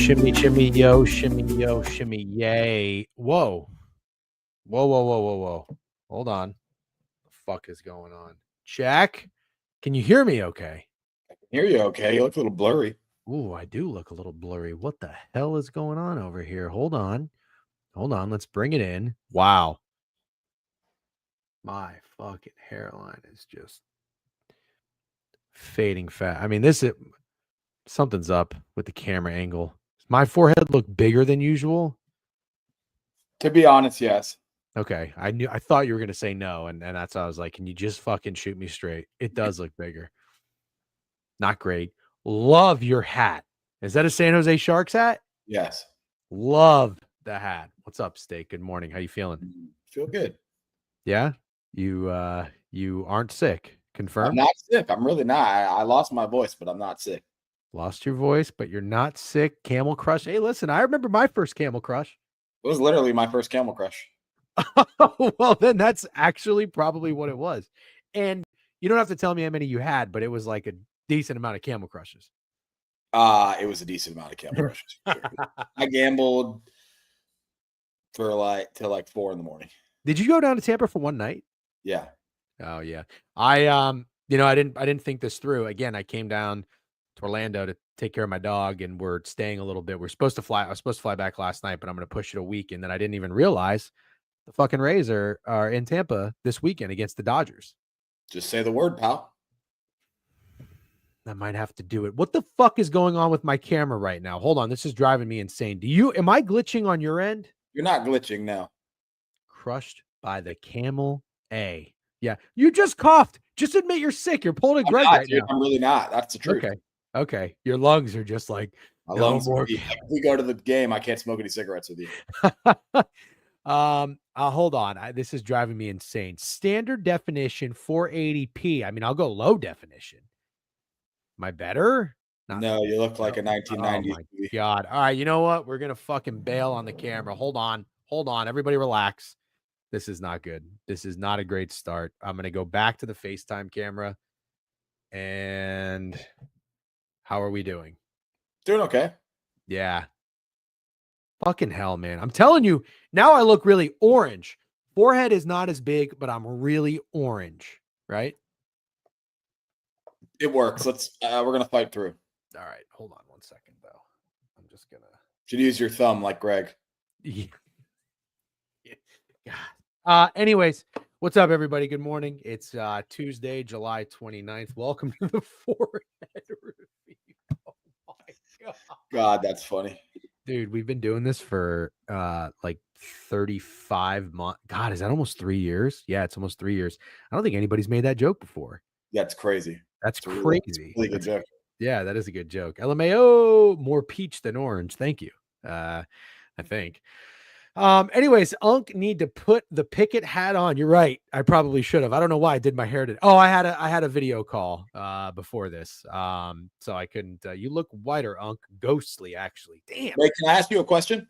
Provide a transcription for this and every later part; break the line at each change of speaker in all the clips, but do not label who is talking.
Shimmy, shimmy, yo, shimmy, yay. Whoa. Whoa. Hold on. What the fuck is going on? Jack, can you hear me okay?
I can hear you okay. You look a little blurry.
Ooh, I do look a little blurry. What the hell is going on over here? Hold on. Let's bring it in. Wow. My fucking hairline is just fading fast. I mean, something's up with the camera angle. Does my forehead look bigger than usual?
To be honest, yes.
Okay. I thought you were gonna say no, and that's why I was like, can you just fucking shoot me straight? It does look bigger. Not great. Love your hat. Is that a San Jose Sharks hat?
Yes.
Love the hat. What's up, Steak? Good morning. How you feeling?
Feel good.
Yeah? You aren't sick.
I'm
Confirmed?
not sick. I'm really not. I lost my voice, but I'm not sick.
Lost your voice, but you're not sick. Camel Crush. Hey, listen, I remember my first Camel Crush.
It was literally my first Camel Crush.
Well, then that's actually probably what it was. And you don't have to tell me how many you had, but it was like a decent amount of Camel Crushes.
It was a decent amount of Camel Crushes. Sure. I gambled for till 4 a.m.
Did you go down to Tampa for one night?
Yeah.
Oh yeah. I didn't think this through. Again, I came down to Orlando to take care of my dog, and we're staying a little bit. I was supposed to fly back last night, but I'm going to push it a week. And then I didn't even realize the fucking Rays are in Tampa this weekend against the Dodgers.
Just say the word, pal.
I might have to do it. What the fuck is going on with my camera right now? Hold on. This is driving me insane. Am I glitching on your end?
You're not glitching now.
Crushed by the Camel A. Yeah. You just coughed. Just admit you're sick. You're pulling a Greg right now.
I'm really not. That's the truth.
Okay. Your lungs are just like,
lungs more. If we go to the game, I can't smoke any cigarettes with you.
Hold on. This is driving me insane. Standard definition 480p. I mean, I'll go low definition. Am I better?
No, you look like a 1990s.
Oh my God. All right. You know what? We're going to fucking bail on the camera. Hold on. Everybody relax. This is not good. This is not a great start. I'm going to go back to the FaceTime camera. And how are we doing?
Doing okay.
Yeah. Fucking hell, man. I'm telling you, now I look really orange. Forehead is not as big, but I'm really orange, right?
It works. We're going to fight through.
All right. Hold on one second, though. I'm just going to.
Should use your thumb like Greg.
Yeah. Anyways, what's up, everybody? Good morning. It's Tuesday, July 29th. Welcome to the Forehead Review. Oh my
God, that's funny.
Dude, we've been doing this for 35 months. God, is that almost 3 years? Yeah, it's almost 3 years. I don't think anybody's made that joke before.
That's crazy.
That's crazy.
Really good joke.
Yeah, that is a good joke. LMAO, more peach than orange. Thank you. I think. Anyways, Unk need to put the Pickett hat on. You're right. I probably should have. I don't know why I did my hair today. Oh, I had a video call before this. So I couldn't. You look whiter, Unk. Ghostly, actually. Damn.
Wait, can I ask you a question?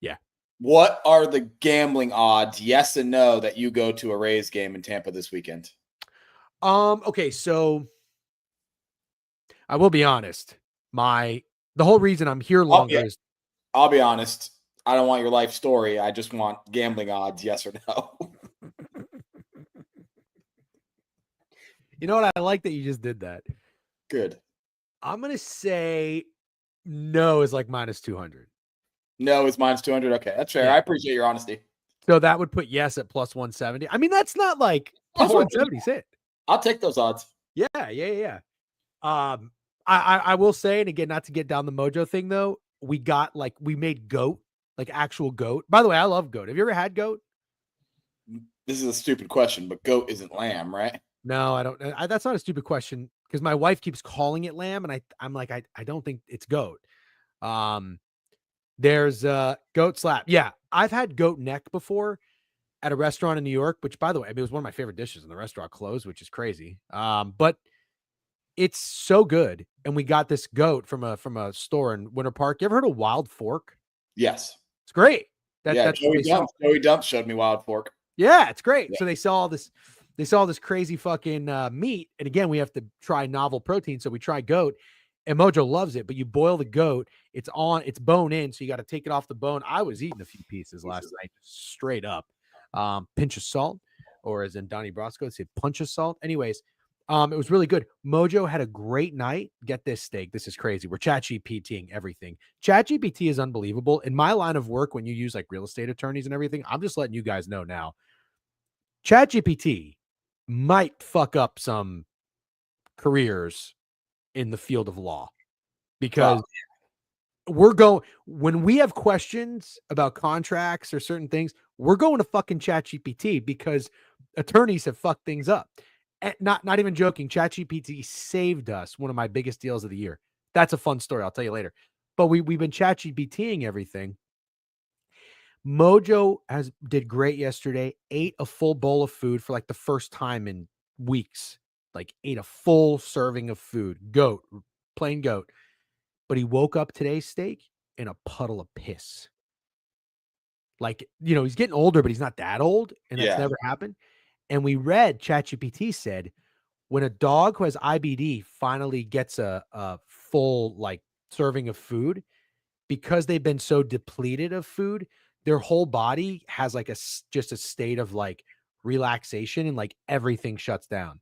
Yeah.
What are the gambling odds, yes and no, that you go to a Rays game in Tampa this weekend?
Okay, so I will be honest. The whole reason I'm here longer is.
I'll be honest. I don't want your life story. I just want gambling odds, yes or no.
You know what? I like that you just did that.
Good.
I'm going to say no is like minus 200.
No is minus 200. Okay, that's fair. Yeah. I appreciate your honesty.
So that would put yes at plus 170. I mean, that's not like plus 170 is it.
I'll take those odds.
Yeah. I will say, and again, not to get down the mojo thing though, we made goat. Like actual goat. By the way, I love goat. Have you ever had goat?
This is a stupid question, but goat isn't lamb, right?
No, I don't. That's not a stupid question because my wife keeps calling it lamb, and I'm like, I don't think it's goat. There's goat slap. Yeah, I've had goat neck before at a restaurant in New York, which, by the way, it was one of my favorite dishes, and the restaurant closed, which is crazy. But it's so good, and we got this goat from a store in Winter Park. You ever heard of Wild Fork?
Yes.
It's great.
Joey Dump showed me Wild Fork.
Yeah, it's great. Yeah. So they saw this crazy fucking meat. And again, we have to try novel protein. So we try goat. And Mojo loves it, but you boil the goat, it's bone in, so you got to take it off the bone. I was eating a few pieces last night, straight up. Pinch of salt, or as in Donnie Brasco would say, punch of salt. Anyways, it was really good. Mojo had a great night. Get this, steak. This is crazy. We're ChatGPTing everything. ChatGPT is unbelievable. In my line of work, when you use like real estate attorneys and everything, I'm just letting you guys know now. ChatGPT might fuck up some careers in the field of law, because when we have questions about contracts or certain things, we're going to fucking ChatGPT, because attorneys have fucked things up. And not even joking. ChatGPT saved us one of my biggest deals of the year. That's a fun story. I'll tell you later. But we've been ChatGPTing everything. Mojo did great yesterday. Ate a full bowl of food for like the first time in weeks. Like ate a full serving of food. Goat, plain goat. But he woke up today, steak, in a puddle of piss. Like, he's getting older, but he's not that old. And that's never happened. And we read, ChatGPT said, when a dog who has IBD finally gets a full like serving of food, because they've been so depleted of food, their whole body has like just a state of like relaxation, and like everything shuts down.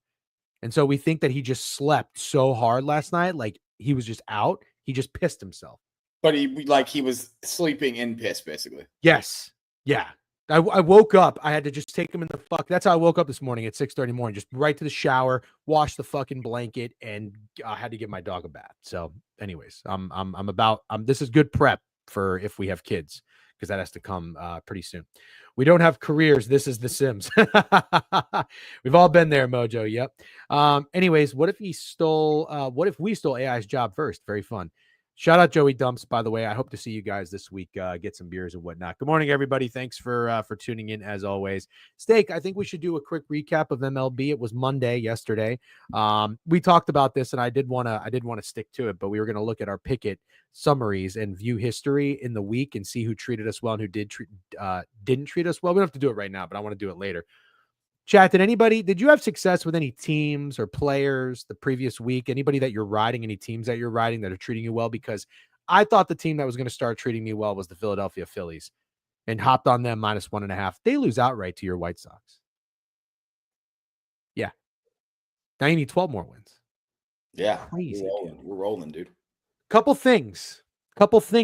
And so we think that he just slept so hard last night, like he was just out. He just pissed himself.
But he was sleeping in piss, basically.
Yes. Yeah. I woke up. I had to just take him in the fuck. That's how I woke up this morning at 6:30 morning. Just right to the shower, wash the fucking blanket, and I had to give my dog a bath. So, anyways, this is good prep for if we have kids, because that has to come pretty soon. We don't have careers. This is The Sims. We've all been there, Mojo. Yep. Anyways, what if we stole AI's job first? Very fun. Shout out Joey Dumps, by the way. I hope to see you guys this week, get some beers and whatnot. Good morning, everybody. Thanks for tuning in as always. Steak, I think we should do a quick recap of MLB. It was Monday yesterday. We talked about this, and I did want to stick to it, but we were going to look at our Pickett summaries and view history in the week and see who treated us well and who didn't treat us well. We don't have to do it right now, but I want to do it later. Chat, did you have success with any teams or players the previous week? Anybody that you're riding, any teams that you're riding that are treating you well? Because I thought the team that was going to start treating me well was the Philadelphia Phillies, and hopped on them -1.5. They lose outright to your White Sox. Yeah. Now you need 12 more wins.
Yeah.
Crazy,
we're rolling, dude.
Couple things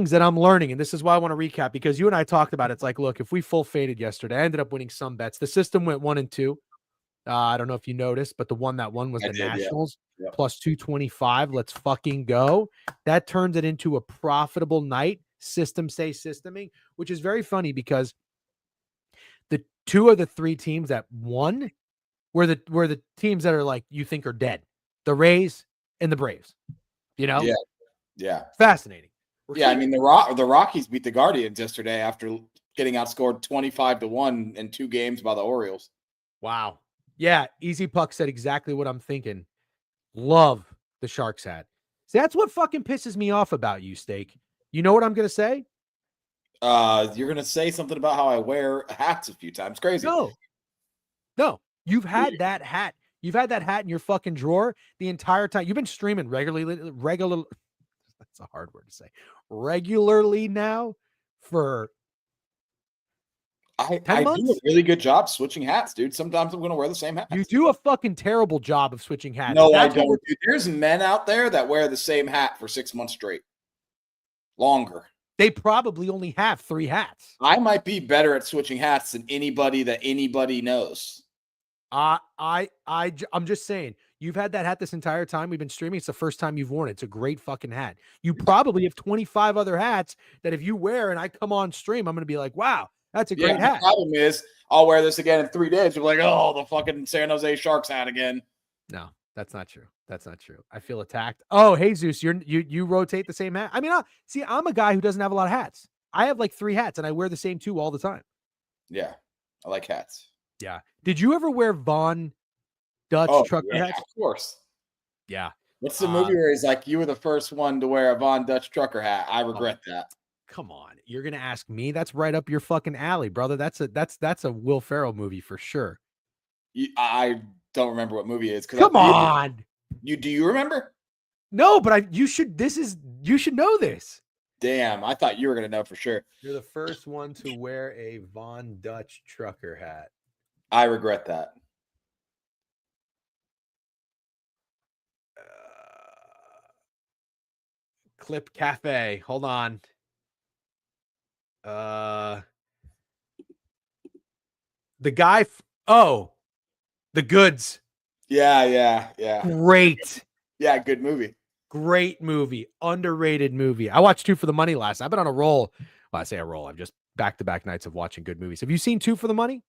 that I'm learning, and this is why I want to recap, because you and I talked about it. It's like, look, if we full faded yesterday, I ended up winning some bets. The system went 1 and 2. I don't know if you noticed, but the one that won was the Nationals, plus 225. Let's fucking go. That turns it into a profitable night. System say systeming, which is very funny, because the 2 of the 3 teams that won were the teams that are like, you think are dead. The Rays and the Braves.
Yeah.
Fascinating.
I mean, the Rockies beat the Guardians yesterday after getting outscored 25-1 in 2 games by the Orioles.
Wow. Yeah, Easy Puck said exactly what I'm thinking. Love the Sharks hat. See, that's what fucking pisses me off about you, Steak. You know what I'm going to say?
You're going to say something about how I wear hats a few times. Crazy.
No. You've had that hat. You've had that hat in your fucking drawer the entire time. You've been streaming regularly. That's a hard word to say. Regularly now for
I do a really good job switching hats, dude. Sometimes I'm going to wear the same hat.
You do a fucking terrible job of switching hats.
No, I don't. Dude, there's men out there that wear the same hat for 6 months straight. Longer.
They probably only have 3 hats.
I might be better at switching hats than anybody that anybody knows.
I'm just saying, you've had that hat this entire time we've been streaming. It's the first time you've worn it. It's a great fucking hat. You probably have 25 other hats that if you wear and I come on stream, I'm going to be like, wow, that's a great hat.
The problem is I'll wear this again in 3 days. You're like, oh, the fucking San Jose Sharks hat again.
No, that's not true. That's not true. I feel attacked. Oh, hey, Zeus, you rotate the same hat. I mean, I'm a guy who doesn't have a lot of hats. I have like 3 hats and I wear the same 2 all the time.
Yeah, I like hats.
Yeah. Did you ever wear Von Dutch trucker hats?
Of course.
Yeah.
What's the movie where he's like, you were the first one to wear a Von Dutch trucker hat? I regret that.
Come on. You're going to ask me? That's right up your fucking alley, brother. That's a Will Ferrell movie for sure.
I don't remember what movie it is.
Come on.
Do you remember?
No, but you should know this.
Damn, I thought you were gonna know for sure.
You're the first one to wear a Von Dutch trucker hat.
I regret that.
Clip Cafe. Hold on. The guy. The Goods.
Yeah.
Great.
Yeah, good movie.
Great movie. Underrated movie. I watched 2 for the Money last. I've been on a roll. Well, I say a roll. I'm just back-to-back nights of watching good movies. Have you seen 2 for the Money?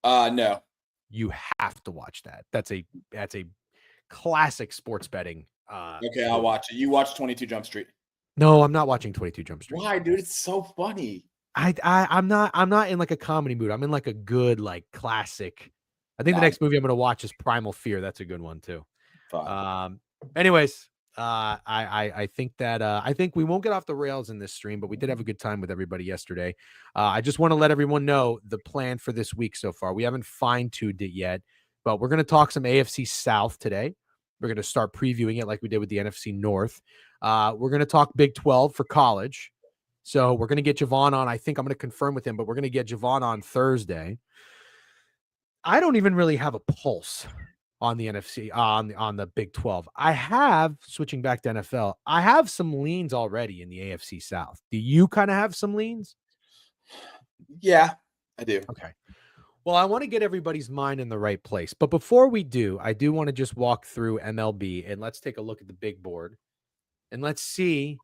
No.
You have to watch that. That's a classic sports betting.
Okay, I'll watch it. You watch 22 Jump Street.
No, I'm not watching 22 Jump Street.
Why, dude? It's so funny.
I'm not in like a comedy mood. I'm in like a good, like classic. I think the next movie I'm going to watch is Primal Fear. That's a good one too. Anyways, I think we won't get off the rails in this stream, but we did have a good time with everybody yesterday. I just want to let everyone know the plan for this week so far. We haven't fine-tuned it yet, but we're going to talk some AFC South today. We're going to start previewing it like we did with the NFC North. We're going to talk Big 12 for college. So we're going to get Javon on. I think I'm going to confirm with him, but we're going to get Javon on Thursday. I don't even really have a pulse on the NFC, on the Big 12. I have, switching back to NFL, I have some leans already in the AFC South. Do you kind of have some leans?
Yeah, I do.
Okay. Well, I want to get everybody's mind in the right place. But before we do, I do want to just walk through MLB and let's take a look at the big board and let's see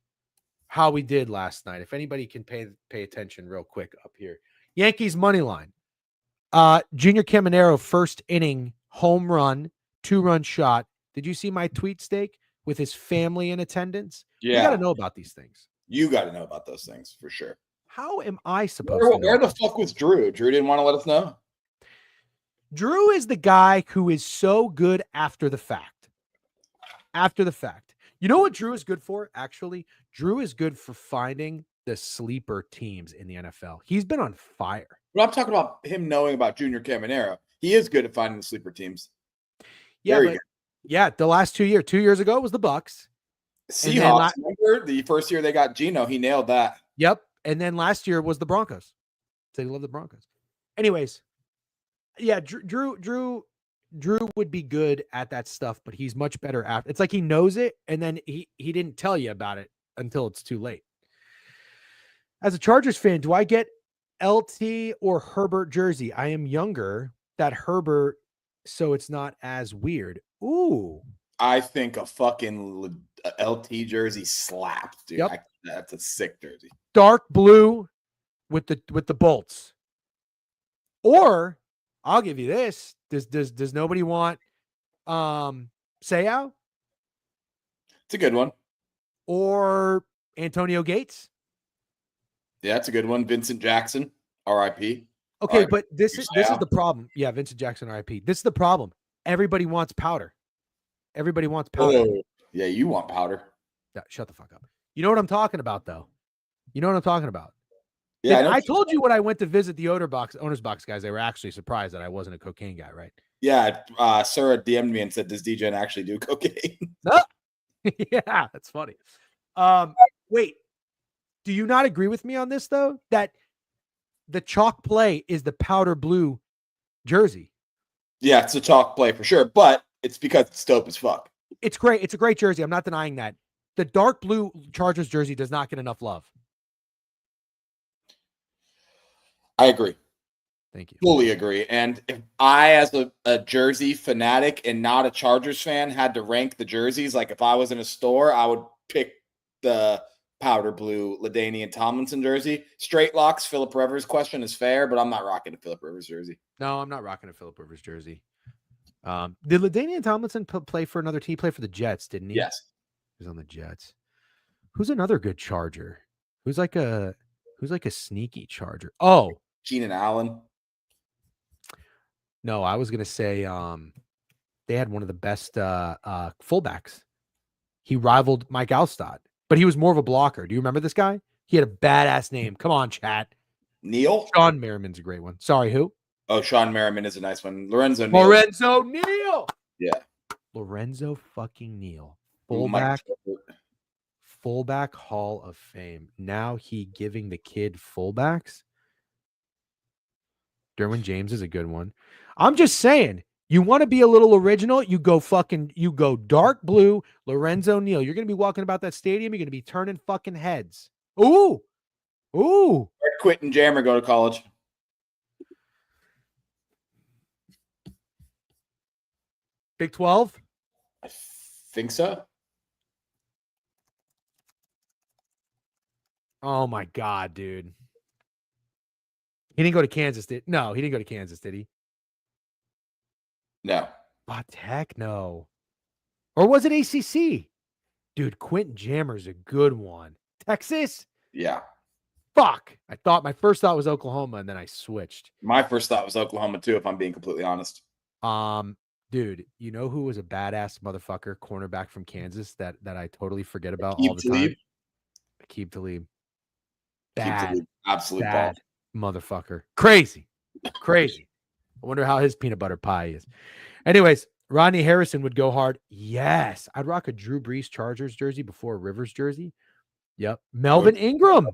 how we did last night. If anybody can pay attention real quick up here. Yankees money line. Junior Caminero, first inning, home run, 2-run shot. Did you see my tweet stake with his family in attendance?
Yeah.
You got to know about these things.
You got to know about those things for sure.
How am I supposed to know?
Where the fuck was Drew? Drew didn't want to let us know.
Drew is the guy who is so good after the fact. After the fact. You know what Drew is good for? Actually, Drew is good for finding the sleeper teams in the NFL. He's been on fire.
But I'm talking about him knowing about Junior Caminero. He is good at finding the sleeper teams.
Yeah, the last 2 years. 2 years ago it was the Bucks.
Seahawks. Remember the first year they got Geno? He nailed that.
Yep. And then last year was the Broncos. So you love the Broncos. Anyways, yeah, Drew would be good at that stuff, but he's much better after. It's like he knows it, and then he didn't tell you about it until it's too late. As a Chargers fan, do I get LT or Herbert jersey? I am younger. That Herbert, so it's not as weird. Ooh.
I think a fucking LT jersey slaps, dude.
Yep.
That's a sick jersey.
Dark blue with the bolts. Or I'll give you this. Does nobody want Seau?
It's a good one.
Or Antonio Gates?
Yeah, that's a good one. Vincent Jackson, RIP.
Okay, but this is the problem. Yeah, Vincent Jackson, RIP. This is the problem. Everybody wants powder. Everybody wants powder.
Oh, yeah, you want powder.
Yeah, shut the fuck up. You know what I'm talking about, though. You know what I'm talking about.
Yeah,
I told you when I went to visit the owner's box guys, they were actually surprised that I wasn't a cocaine guy, right?
Yeah, Sarah DM'd me and said, "Does DJ actually do cocaine?"
No. Yeah, that's funny. Wait, do you not agree with me on this though? That the chalk play is the powder blue jersey.
Yeah, it's a chalk play for sure, but it's because it's dope as fuck.
It's great. It's a great jersey. I'm not denying that. The dark blue Chargers jersey does not get enough love.
I agree.
Thank you.
Fully agree. And if I, as a Jersey fanatic and not a Chargers fan, had to rank the jerseys, like if I was in a store, I would pick the powder blue LaDainian Tomlinson jersey. Straight locks, Phillip Rivers question is fair, but I'm not rocking a Phillip Rivers jersey.
No, I'm not rocking a Phillip Rivers jersey. Did LaDainian Tomlinson play for another team? He played for the Jets, didn't he?
Yes.
He was on the Jets. Who's another good Charger? Who's like a sneaky Charger? Oh,
Keenan Allen.
No, I was gonna say they had one of the best fullbacks. He rivaled Mike Alstott, but he was more of a blocker. Do you remember this guy? He had a badass name. Come on, chat.
Neil?
Sean Merriman's a great one. Sorry, who?
Oh, Sean Merriman is a nice one. Lorenzo
Neal. Yeah. Lorenzo fucking Neal. fullback Hall of Fame. Now he giving the kid fullbacks. Derwin James is a good one. I'm just saying, you want to be a little original, you go dark blue, Lorenzo Neal. You're going to be walking about that stadium, you're going to be turning fucking heads. Ooh.
Where'd Quentin Jammer go to college?
Big 12?
I think so.
Oh my God, dude. He didn't go to Kansas, No, he didn't go to Kansas, did he?
No.
What the heck? No. Or was it ACC? Dude, Quentin Jammer's a good one. Texas?
Yeah.
Fuck. My first thought was Oklahoma, and then I switched.
My first thought was Oklahoma too, if I'm being completely honest.
Dude, you know who was a badass motherfucker, cornerback from Kansas that I totally forget about
Aqib
all the
Talib.
time? Aqib Talib.
Absolute
bad motherfucker. Crazy. I wonder how his peanut butter pie is. Anyways, Rodney Harrison would go hard. Yes. I'd rock a Drew Brees Chargers jersey before a Rivers jersey. Yep. Melvin Ingram.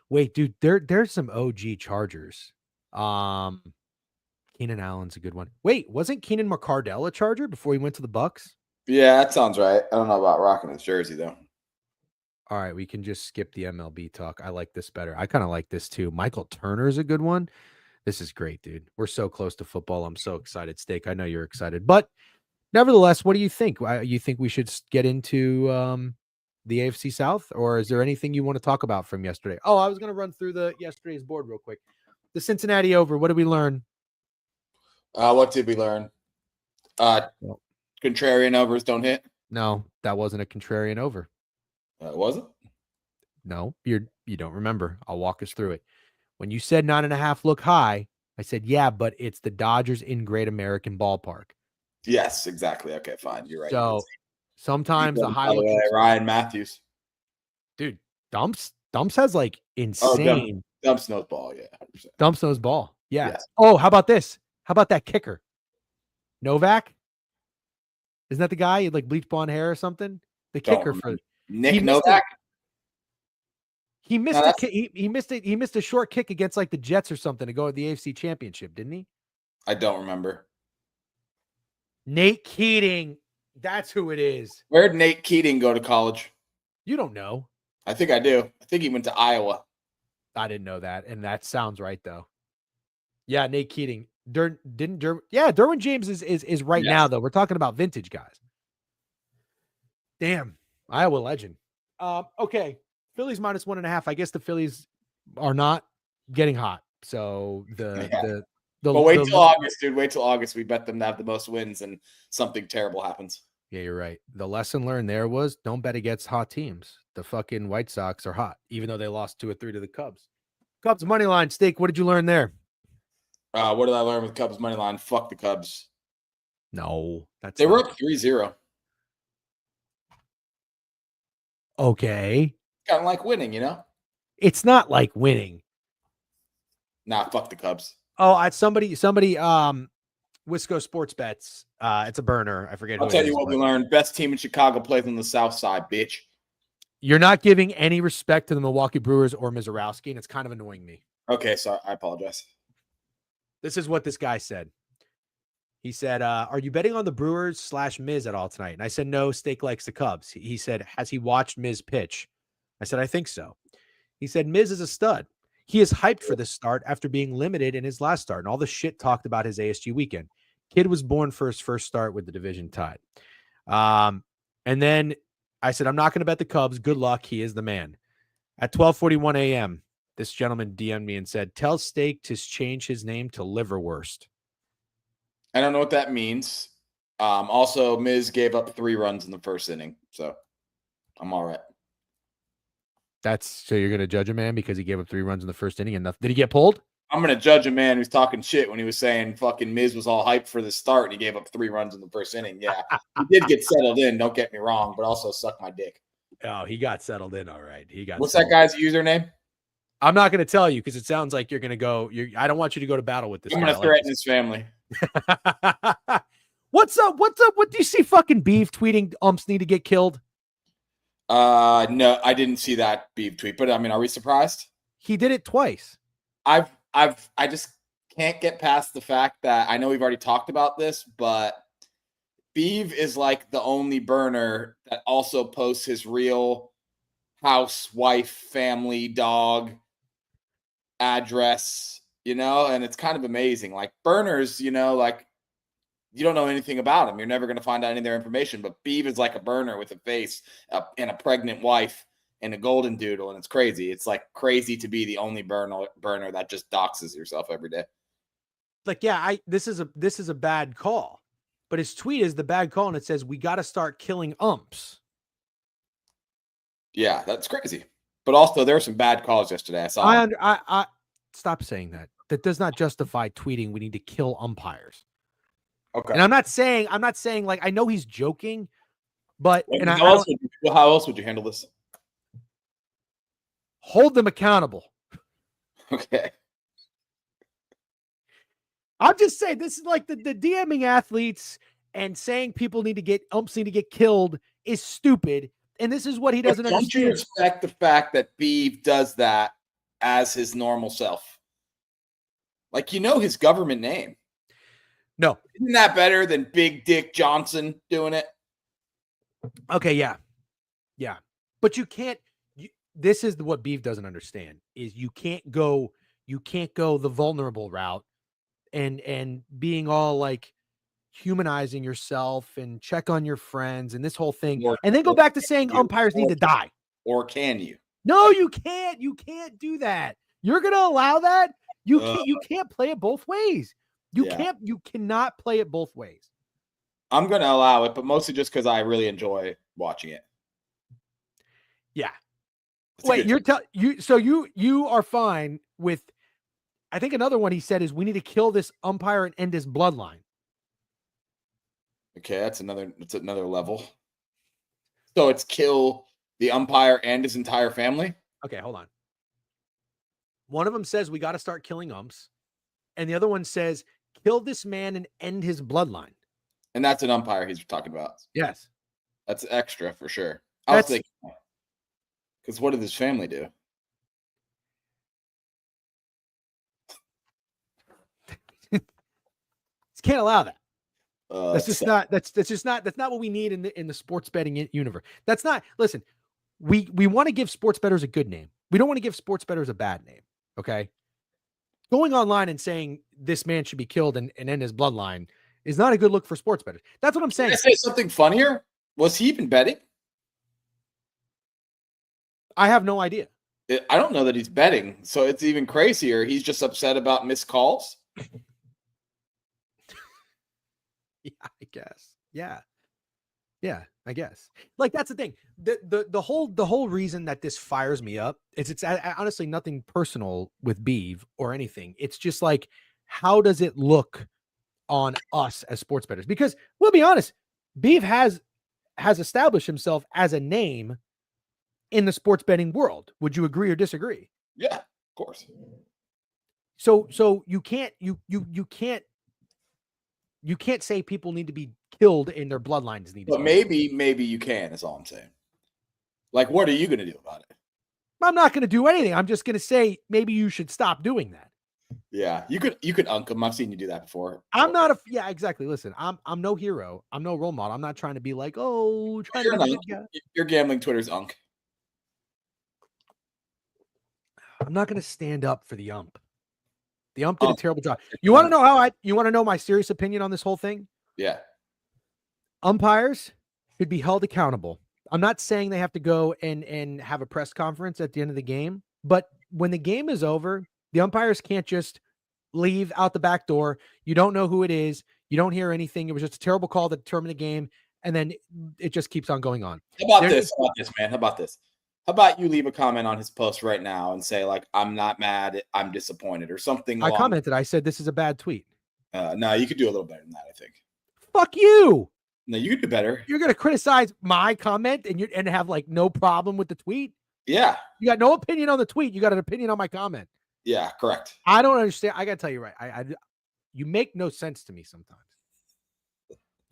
Wait, dude, there's some OG Chargers. Keenan Allen's a good one. Wait, wasn't Keenan McCardell a Charger before he went to the Bucks?
Yeah, that sounds right. I don't know about rocking his jersey though.
All right, we can just skip the MLB talk. I like this better. I kind of like this too. Michael Turner is a good one. This is great, dude. We're so close to football. I'm so excited. Steak, I know you're excited. But nevertheless, what do you think? You think we should get into the AFC South, or is there anything you want to talk about from yesterday? Oh, I was going to run through yesterday's board real quick. The Cincinnati over. What did we learn?
What did we learn? Contrarian overs don't hit.
No, that wasn't a contrarian over.
Was it?
No, you don't remember. I'll walk us through it. When you said 9.5 look high, I said, yeah, but it's the Dodgers in Great American Ballpark.
Yes, exactly. Okay, fine. You're right.
So sometimes the high look.
Ryan Matthews.
Dude, Dumps has like insane.
Dumps knows ball. Yeah. 100%.
Dumps knows ball. Yeah.
Yes.
Oh, how about this? How about that kicker? Novak? Isn't that the guy? He had like bleach blonde hair or something? The kicker for
Nick Novak.
He missed he missed a short kick against like the Jets or something to go to the AFC Championship, didn't he?
I don't remember.
Nate Keating. That's who it is.
Where'd Nate Keating go to college?
You don't know.
I think I do. I think he went to Iowa.
I didn't know that. And that sounds right though. Yeah, Nate Keating. Derwin James is right now, though. We're talking about vintage guys. Damn. Iowa legend. Okay. Phillies minus 1.5. I guess the Phillies are not getting hot. So
wait till August, dude. Wait till August. We bet them to have the most wins and something terrible happens.
Yeah, you're right. The lesson learned there was don't bet against hot teams. The fucking White Sox are hot, even though they lost 2 or 3 to the Cubs. Cubs money line. Steak, what did you learn there?
What did I learn with Cubs money line? Fuck the Cubs.
No,
they were up 3-0.
Okay.
Kind of like winning, you know?
It's not like winning.
Nah, fuck the Cubs.
Oh, somebody, Wisco Sports Bets. It's a burner. I forget.
I'll tell you what we learned. Best team in Chicago plays on the South Side, bitch.
You're not giving any respect to the Milwaukee Brewers or Mizorowski, and it's kind of annoying me.
Okay, so I apologize.
This is what this guy said. He said, are you betting on the Brewers / Miz at all tonight? And I said, no, Steak likes the Cubs. He said, has he watched Miz pitch? I said, I think so. He said, Miz is a stud. He is hyped for this start after being limited in his last start and all the shit talked about his ASG weekend. Kid was born for his first start with the division tied. And then I said, I'm not going to bet the Cubs. Good luck. He is the man. At 12:41 a.m., this gentleman DM'd me and said, tell Steak to change his name to Liverwurst.
I don't know what that means. Also, Miz gave up 3 runs in the first inning, so I'm all right.
So you're going to judge a man because he gave up 3 runs in the first inning and nothing. Did he get pulled?
I'm going to judge a man who's talking shit when he was saying fucking Miz was all hyped for the start and he gave up 3 runs in the first inning. Yeah, he did get settled in, don't get me wrong, but also suck my dick.
Oh, he got settled in, all right.
What's that guy's username?
I'm not going to tell you because it sounds like you're going to go. I don't want you to go to battle with this.
I'm going to threaten his family.
What's up? What do you see fucking Beef tweeting umps need to get killed?
No, I didn't see that Beef tweet, but I mean, are we surprised?
He did it twice.
I just can't get past the fact that I know we've already talked about this, but Beef is like the only burner that also posts his real house, wife, family, dog address, and it's kind of amazing. Like burners, like you don't know anything about them. You're never going to find out any of their information, but Beef is like a burner with a face and a pregnant wife and a golden doodle, and it's crazy. It's like crazy to be the only burner that just doxes yourself every day.
Like, yeah, this is a bad call. But his tweet is the bad call, and it says we got to start killing umps.
Yeah, that's crazy. But also, there were some bad calls yesterday. I saw.
I stop saying that. That does not justify tweeting we need to kill umpires.
Okay.
And I'm not saying like I know he's joking, but
how else would you handle this?
Hold them accountable.
Okay.
I'm just saying this is like the DMing athletes and saying umps need to get killed is stupid. And this is what he doesn't understand.
Don't you respect the fact that Beef does that as his normal self? Like, his government name.
No.
Isn't that better than Big Dick Johnson doing it?
Okay, yeah. Yeah. But you can't this is what Beef doesn't understand is you can't go the vulnerable route and being all like humanizing yourself and check on your friends and this whole thing and then go back to saying umpires need to die.
Or can you?
No, you can't. You can't do that. You're going to allow that? You can't play it both ways. You cannot play it both ways.
I'm going to allow it, but mostly just because I really enjoy watching it.
Yeah. Wait, you are fine with, I think another one he said is we need to kill this umpire and end his bloodline.
Okay, that's another level. So it's kill the umpire and his entire family?
Okay, hold on. One of them says we got to start killing umps, and the other one says kill this man and end his bloodline.
And that's an umpire he's talking about.
Yes.
That's extra for sure. I was thinking, because what did his family do?
Can't allow that. That's not what we need in the sports betting universe. That's not, listen, we want to give sports bettors a good name. We don't want to give sports bettors a bad name. Okay. Going online and saying this man should be killed and end his bloodline is not a good look for sports bettors. That's what I'm saying.
Can I say something funnier? Was he even betting?
I have no idea.
I don't know that he's betting. So it's even crazier. He's just upset about missed calls.
Yeah, I guess. Yeah. Yeah, I guess. Like that's the thing. The whole reason that this fires me up is it's honestly nothing personal with Beeve or anything. It's just like, how does it look on us as sports bettors? Because we'll be honest, Beeve has established himself as a name in the sports betting world. Would you agree or disagree?
Yeah, of course.
So you can't say people need to be killed in their bloodlines need to be.
But maybe you can, is all I'm saying. Like, what are you going to do about it?
I'm not going to do anything. I'm just going to say maybe you should stop doing that.
Yeah, you could unk them. I've seen you do that before.
Yeah, exactly. Listen, I'm no hero. I'm no role model. I'm not trying to be like, trying to be a good guy.
Your gambling Twitter's unk.
I'm not going to stand up for the ump. The ump did a terrible job. You want to know my serious opinion on this whole thing?
Yeah.
Umpires should be held accountable. I'm not saying they have to go and have a press conference at the end of the game, but when the game is over, the umpires can't just leave out the back door. You don't know who it is. You don't hear anything. It was just a terrible call that determined the game, and then it just keeps on going on.
How about this, man? How about this? How about you leave a comment on his post right now and say, like, I'm not mad, I'm disappointed, or something.
I commented. I said, this is a bad tweet.
No, you could do a little better than that, I think.
Fuck you.
No, you could do better.
You're going to criticize my comment and have, like, no problem with the tweet?
Yeah.
You got no opinion on the tweet. You got an opinion on my comment.
Yeah, correct. I
don't understand. I got to tell you, right. You make no sense to me sometimes.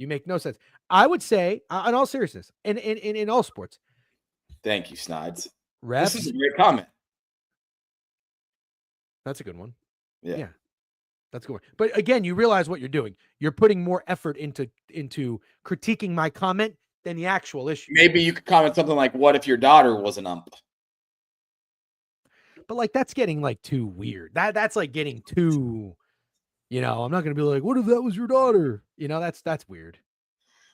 You make no sense. I would say, in all seriousness, in all sports.
Thank you, Snides.
Refs.
This is a great comment.
That's a good one.
Yeah.
That's a good one. But again, you realize what you're doing. You're putting more effort into critiquing my comment than the actual issue.
Maybe you could comment something like, "What if your daughter was an ump?"
But like that's getting like too weird. That's like getting too, I'm not gonna be like, what if that was your daughter? That's weird.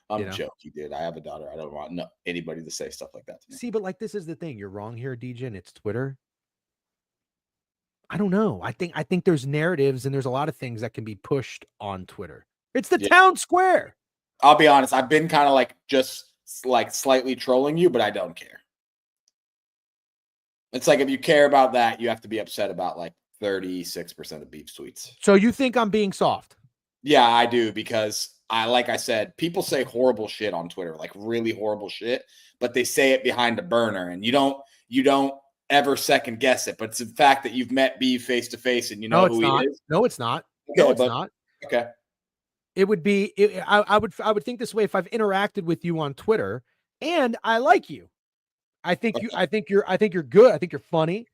I'm joking, dude. I have a daughter. I don't want anybody to say stuff like that to me.
See, but like this is the thing. You're wrong here, DJ, and it's Twitter. I don't know. I think there's narratives and there's a lot of things that can be pushed on Twitter. It's the town square.
I'll be honest. I've been kind of like just like slightly trolling you, but I don't care. It's like if you care about that, you have to be upset about like 36% of Beef's tweets.
So you think I'm being soft?
Yeah, I do, because like I said, people say horrible shit on Twitter, like really horrible shit, but they say it behind a burner, and you don't ever second guess it. But it's the fact that you've met Beef face to face and you know who he is.
No, it's not.
Okay,
no, it's not.
Okay.
It would be. I would think this way if I've interacted with you on Twitter and I like you. I think you're good. I think you're funny.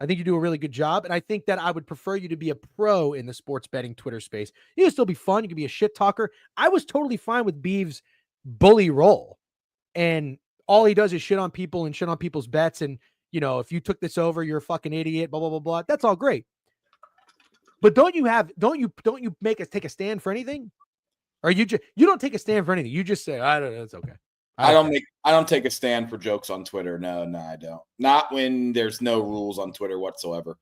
I think you do a really good job. And I think that I would prefer you to be a pro in the sports betting Twitter space. You can still be fun. You can be a shit talker. I was totally fine with Beeves' bully role. And all he does is shit on people and shit on people's bets. And, if you took this over, you're a fucking idiot, blah, blah, blah, blah. That's all great. But don't you make us take a stand for anything? Or you don't take a stand for anything. You just say, I don't know. It's okay.
I don't take a stand for jokes on Twitter. No, I don't. Not when there's no rules on Twitter whatsoever.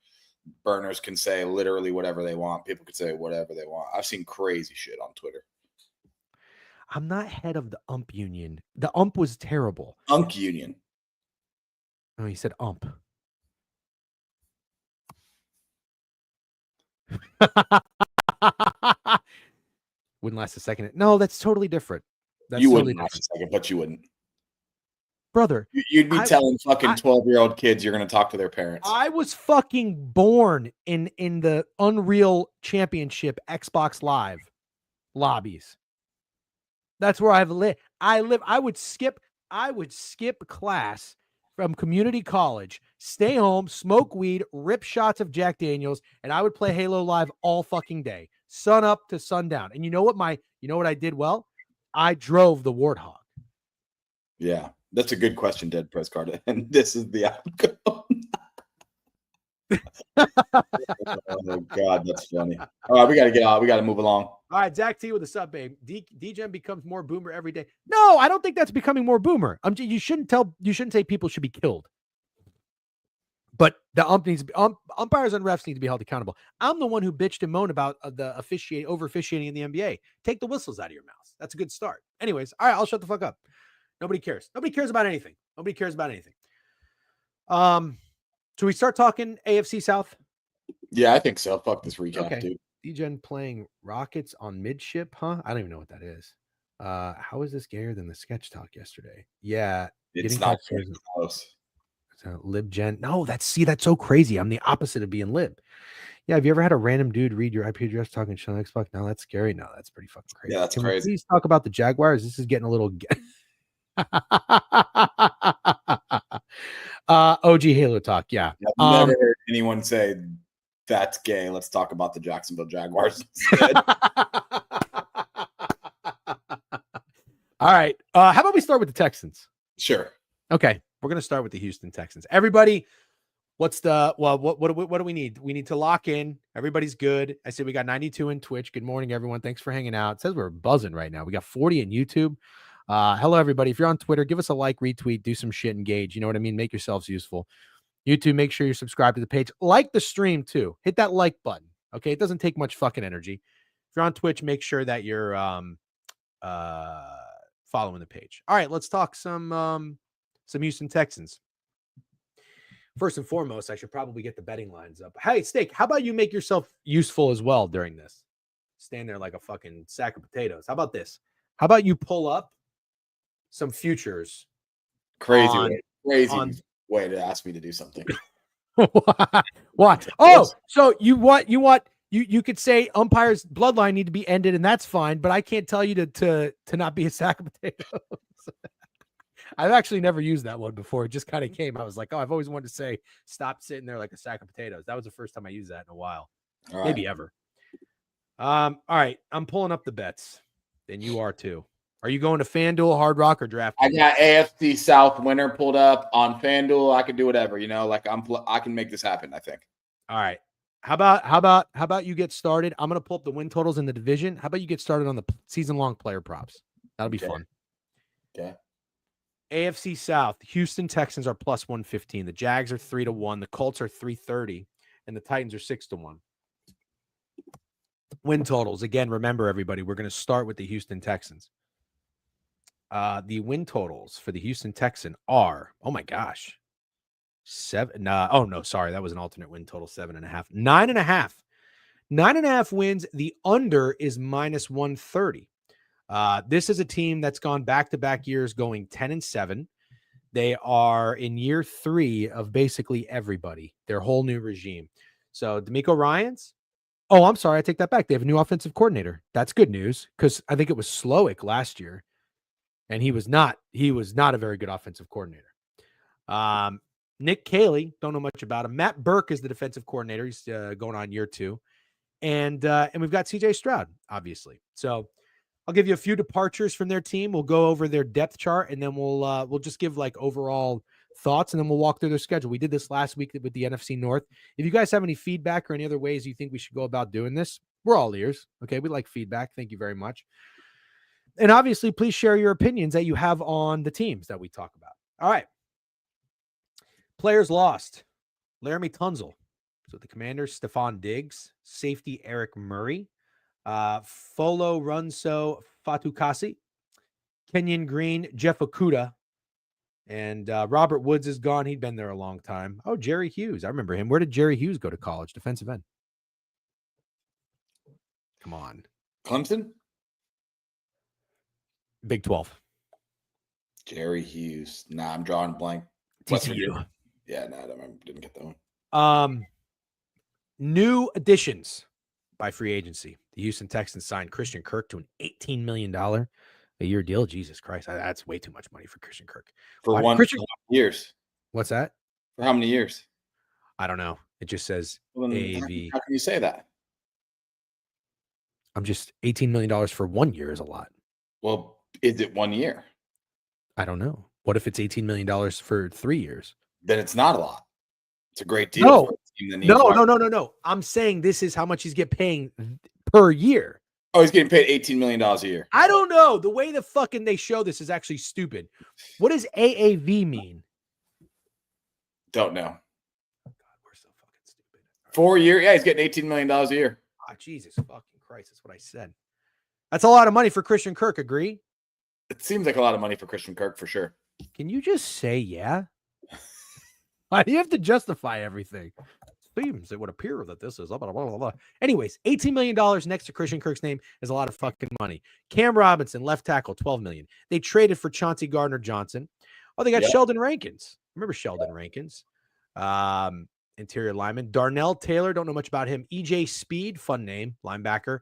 Burners can say literally whatever they want. People can say whatever they want. I've seen crazy shit on Twitter.
I'm not head of the ump union. The ump was terrible.
Unk union.
No, he said ump. Wouldn't last a second. No, that's totally different.
You wouldn't last a second, but you wouldn't.
Brother.
You'd be telling fucking 12-year-old kids you're going to talk to their parents.
I was fucking born in the Unreal Championship Xbox Live lobbies. That's where I've lived. I would skip class from community college, stay home, smoke weed, rip shots of Jack Daniels, and I would play Halo Live all fucking day, sun up to sundown. And you know what I did well? I drove the Warthog.
Yeah, that's a good question, Dead Press Card. And this is the outcome. Oh, God, that's funny. All right, we got to get out. We got to move along.
All right, Zach T with the sub, babe. DGen becomes more boomer every day. No, I don't think that's becoming more boomer. You shouldn't say people should be killed. But the umpires and refs need to be held accountable. I'm the one who bitched and moaned about the over officiating in the NBA. Take the whistles out of your mouth. That's a good start. Anyways, all right, I'll shut the fuck up. Nobody cares. Nobody cares about anything. Should we start talking AFC South?
Yeah, I think so. Fuck this recap, dude.
DGen playing Rockets on midship, huh? I don't even know what that is. How is this gayer than the sketch talk yesterday? Yeah,
it's not close.
Lib Gen. No, that's so crazy. I'm the opposite of being lib. Yeah, have you ever had a random dude read your IP address talking shit on Xbox? No, that's scary. No, that's pretty fucking crazy.
Yeah, that's crazy.
Please talk about the Jaguars. This is getting a little. OG Halo talk. Yeah,
I've never heard anyone say that's gay. Let's talk about the Jacksonville Jaguars instead.
All right. How about we start with the Texans?
Sure.
Okay. We're going to start with the Houston Texans. Everybody, what do we need? We need to lock in. Everybody's good. I said we got 92 in Twitch. Good morning, everyone. Thanks for hanging out. It says we're buzzing right now. We got 40 in YouTube. Hello, everybody. If you're on Twitter, give us a like, retweet, do some shit, engage. You know what I mean? Make yourselves useful. YouTube, make sure you're subscribed to the page. Like the stream, too. Hit that like button. Okay? It doesn't take much fucking energy. If you're on Twitch, make sure that you're following the page. All right, let's talk some Houston Texans. First and foremost, I should probably get the betting lines up. Hey, Steak, how about you make yourself useful as well during this? Stand there like a fucking sack of potatoes. How about this? How about you pull up some futures?
Crazy way to ask me to do something.
What? Oh, so you want You could say umpires' bloodline need to be ended, and that's fine. But I can't tell you to not be a sack of potatoes. I've actually never used that one before. It just kind of came. I was like, oh, I've always wanted to say, stop sitting there like a sack of potatoes. That was the first time I used that in a while, maybe ever. All right, I'm pulling up the bets, and you are too. Are you going to FanDuel, Hard Rock, or DraftKings?
I got AFC South winner pulled up on FanDuel. I can do whatever, like I can make this happen, I think.
All right. How about you get started? I'm going to pull up the win totals in the division. How about you get started on the season-long player props? That'll be fun.
Okay.
AFC South, Houston Texans are plus 115. The Jags are 3-1. The Colts are 330, and the Titans are 6-1. Win totals. Again, remember, everybody, we're going to start with the Houston Texans. The win totals for the Houston Texan are, oh my gosh, 7. Oh no, sorry, that was an alternate win total. 7.5, 9.5, 9.5 wins. The under is minus 130. This is a team that's gone back-to-back years, going 10-7. They are in year 3 of basically everybody, their whole new regime. So DeMeco Ryans. Oh, I'm sorry, I take that back. They have a new offensive coordinator. That's good news because I think it was Slowick last year. And he was not a very good offensive coordinator. Nick Caley, don't know much about him. Matt Burke is the defensive coordinator. He's going on year 2. And we've got CJ Stroud, obviously. So I'll give you a few departures from their team. We'll go over their depth chart, and then we'll just give like overall thoughts, and then we'll walk through their schedule. We did this last week with the NFC North. If you guys have any feedback or any other ways you think we should go about doing this, we're all ears. Okay, we like feedback. Thank you very much. And obviously, please share your opinions that you have on the teams that we talk about. All right. Players lost. Laramie Tunzel. So the Commanders, Stephon Diggs. Safety, Eric Murray. Folo Runso Fatukasi. Kenyon Green, Jeff Okuda. And Robert Woods is gone. He'd been there a long time. Oh, Jerry Hughes. I remember him. Where did Jerry Hughes go to college? Defensive end. Come on.
Clemson?
Big 12.
Jerry Hughes. Nah, I'm drawing blank.
TCU.
Yeah, no, I didn't get that one.
New additions by free agency. The Houston Texans signed Christian Kirk to an $18 million a year deal. Jesus Christ, that's way too much money for Christian Kirk.
For how many years?
What's that?
For how many years?
I don't know. It just says AAV.
How can you say that?
I'm just $18 million for 1 year is a lot.
Well, is it 1 year?
I don't know. What if it's $18 million for 3 years?
Then it's not a lot. It's a great deal.
No. I'm saying this is how much he's paying per year.
Oh, he's getting paid $18 million a year.
I don't know. The way the fucking they show this is actually stupid. What does AAV mean?
Don't know.
Oh God, we're so fucking stupid.
4 years. Yeah, he's getting $18 million a year.
Ah, Jesus fucking Christ. That's what I said. That's a lot of money for Christian Kirk. Agree?
It seems like a lot of money for Christian Kirk for sure.
Can you just say yeah? Why do you have to justify everything? Seems it would appear that this is blah, blah, blah, blah. Anyways, $18 million next to Christian Kirk's name is a lot of fucking money. Cam Robinson, left tackle, $12 million. They traded for Chauncey Gardner-Johnson. Oh, they got Sheldon Rankins. Remember Sheldon Rankins? Interior lineman. Darnell Taylor, don't know much about him. EJ Speed, fun name, linebacker.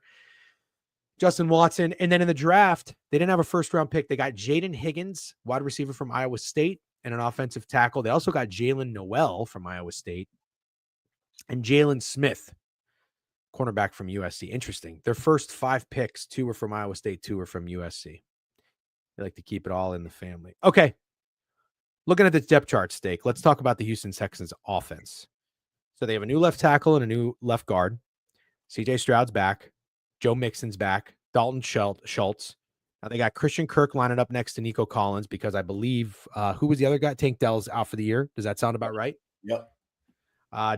Justin Watson. And then in the draft, they didn't have a first-round pick. They got Jaden Higgins, wide receiver from Iowa State, and an offensive tackle. They also got Jalen Noel from Iowa State and Jalen Smith, cornerback from USC. Interesting. Their first 5 picks, 2 were from Iowa State, 2 were from USC. They like to keep it all in the family. Okay. Looking at the depth chart, Steak, let's talk about the Houston Texans offense. So they have a new left tackle and a new left guard. CJ Stroud's back. Joe Mixon's back. Dalton Schultz. Now they got Christian Kirk lining up next to Nico Collins because I believe, who was the other guy? Tank Dell's out for the year. Does that sound about right?
Yep.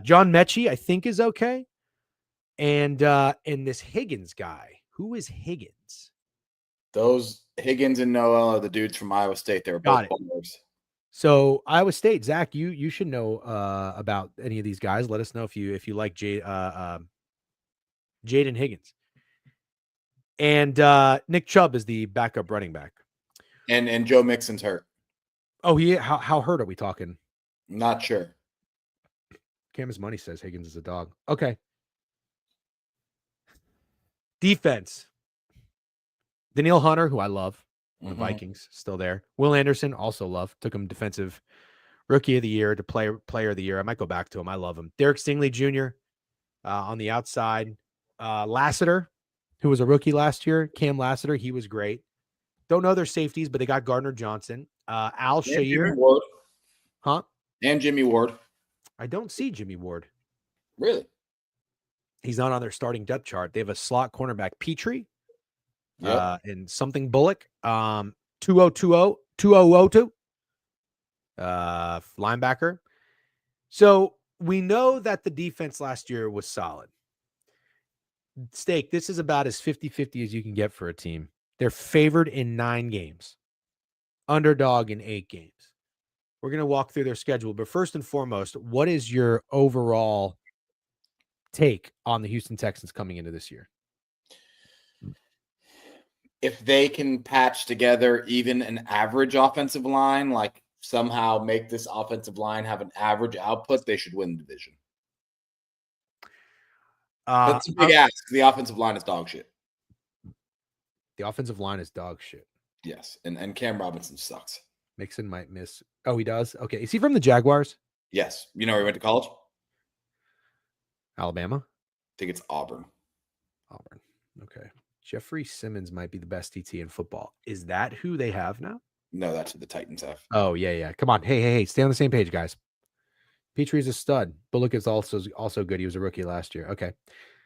John Mechie, I think, is okay. And this Higgins guy. Who is Higgins?
Those Higgins and Noel are the dudes from Iowa State. They were both bowlers.
So Iowa State, Zach, you should know about any of these guys. Let us know if you like Jaden Higgins. And Nick Chubb is the backup running back.
And Joe Mixon's hurt.
Oh, how hurt are we talking?
Not sure.
Camus Money says Higgins is a dog. Okay. Defense. Daniil Hunter, who I love, the Vikings, still there. Will Anderson, also love. Took him defensive rookie of the year to player of the year. I might go back to him. I love him. Derek Stingley Jr. On the outside. Lassiter, who was a rookie last year. Cam Lassiter, he was great. Don't know their safeties, but they got Gardner Johnson. Al Shair. Huh?
And Jimmy Ward.
I don't see Jimmy Ward.
Really?
He's not on their starting depth chart. They have a slot cornerback, Petrie. And something Bullock. 2002. Linebacker. So we know that the defense last year was solid. Steak, this is about as 50-50 as you can get for a team. They're favored in 9 games, underdog in 8 games. We're going to walk through their schedule, but first and foremost, what is your overall take on the Houston Texans coming into this year?
If they can patch together even an average offensive line, like somehow make this offensive line have an average output, they should win the division. That's a big ask. The offensive line is dog shit.
The offensive line is dog shit.
Yes, and Cam Robinson sucks.
Mixon might miss. Oh, he does? Okay. Is he from the Jaguars?
Yes. You know where he went to college?
Alabama?
I think it's Auburn.
Auburn. Okay. Jeffrey Simmons might be the best DT in football. Is that who they have now?
No, that's who the Titans have.
Oh, yeah. Come on. Hey. Stay on the same page, guys. Petrie's a stud. Bullock is also good. He was a rookie last year. Okay.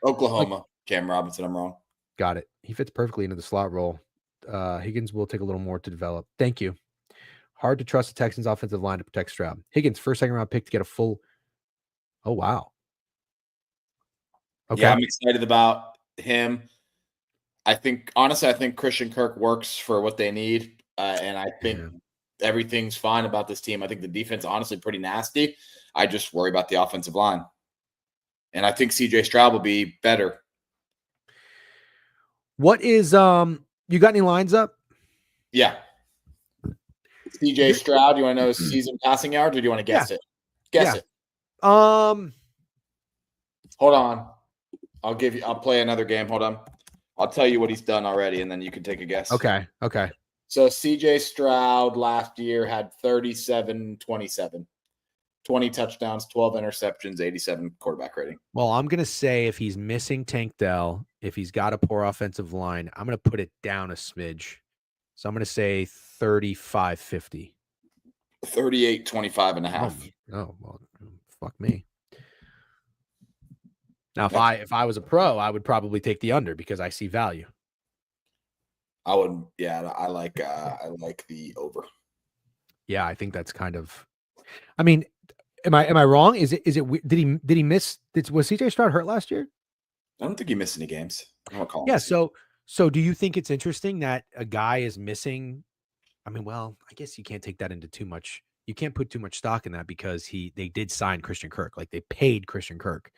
Oklahoma. Cam Robinson, I'm wrong.
Got it. He fits perfectly into the slot role. Higgins will take a little more to develop. Thank you. Hard to trust the Texans offensive line to protect Stroud. Higgins, first, second round pick to get a full. Oh, wow. Okay.
Yeah, I'm excited about him. Honestly, I think Christian Kirk works for what they need. And I think everything's fine about this team. I think the defense, honestly, pretty nasty. I just worry about the offensive line. And I think CJ Stroud will be better.
What is, you got any lines up?
Yeah. CJ Stroud, you want to know his season passing yards, or do you want to guess it? Guess it.
Hold
on. I'll play another game. Hold on. I'll tell you what he's done already, and then you can take a guess.
Okay.
So CJ Stroud last year had 37-27. 20 touchdowns, 12 interceptions, 87 quarterback rating.
Well, I'm going to say if he's missing Tank Dell, if he's got a poor offensive line, I'm going to put it down a smidge. So I'm going to say 35-50.
38-25 and a half.
Oh, well, fuck me. Now, if I was a pro, I would probably take the under because I see value.
I would, I like the over.
Yeah, I think that's kind of. I mean, am I wrong? Is it? Did he miss? Was CJ Stroud hurt last year?
I don't think he missed any games. I don't recall.
Yeah. So do you think it's interesting that a guy is missing? I mean, well, I guess you can't take that into too much. You can't put too much stock in that because they did sign Christian Kirk. Like they paid Christian Kirk.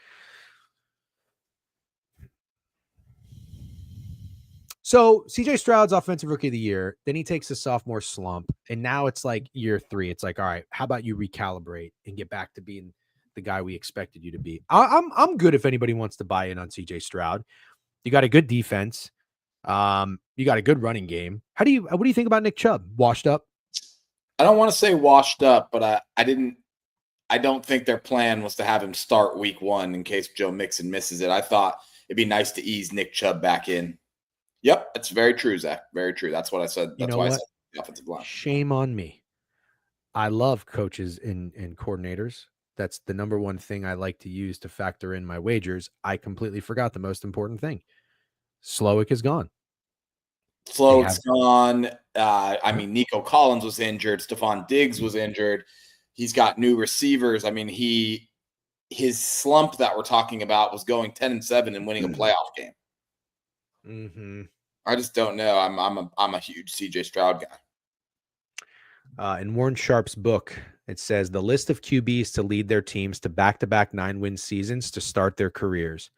So CJ Stroud's offensive rookie of the year, then he takes a sophomore slump, and now it's like year 3. It's like, all right, how about you recalibrate and get back to being the guy we expected you to be? I'm good if anybody wants to buy in on CJ Stroud. You got a good defense. You got a good running game. What do you think about Nick Chubb? Washed up?
I don't want to say washed up, but I don't think their plan was to have him start week 1 in case Joe Mixon misses it. I thought it'd be nice to ease Nick Chubb back in. Yep, it's very true, Zach. Very true. That's what I said. That's why I said the offensive line.
Shame on me. I love coaches and coordinators. That's the number one thing I like to use to factor in my wagers. I completely forgot the most important thing. Slowick is gone.
Slowick's gone. I mean, Nico Collins was injured. Stephon Diggs was injured. He's got new receivers. I mean, his slump that we're talking about was going 10-7 and winning a playoff game.
Mm-hmm.
I just don't know. I'm a huge CJ Stroud
guy. In Warren Sharp's book, it says the list of QBs to lead their teams to back-to-back 9-win seasons to start their careers: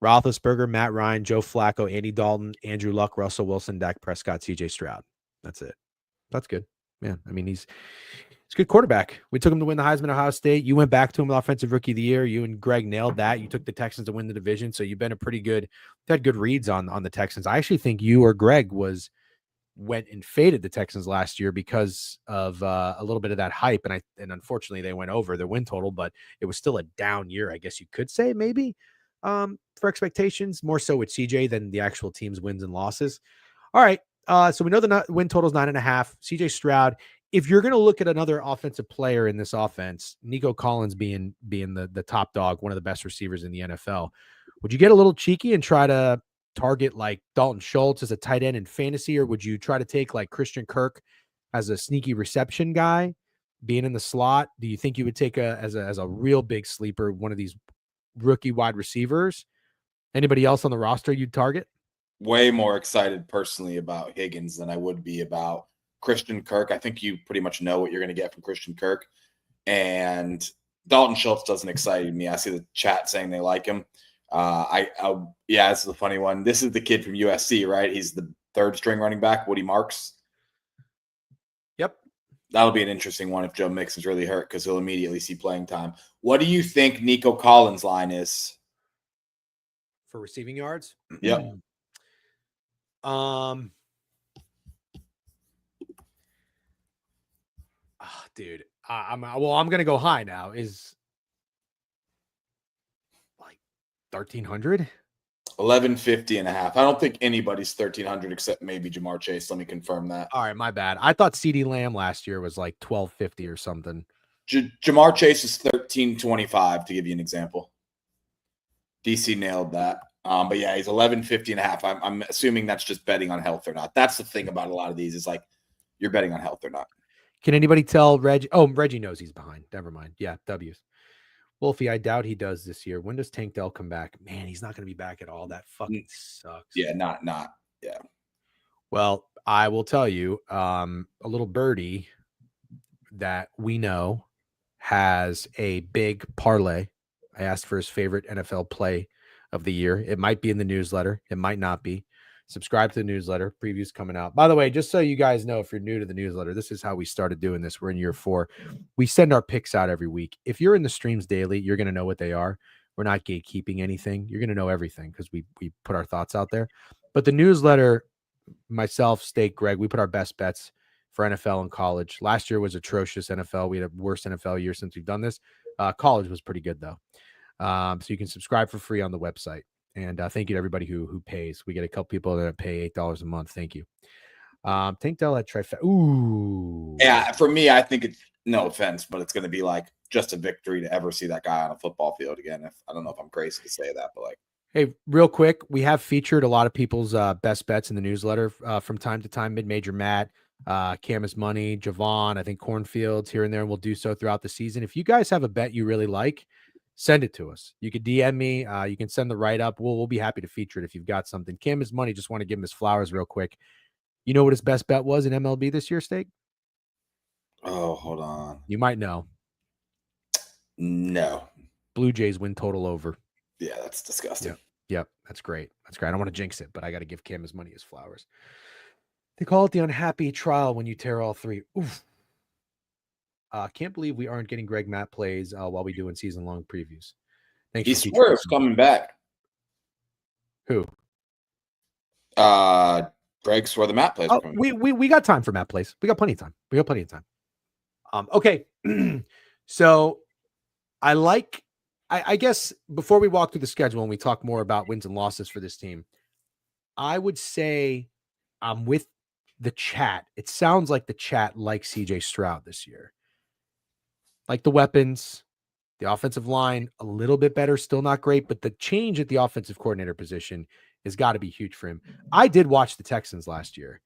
Roethlisberger, Matt Ryan, Joe Flacco, Andy Dalton, Andrew Luck, Russell Wilson, Dak Prescott, CJ Stroud. That's it. That's good. Man, I mean, It's a good quarterback. We took him to win the Heisman at Ohio State. You went back to him with Offensive Rookie of the Year. You and Greg nailed that. You took the Texans to win the division. So you've been a pretty good, had good reads on the Texans. I actually think you or Greg went and faded the Texans last year because of a little bit of that hype. And unfortunately they went over their win total, but it was still a down year, I guess you could say, maybe for expectations, more so with CJ than the actual team's wins and losses. All right. So we know the win total is 9.5. CJ Stroud. If you're going to look at another offensive player in this offense, Nico Collins being the top dog, one of the best receivers in the NFL, would you get a little cheeky and try to target like Dalton Schultz as a tight end in fantasy, or would you try to take like Christian Kirk as a sneaky reception guy, being in the slot? Do you think you would take as a real big sleeper one of these rookie wide receivers? Anybody else on the roster you'd target?
Way more excited personally about Higgins than I would be about Christian Kirk. I think you pretty much know what you're going to get from Christian Kirk. And Dalton Schultz doesn't excite me. I see the chat saying they like him. Yeah, this is a funny one. This is the kid from USC, right? He's the third string running back, Woody Marks.
Yep.
That'll be an interesting one if Joe Mix is really hurt because he'll immediately see playing time. What do you think Nico Collins' line is?
For receiving yards?
Yep.
Dude, I'm going to go high now. Is like 1,300?
1,150.5. I don't think anybody's 1,300 except maybe Jamar Chase. Let me confirm that.
All right, my bad. I thought CeeDee Lamb last year was like 1,250 or something.
Jamar Chase is 1,325 to give you an example. DC nailed that. But yeah, he's 1,150.5. I'm assuming that's just betting on health or not. That's the thing about a lot of these is like you're betting on health or not.
Can anybody tell Reggie? Oh, Reggie knows he's behind. Never mind. Yeah, W's. Wolfie, I doubt he does this year. When does Tank Dell come back? Man, he's not going to be back at all. That fucking sucks.
Yeah, not. Yeah.
Well, I will tell you, a little birdie that we know has a big parlay. I asked for his favorite NFL play of the year. It might be in the newsletter. It might not be. Subscribe to the newsletter. Previews coming out. By the way, just so you guys know, if you're new to the newsletter, this is how we started doing this. We're in year 4. We send our picks out every week. If you're in the streams daily, you're going to know what they are. We're not gatekeeping anything. You're going to know everything because we put our thoughts out there. But the newsletter, myself, Steak, Greg, we put our best bets for NFL and college. Last year was atrocious NFL. We had a worst NFL year since we've done this. College was pretty good, though. So you can subscribe for free on the website. And thank you to everybody who pays. We get a couple people that pay $8 a month. Thank you. Tank Dell at trifecta. Ooh.
Yeah, for me, I think it's no offense, but it's going to be like just a victory to ever see that guy on a football field again. I don't know if I'm crazy to say that, but like.
Hey, real quick, we have featured a lot of people's best bets in the newsletter from time to time. Mid-Major Matt, Camus Money, Javon, I think Cornfields here and there. And we'll do so throughout the season. If you guys have a bet you really like, send it to us. You could DM me. You can send the write-up. We'll be happy to feature it if you've got something. Camus Money, just want to give him his flowers real quick. You know what his best bet was in MLB this year, Steak?
Oh, hold on.
You might know.
No.
Blue Jays win total over.
Yeah, that's disgusting.
Yep. That's great. That's great. I don't want to jinx it, but I got to give Camus Money his flowers. They call it the unhappy trial when you tear all 3. Oof. Can't believe we aren't getting Greg Matt plays while we do in season-long previews. Thanks.
He swears coming back.
Who?
Greg swore the Matt plays.
We got time for Matt plays. We got plenty of time. Okay. So I guess before we walk through the schedule and we talk more about wins and losses for this team, I would say I'm with the chat. It sounds like the chat likes CJ Stroud this year. Like the weapons, the offensive line, a little bit better, still not great, but the change at the offensive coordinator position has got to be huge for him. I did watch the Texans last year,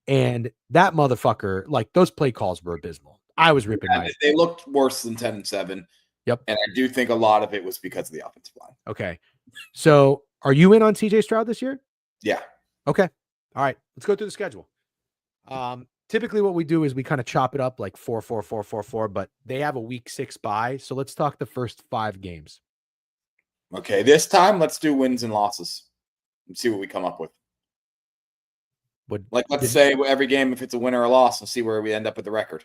and that motherfucker, like those play calls were abysmal. I was ripping my.
They looked worse than 10-7.
Yep.
And I do think a lot of it was because of the offensive line.
Okay. So are you in on CJ Stroud this year?
Yeah.
Okay. All right. Let's go through the schedule. Typically what we do is we kind of chop it up like 4-4-4-4-4, but they have a week 6 bye. So let's talk the first 5 games.
Okay. This time, let's do wins and losses and see what we come up with. Let's say every game, if it's a win or a loss, and see where we end up with the record.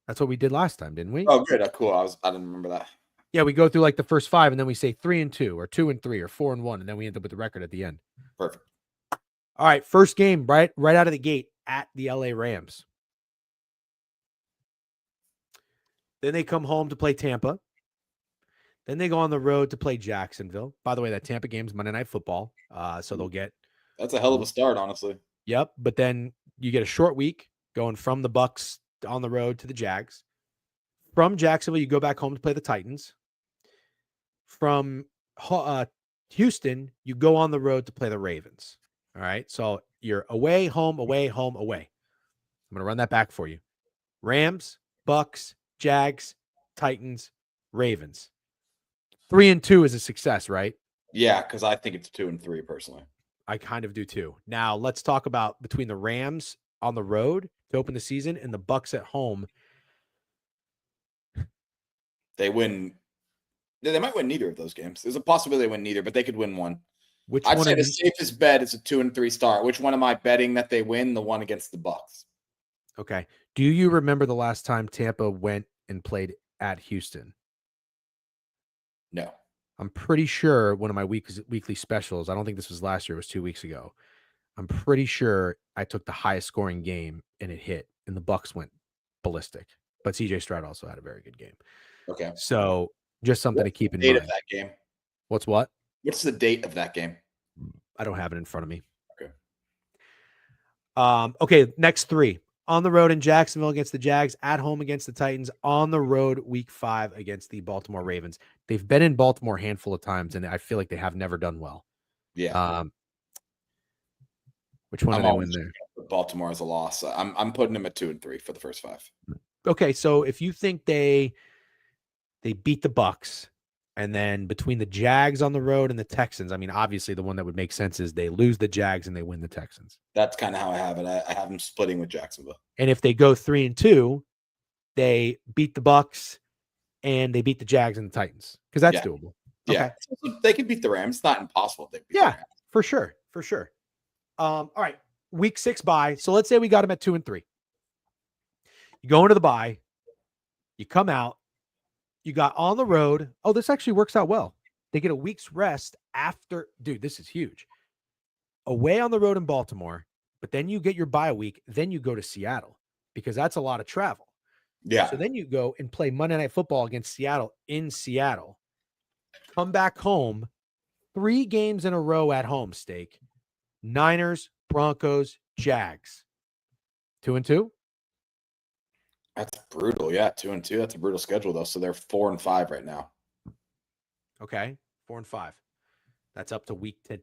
That's what we did last time, didn't we?
Oh, good. Cool. I didn't remember that.
Yeah, we go through like the first 5, and then we say 3-2 or 2-3 or 4-1, and then we end up with the record at the end.
Perfect.
All right, first game right out of the gate at the LA Rams. Then they come home to play Tampa. Then they go on the road to play Jacksonville. By the way, that Tampa game's Monday Night Football, so they'll get.
That's a hell of a start, honestly.
Yep, but then you get a short week going from the Bucs on the road to the Jags. From Jacksonville, you go back home to play the Titans. From Houston, you go on the road to play the Ravens. All right, so you're away, home, away, home, away. I'm going to run that back for you. Rams, Bucs, Jags, Titans, Ravens. 3-2 is a success, right?
Yeah, because I think it's 2-3 personally.
I kind of do too. Now let's talk about between the Rams on the road to open the season and the Bucs at home.
They win. They might win neither of those games. There's a possibility they win neither, but they could win one. I'd say the safest bet is a 2-3 start. Which one am I betting that they win? The one against the Bucs.
Okay. Do you remember the last time Tampa went and played at Houston?
No.
I'm pretty sure one of my weekly specials, I don't think this was last year, it was 2 weeks ago. I'm pretty sure I took the highest scoring game and it hit, and the Bucs went ballistic. But CJ Stroud also had a very good game.
Okay.
So just something to keep in mind.
Date of that game.
What's what?
What's the date of that game?
I don't have it in front of me.
Okay.
Okay, next 3. On the road in Jacksonville against the Jags, at home against the Titans, on the road week 5 against the Baltimore Ravens. They've been in Baltimore a handful of times, and I feel like they have never done well.
Yeah.
Which one do they win there?
Baltimore as a loss. I'm putting them at 2-3 for the first 5.
Okay, so if you think they beat the Bucs, and then between the Jags on the road and the Texans, I mean, obviously the one that would make sense is they lose the Jags and they win the Texans.
That's kind of how I have it. I have them splitting with Jacksonville.
And if they go 3-2, they beat the Bucs and they beat the Jags and the Titans, because that's doable.
Yeah,
okay.
So they could beat the Rams. It's not impossible. They beat
the Rams. For sure. All right, week 6 bye. So let's say we got them at 2-3. You go into the bye, you come out, you got on the road. Oh, this actually works out well. They get a week's rest after. Dude, this is huge. Away on the road in Baltimore, but then you get your bye week. Then you go to Seattle, because that's a lot of travel.
Yeah.
So then you go and play Monday Night Football against Seattle in Seattle. Come back home, 3 games in a row at home, Steak. Niners, Broncos, Jags. 2-2?
That's brutal. Yeah, 2-2. That's a brutal schedule, though. So they're 4-5 right now.
Okay, 4-5. That's up to week 10.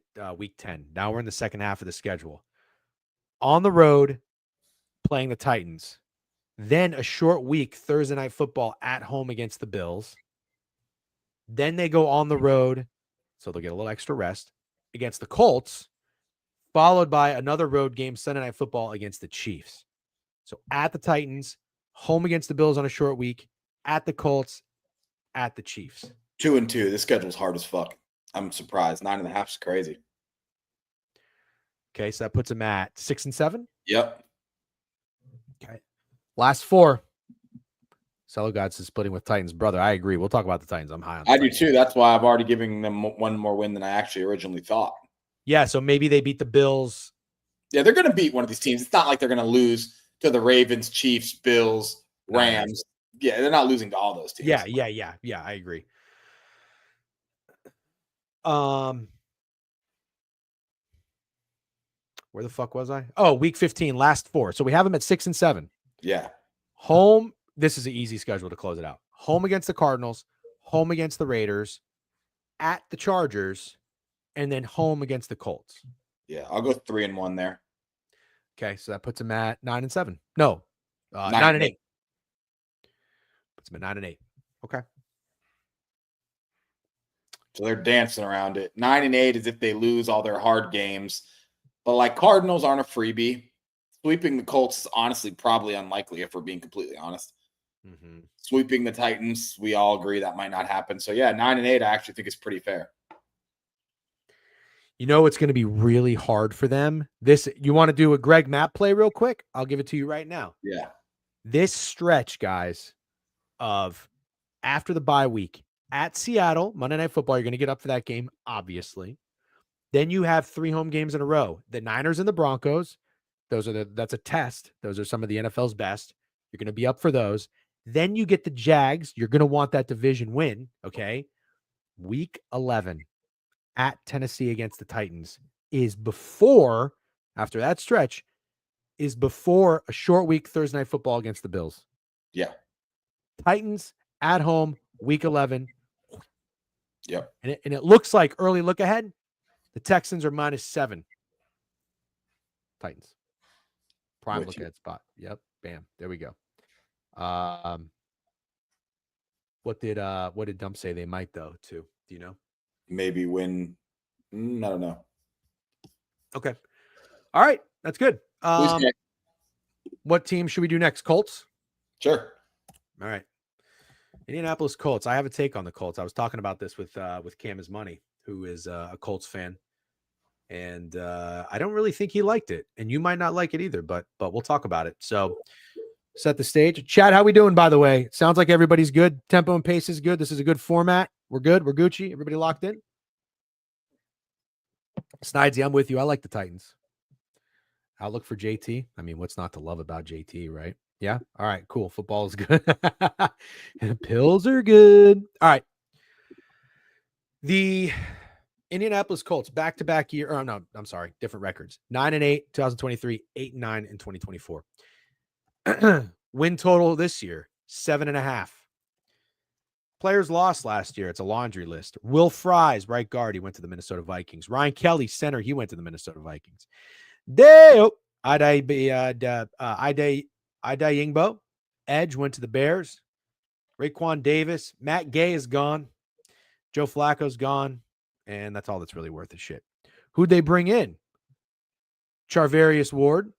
Now we're in the second half of the schedule. On the road, playing the Titans. Then a short week, Thursday Night Football at home against the Bills. Then they go on the road, so they'll get a little extra rest, against the Colts, followed by another road game, Sunday Night Football against the Chiefs. So at the Titans, home against the Bills on a short week, at the Colts, at the Chiefs.
2-2. This schedule's hard as fuck. I'm surprised. 9.5 is crazy.
Okay, so that puts them at 6-7?
Yep.
Okay. Last 4. Cello Gods is splitting with Titans. Brother, I agree. We'll talk about the Titans. I'm high on the Titans.
Do too. That's why I've already given them one more win than I actually originally thought.
Yeah, so maybe they beat the Bills.
Yeah, they're going to beat one of these teams. It's not like they're going to lose to the Ravens, Chiefs, Bills, Rams. Yeah, they're not losing to all those teams.
Yeah, I agree. Where the fuck was I? Oh, week 15, last 4. So we have them at 6-7.
Yeah.
Home. This is an easy schedule to close it out. Home against the Cardinals, home against the Raiders, at the Chargers, and then home against the Colts.
Yeah, I'll go 3-1 there.
Okay, so that puts them at 9-7. No, 9-8. Puts them at 9-8. Okay.
So they're dancing around it. 9-8 is if they lose all their hard games. But like Cardinals aren't a freebie. Sweeping the Colts is honestly probably unlikely, if we're being completely honest.
Mm-hmm.
Sweeping the Titans, we all agree that might not happen. So yeah, 9-8 I actually think is pretty fair.
You know it's going to be really hard for them. You want to do a Greg Mapp play real quick? I'll give it to you right now.
Yeah.
This stretch, guys, of after the bye week at Seattle, Monday Night Football, you're going to get up for that game, obviously. Then you have 3 home games in a row. The Niners and the Broncos. That's a test. Those are some of the NFL's best. You're going to be up for those. Then you get the Jags. You're going to want that division win. Okay. Week 11 at Tennessee against the Titans is before, after that stretch, is before a short week Thursday Night Football against the Bills.
Yeah.
Titans at home, week 11.
Yep.
And it looks like early look ahead, the Texans are -7. Titans. Prime look ahead spot. Yep. Bam. There we go. What did Dump say they might though too? Do you know?
Maybe win. I don't know.
Okay. All right. That's good. What team should we do next? Colts?
Sure.
All right. Indianapolis Colts. I have a take on the Colts. I was talking about this with Cam Is Money, who is a Colts fan. And I don't really think he liked it. And you might not like it either, but we'll talk about it. So set the stage. Chad, how we doing, by the way? Sounds like everybody's good. Tempo and pace is good. This is a good format. We're good. We're Gucci. Everybody locked in? Snidesy, I'm with you. I like the Titans. Outlook for JT. I mean, what's not to love about JT, right? Yeah. All right, cool. Football is good. Pills are good. All right. The Indianapolis Colts back-to-back year. Oh, no, I'm sorry. Different records. 9-8, 2023, 8-9 in 2024. Win total this year, 7.5. Players lost last year. It's a laundry list. Will Fries, right guard, he went to the Minnesota Vikings. Ryan Kelly, center, he went to the Minnesota Vikings. Yingbo, edge, went to the Bears. Raekwon Davis, Matt Gay is gone. Joe Flacco's gone. And that's all that's really worth a shit. Who'd they bring in? Charvarius Ward.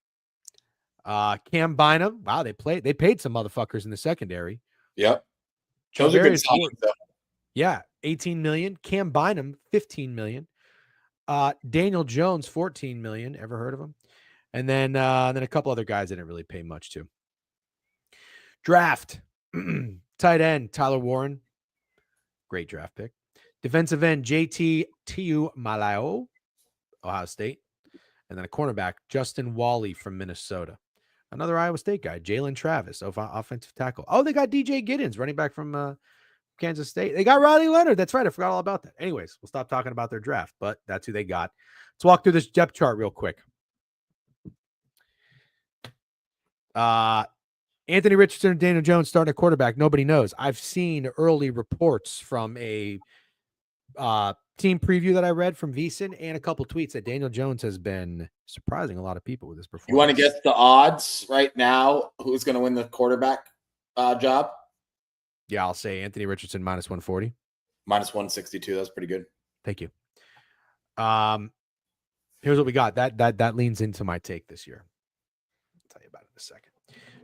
Cam Bynum. Wow, they paid some motherfuckers in the secondary.
Yep. Those are good signings, though.
Yeah, $18 million. Cam Bynum, $15 million. Daniel Jones, $14 million. Ever heard of him? And then a couple other guys that didn't really pay much to. Draft. Tight end, Tyler Warren. Great draft pick. Defensive end, JT Malao, Ohio State. And then a cornerback, Justin Wally from Minnesota. Another Iowa State guy, Jalen Travis, offensive tackle. Oh, they got DJ Giddens, running back from Kansas State. They got Riley Leonard. That's right. I forgot all about that. Anyways, we'll stop talking about their draft, but that's who they got. Let's walk through this depth chart real quick. Anthony Richardson and Daniel Jones starting at quarterback. Nobody knows. I've seen early reports from a team preview that I read from VSiN and a couple tweets that Daniel Jones has been surprising a lot of people with his performance.
You want to guess the odds right now? Who's going to win the quarterback job?
Yeah, I'll say Anthony Richardson -140.
-162. That's pretty good.
Thank you. Here's what we got. That leans into my take this year. I'll tell you about it in a second.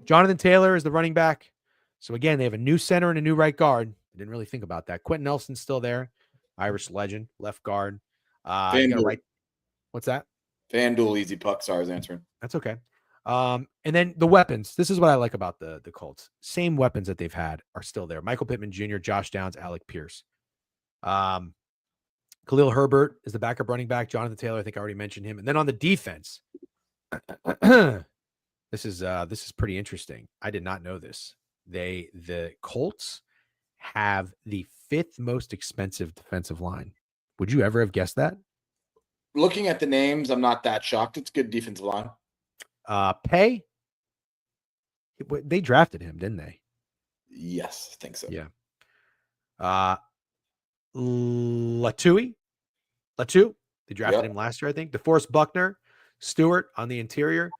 Jonathan Taylor is the running back. So again, they have a new center and a new right guard. I didn't really think about that. Quentin Nelson's still there. Irish legend, left guard. What's that?
FanDuel Easy Puck. Sorry, I was answering.
That's okay. And then the weapons. This is what I like about the Colts. Same weapons that they've had are still there. Michael Pittman Jr., Josh Downs, Alec Pierce. Khalil Herbert is the backup running back. Jonathan Taylor, I think I already mentioned him. And then on the defense, this is pretty interesting. I did not know this. The Colts have the 5th most expensive defensive line. Would you ever have guessed that?
Looking at the names, I'm not that shocked. It's good defensive line.
Pay? They drafted him, didn't they?
Yes, I think so.
Yeah. Latu. They drafted him last year, I think. DeForest Buckner, Stewart on the interior.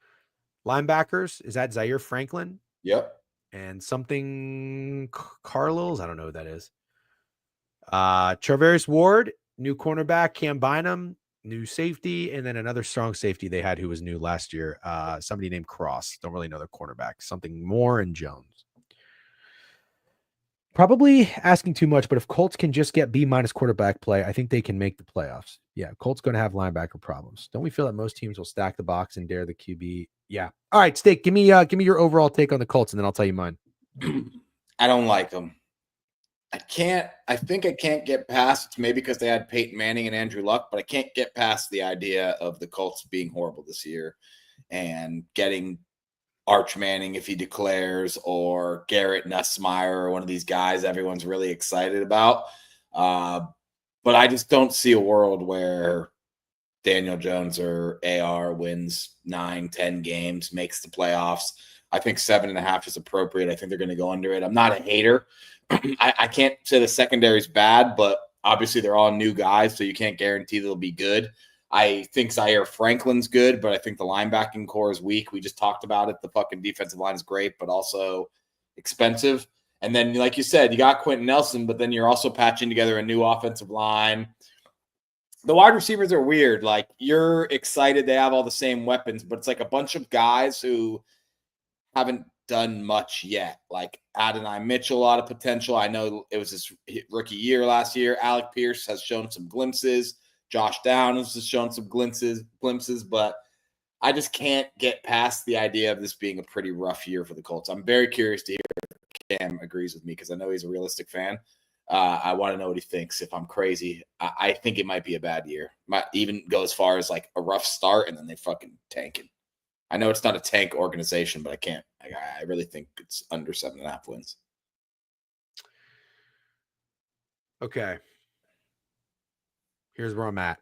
Linebackers, is that Zaire Franklin?
Yep.
And something Carlos, I don't know who that is. Charvarius Ward, new cornerback. Cam Bynum, new safety, and then another strong safety they had who was new last year. Somebody named Cross. Don't really know their cornerback. Something Moore and Jones. Probably asking too much, but if Colts can just get B- quarterback play, I think they can make the playoffs. Yeah, Colts going to have linebacker problems. Don't we feel that most teams will stack the box and dare the QB? Yeah. All right, Steak, give me your overall take on the Colts, and then I'll tell you mine.
I don't like them. I think I can't get past, it's maybe because they had Peyton Manning and Andrew Luck, but I can't get past the idea of the Colts being horrible this year and getting Arch Manning if he declares, or Garrett Nussmeier, or one of these guys everyone's really excited about. But I just don't see a world where Daniel Jones or AR wins 9-10 games, makes the playoffs. I think 7.5 is appropriate. I think they're going to go under it. I'm not a hater. I can't say the secondary is bad, but obviously they're all new guys, so you can't guarantee they'll be good. I think Zaire Franklin's good, but I think the linebacking core is weak. We just talked about it. The fucking defensive line is great, but also expensive. And then, like you said, you got Quentin Nelson, but then you're also patching together a new offensive line. The wide receivers are weird. Like, you're excited they have all the same weapons, but it's like a bunch of guys who haven't done much yet. Like Adonai Mitchell, a lot of potential. I know it was his rookie year last year. Alec Pierce has shown some glimpses. Josh Downs has shown some glimpses, but I just can't get past the idea of this being a pretty rough year for the Colts. I'm very curious to hear if Cam agrees with me, because I know he's a realistic fan. I want to know what he thinks. If I'm crazy, I think it might be a bad year. Might even go as far as like a rough start and then they fucking tanking. I know it's not a tank organization, but I really think it's under 7.5 wins.
Okay. Here's where I'm at.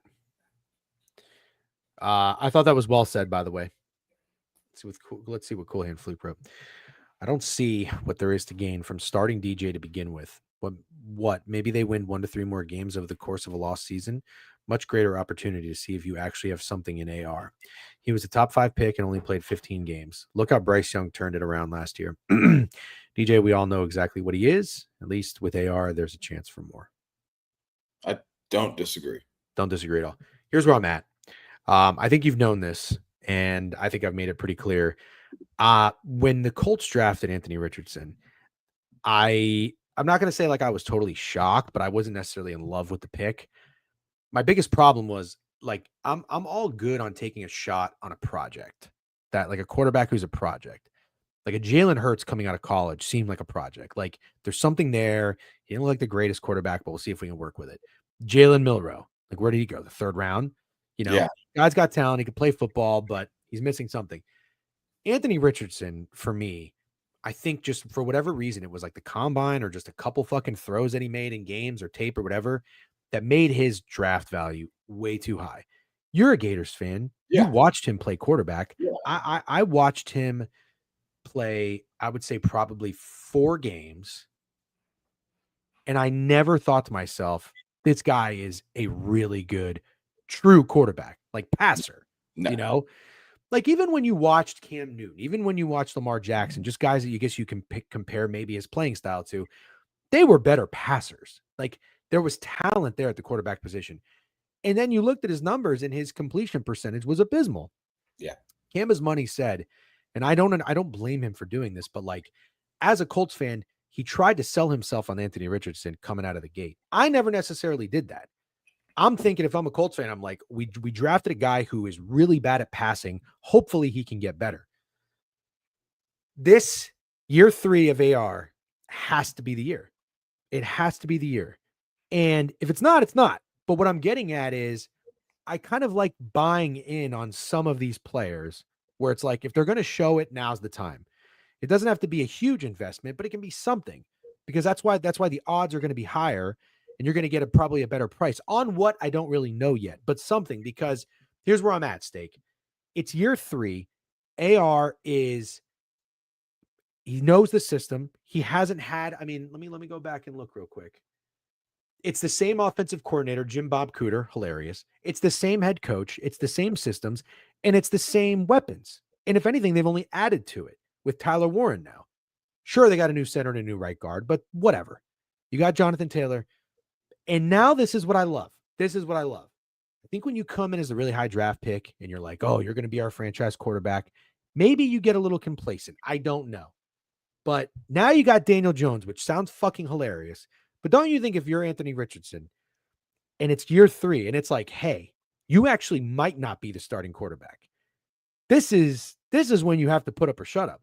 I thought that was well said, by the way. Let's see what Cool Hand Fluke wrote. I don't see what there is to gain from starting DJ to begin with. What? Maybe they win 1 to 3 more games over the course of a lost season. Much greater opportunity to see if you actually have something in AR. He was a top 5 pick and only played 15 games. Look how Bryce Young turned it around last year. DJ, we all know exactly what he is. At least with AR, there's a chance for more.
I don't disagree.
Don't disagree at all. Here's where I'm at. I think you've known this, and I think I've made it pretty clear. When the Colts drafted Anthony Richardson, I'm not going to say like I was totally shocked, but I wasn't necessarily in love with the pick. My biggest problem was like I'm all good on taking a shot on a project, that like a quarterback who's a project. Like a Jalen Hurts coming out of college seemed like a project. Like there's something there. He didn't look like the greatest quarterback, but we'll see if we can work with it. Jalen Milroe, like where did he go? The 3rd round?
Yeah.
Guy's got talent. He can play football, but he's missing something. Anthony Richardson, for me, I think just for whatever reason, it was like the combine or just a couple fucking throws that he made in games or tape or whatever that made his draft value way too high. You're a Gators fan.
Yeah.
You watched him play quarterback.
Yeah.
I watched him play, I would say probably 4 games. And I never thought to myself, this guy is a really good, true quarterback, like passer,
No.
Like even when you watched Cam Newton, even when you watched Lamar Jackson, just guys that you guess you can compare maybe his playing style to, they were better passers. Like there was talent there at the quarterback position. And then you looked at his numbers and his completion percentage was abysmal.
Yeah.
Cam as money said, and I don't blame him for doing this, but like as a Colts fan, he tried to sell himself on Anthony Richardson coming out of the gate. I never necessarily did that. I'm thinking if I'm a Colts fan, I'm like, we drafted a guy who is really bad at passing. Hopefully he can get better. This year 3 of AR has to be the year. It has to be the year. And if it's not, it's not. But what I'm getting at is I kind of like buying in on some of these players where it's like, if they're going to show it, now's the time. It doesn't have to be a huge investment, but it can be something, because that's why the odds are going to be higher. And you're going to get probably a better price on what I don't really know yet, but something, because here's where I'm at, Steak. It's year 3. AR he knows the system. He hasn't had, let me go back and look real quick. It's the same offensive coordinator, Jim Bob Cooter, hilarious. It's the same head coach. It's the same systems, and it's the same weapons. And if anything, they've only added to it with Tyler Warren now. Sure, they got a new center and a new right guard, but whatever. You got Jonathan Taylor. And now this is what I love. I think when you come in as a really high draft pick and you're like, oh, you're going to be our franchise quarterback, maybe you get a little complacent. I don't know. But now you got Daniel Jones, which sounds fucking hilarious. But don't you think if you're Anthony Richardson and it's year 3 and it's like, hey, you actually might not be the starting quarterback. This is when you have to put up or shut up.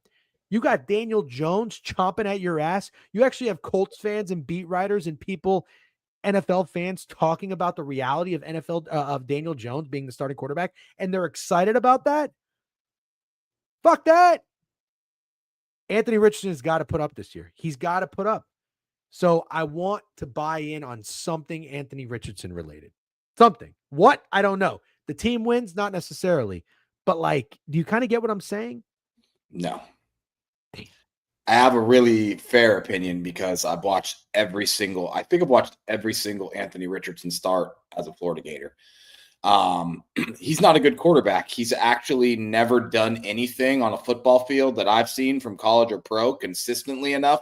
You got Daniel Jones chomping at your ass. You actually have Colts fans and beat writers and people, NFL fans, talking about the reality of of Daniel Jones being the starting quarterback, and they're excited about that. Fuck that. Anthony Richardson has got to put up this year. He's got to put up. So I want to buy in on something Anthony Richardson related. Something. What? I don't know. The team wins, not necessarily. But like, do you kind of get what I'm saying?
No. I have a really fair opinion because I've watched every single Anthony Richardson start as a Florida Gator. He's not a good quarterback. He's actually never done anything on a football field that I've seen from college or pro consistently enough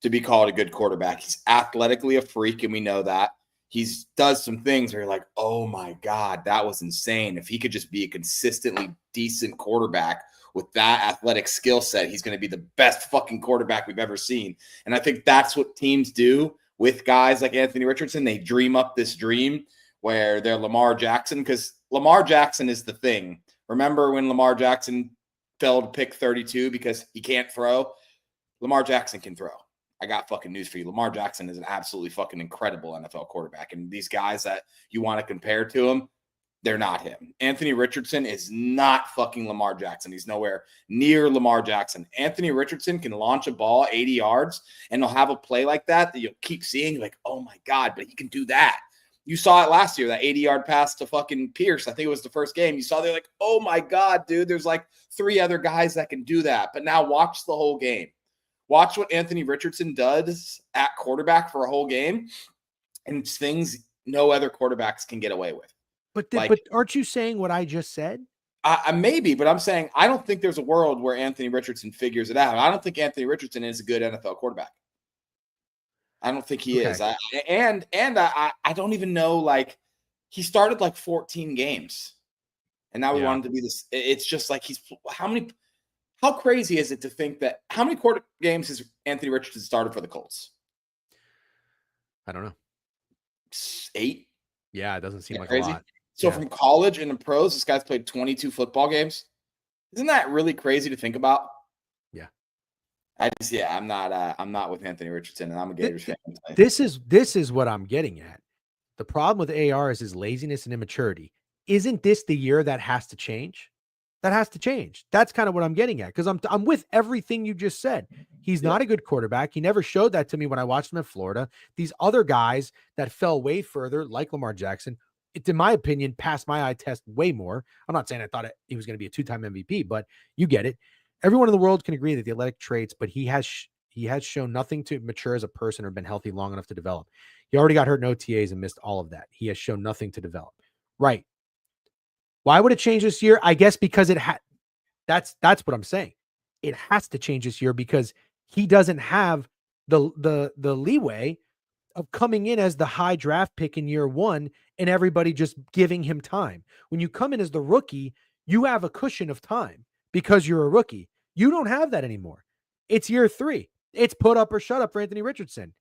to be called a good quarterback. He's athletically a freak, and we know that. He's does some things where you're like, oh my God, that was insane. If he could just be a consistently decent quarterback with that athletic skill set, he's going to be the best fucking quarterback we've ever seen. And I think that's what teams do with guys like Anthony Richardson. They dream up this dream where they're Lamar Jackson, because Lamar Jackson is the thing. Remember when Lamar Jackson fell to pick 32 because he can't throw? Lamar Jackson can throw. I got fucking news for you. Lamar Jackson is an absolutely fucking incredible NFL quarterback. And these guys that you want to compare to him, they're not him. Anthony Richardson is not fucking Lamar Jackson. He's nowhere near Lamar Jackson. Anthony Richardson can launch a ball 80 yards, and he'll have a play like that you'll keep seeing, like, oh my God, but he can do that. You saw it last year, that 80-yard pass to fucking Pierce. I think it was the first game. You saw they're like, oh my God, dude, there's like 3 other guys that can do that. But now watch the whole game. Watch what Anthony Richardson does at quarterback for a whole game, and it's things no other quarterbacks can get away with.
But but aren't you saying what I just said?
Maybe, but I'm saying I don't think there's a world where Anthony Richardson figures it out. I don't think Anthony Richardson is a good NFL quarterback. I don't think he is. I don't even know, like, he started like 14 games, and now we want him to be this. It's just like how crazy is it to think that how many quarter games has Anthony Richardson started for the Colts?
I don't know.
8?
Yeah, it doesn't seem like
crazy.
A lot.
So from college and the pros, this guy's played 22 football games. Isn't that really crazy to think about?
Yeah.
I'm not with Anthony Richardson, and I'm a Gators fan.
This is what I'm getting at. The problem with AR is his laziness and immaturity. Isn't this the year that has to change? That has to change. That's kind of what I'm getting at, because I'm with everything you just said. He's not a good quarterback. He never showed that to me when I watched him in Florida. These other guys that fell way further, like Lamar Jackson, in my opinion, passed my eye test way more. I'm not saying I thought he was going to be a 2-time MVP, but you get it. Everyone in the world can agree that the athletic traits, but he has shown nothing to mature as a person or been healthy long enough to develop. He already got hurt in OTAs and missed all of that. He has shown nothing to develop. Right. Why would it change this year? I guess because it had. That's what I'm saying. It has to change this year because he doesn't have the leeway of coming in as the high draft pick in year 1 and everybody just giving him time. When you come in as the rookie, you have a cushion of time because you're a rookie. You don't have that anymore. It's year 3. It's put up or shut up for Anthony Richardson.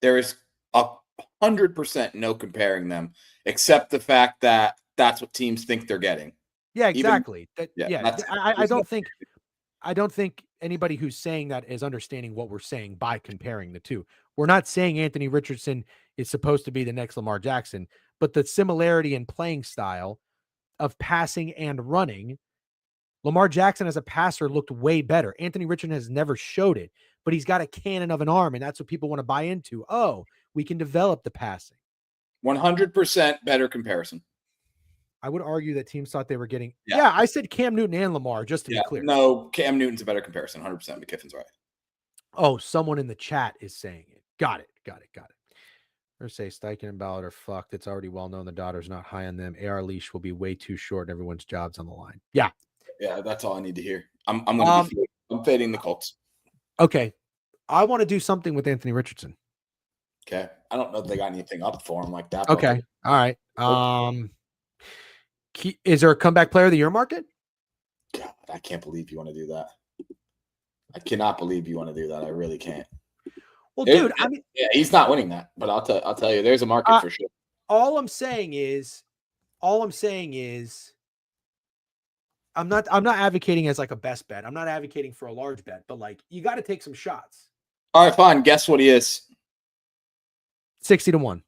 There is 100% no comparing them, except the fact that that's what teams think they're getting.
Yeah, exactly. I don't think anybody who's saying that is understanding what we're saying by comparing the two. We're not saying Anthony Richardson is supposed to be the next Lamar Jackson, but the similarity in playing style of passing and running, Lamar Jackson as a passer looked way better. Anthony Richardson has never showed it, but he's got a cannon of an arm, and that's what people want to buy into. Oh, we can develop the passing.
100% better comparison.
I would argue that teams thought they were getting. Yeah, I said Cam Newton and Lamar, just to be clear.
No, Cam Newton's a better comparison, 100%. But Kiffin's right.
Oh, someone in the chat is saying it. Got it. Or say Steichen and Ballard are fucked. It's already well known the Dodgers not high on them. AR leash will be way too short, and everyone's job's on the line. Yeah,
that's all I need to hear. I'm fading the Colts.
Okay, I want to do something with Anthony Richardson.
Okay, I don't know if they got anything up for him like that.
Okay, all right. Is there a comeback player of the year market?
God, I can't believe you want to do that. I cannot believe you want to do that. I really can't.
Well, dude, I mean,
yeah, he's not winning that, but I'll tell you, there's a market for sure.
All I'm saying is, I'm not advocating as like a best bet. I'm not advocating for a large bet, but like you got to take some shots.
All right, fine. Guess what he is?
60-1.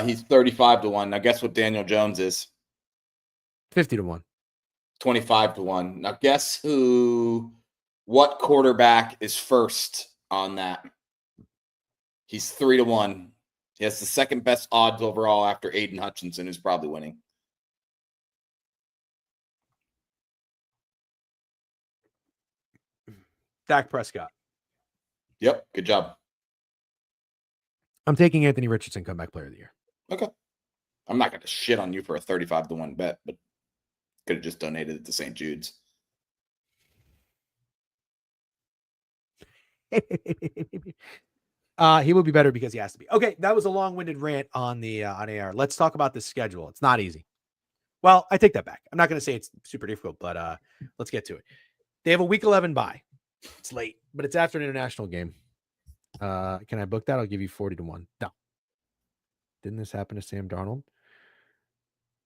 He's 35-1. Now guess what Daniel Jones is?
50-1.
25-1. Now guess what quarterback is first on that? He's 3-1. He has the second best odds overall after Aiden Hutchinson, who's probably winning.
Dak Prescott.
Yep, good job.
I'm taking Anthony Richardson, comeback player of the year.
Okay. I'm not going to shit on you for a 35-1 bet, but could have just donated it to St. Jude's.
He will be better because he has to be. Okay, that was a long-winded rant on the on AR. Let's talk about the schedule. It's not easy. Well, I take that back. I'm not going to say it's super difficult, but let's get to it. They have a week 11 bye. It's late, but it's after an international game. Can I book that? I'll give you 40-1. No. Didn't this happen to Sam Darnold?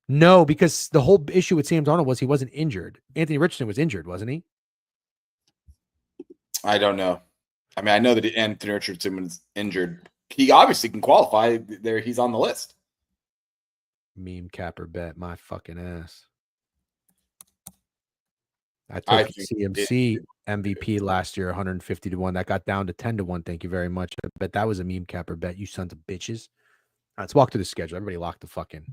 No, because the whole issue with Sam Darnold was he wasn't injured. Anthony Richardson was injured, wasn't he?
I don't know. I mean, I know that Anthony Richardson was injured. He obviously can qualify. There, he's on the list.
Meme capper bet my fucking ass. I took CMC MVP last year, 150-1. That got down to 10-1. Thank you very much. I bet that was a meme capper bet. You sons of bitches. All right, let's walk through the schedule. Everybody lock the fuck in.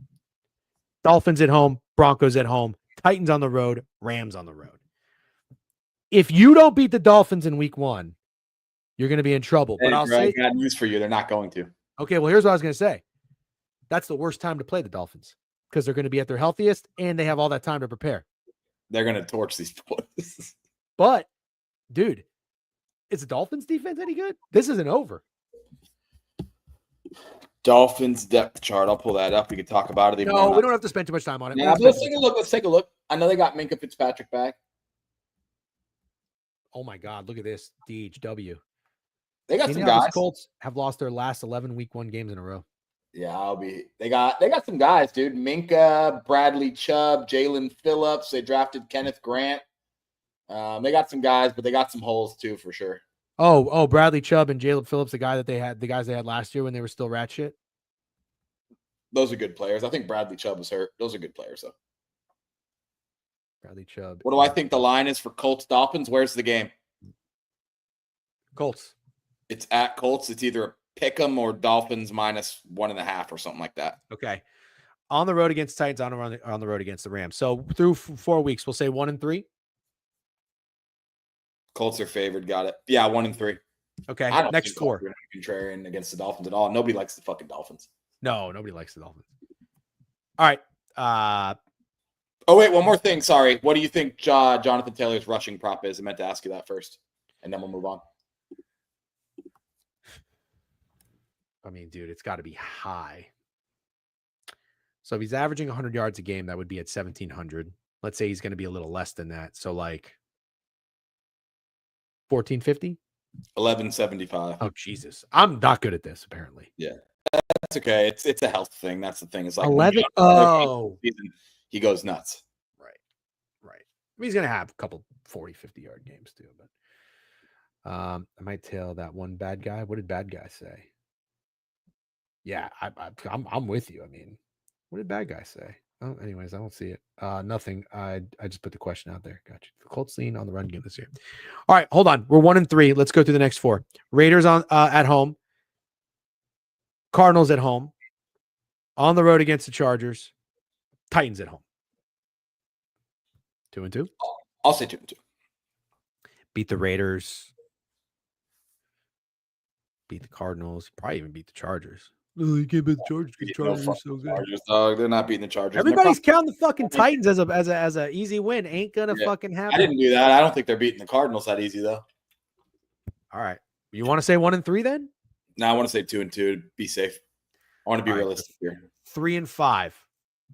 Dolphins at home, Broncos at home, Titans on the road, Rams on the road. If you don't beat the Dolphins in week 1, you're going to be in trouble. But I'll say,
I got news for you. They're not going to.
Okay, well, here's what I was going to say. That's the worst time to play the Dolphins because they're going to be at their healthiest and they have all that time to prepare.
They're going to torch these boys.
But, dude, is the Dolphins defense any good? This isn't over.
Dolphins depth chart. I'll pull that up. We can talk about it.
No, we don't have to spend too much time on it.
Yeah, let's take a look. Let's take a look. I know they got Minkah Fitzpatrick back.
Oh my God! Look at this DHW.
They got some guys.
Colts have lost their last 11 week 1 games in a row.
Yeah, They got some guys, dude. Minkah, Bradley Chubb, Jalen Phillips. They drafted Kenneth Grant. They got some guys, but they got some holes too for sure.
Oh, Bradley Chubb and Jalen Phillips, the guys they had last year when they were still rat shit.
Those are good players. I think Bradley Chubb was hurt. Those are good players, though.
Bradley Chubb.
What do I think the line is for Colts Dolphins? Where's the game?
Colts.
It's at Colts. It's either a pick 'em or Dolphins -1.5 or something like that.
Okay. On the road against Titans, on the road against the Rams. So through 4 weeks, we'll say 1-3.
Colts are favored. Got it. Yeah, 1-3.
Okay.
I don't
Next
think
4.
Contrarian against the Dolphins at all. Nobody likes the fucking Dolphins.
No, nobody likes the Dolphins. All right.
Oh, wait, one more thing. Sorry. What do you think Jonathan Taylor's rushing prop is? I meant to ask you that first, and then we'll move on.
I mean, dude, it's got to be high. So if he's averaging 100 yards a game, that would be at 1,700. Let's say he's going to be a little less than that. So like 1,450?
1,175.
Oh, Jesus. I'm not good at this, apparently.
Yeah. That's okay. It's a health thing. That's the thing. It's like
11. Oh.
He goes nuts.
Right. I mean, he's going to have a couple 40, 50-yard games too. But I might tail that one bad guy. What did bad guy say? Yeah, I'm with you. I mean, what did bad guy say? Oh, anyways, I don't see it. Nothing. I just put the question out there. Gotcha. The Colts lean on the run game this year. All right, hold on. We're 1-3. Let's go through the next 4. Raiders on at home. Cardinals at home. On the road against the Chargers. Titans at home. 2-2.
I'll say 2-2.
Beat the Raiders. Beat the Cardinals. Probably even beat the Chargers. No, you can't beat the Chargers because Chargers are so good.
Chargers, dog. They're not beating the Chargers.
Everybody's counting the fucking Titans as a easy win. Ain't gonna fucking happen.
I didn't do that. I don't think they're beating the Cardinals that easy though.
All right. You want to say 1-3 then?
No, I want to say 2-2 to be safe. I want to be realistic here.
3-5.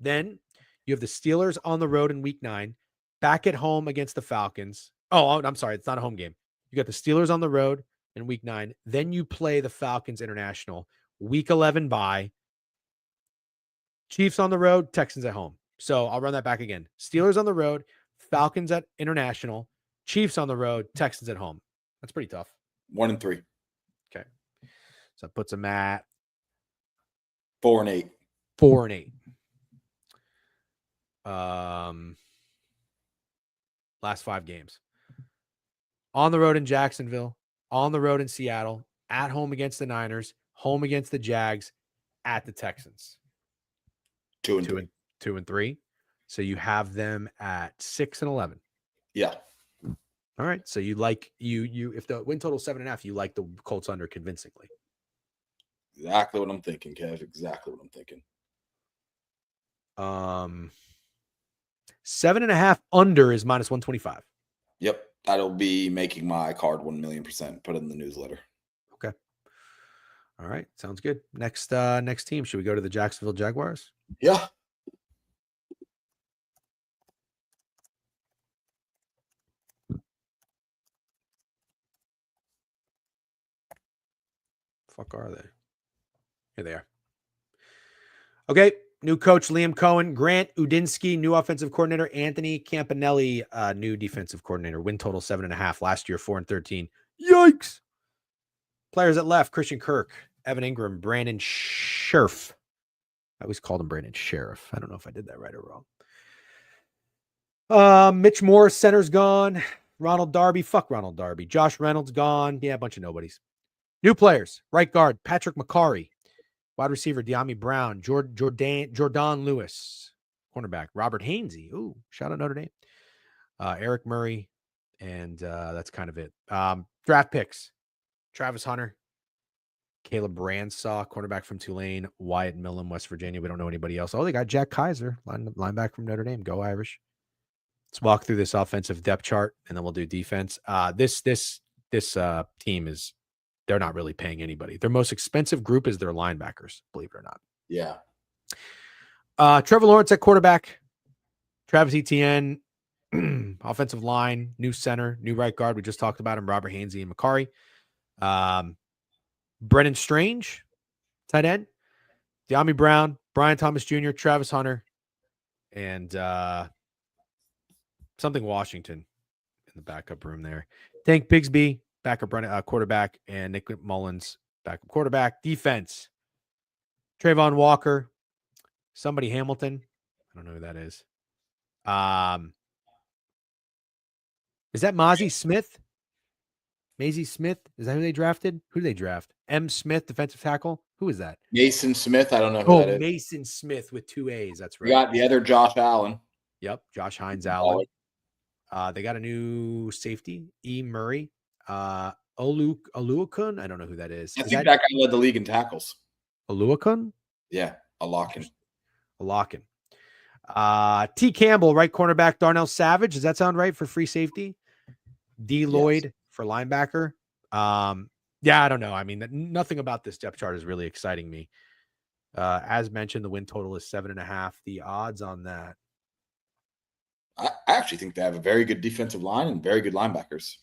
Then you have the Steelers on the road in week 9, back at home against the Falcons. Oh, I'm sorry. It's not a home game. You got the Steelers on the road in week 9. Then you play the Falcons International. Week 11 bye. Chiefs on the road, Texans at home. So I'll run that back again. Steelers on the road, Falcons at International, Chiefs on the road, Texans at home. That's pretty tough.
1-3.
Okay. So that puts them at
4-8.
4-8. Last 5 games. On the road in Jacksonville, on the road in Seattle, at home against the Niners, home against the Jags, at the Texans.
2-3.
2-3. So you have them at 6-11.
Yeah.
All right. So you like you if the win total is 7.5, you like the Colts under convincingly.
Exactly what I'm thinking, Kev. Exactly what I'm thinking.
7.5 under is -125.
Yep. That'll be making my card 1,000,000%. Put it in the newsletter.
Okay. All right. Sounds good. Next team. Should we go to the Jacksonville Jaguars?
Yeah.
Fuck are they? Here they are. Okay. New coach Liam Cohen, Grant Udinsky, new offensive coordinator, Anthony Campanelli, new defensive coordinator. Win total 7.5. Last year, 4-13. Yikes. Players at left, Christian Kirk, Evan Ingram, Brandon Scherf. I always called him Brandon Sheriff. I don't know if I did that right or wrong. Mitch Morris, center's gone. Ronald Darby, fuck Ronald Darby. Josh Reynolds gone. Yeah, a bunch of nobodies. New players, right guard, Patrick McCarry. Wide receiver, De'Ami Brown. Jordan Lewis. Cornerback, Robert Hainsey. Ooh, shout out Notre Dame. Eric Murray. And that's kind of it. Draft picks, Travis Hunter. Caleb Branshaw, cornerback from Tulane. Wyatt Millen, West Virginia. We don't know anybody else. Oh, they got Jack Kaiser, linebacker from Notre Dame. Go Irish. Let's walk through this offensive depth chart, and then we'll do defense. This team is, they're not really paying anybody. Their most expensive group is their linebackers, believe it or not.
Yeah.
Trevor Lawrence at quarterback. Travis Etienne, offensive line, new center, new right guard. We just talked about him, Robert Hainsey and McCarry. Brennan Strange, tight end. De'Ami Brown, Brian Thomas Jr., Travis Hunter, and something Washington in the backup room there. Tank Bigsby, backup quarterback, and Nick Mullins, backup quarterback. Defense, Trayvon Walker, somebody Hamilton. I don't know who that is. Is that Mozzie Smith? Maisie Smith? Is that who they drafted? Who did they draft? M. Smith, defensive tackle. Who is that?
Mason Smith. I don't know who that is.
Mason Smith with 2 A's. That's right.
You got the other Josh Allen.
Yep. Josh Hines Allen. They got a new safety, E. Murray. Oluokun. I don't know who that is.
I think that guy led the league in tackles.
Oluokun?
Yeah. Alokin.
T. Campbell, right cornerback. Darnell Savage. Does that sound right for free safety? D. Lloyd for linebacker. Yeah, I don't know. I mean, nothing about this depth chart is really exciting me. As mentioned, the win total is 7.5. The odds on that.
I actually think they have a very good defensive line and very good linebackers.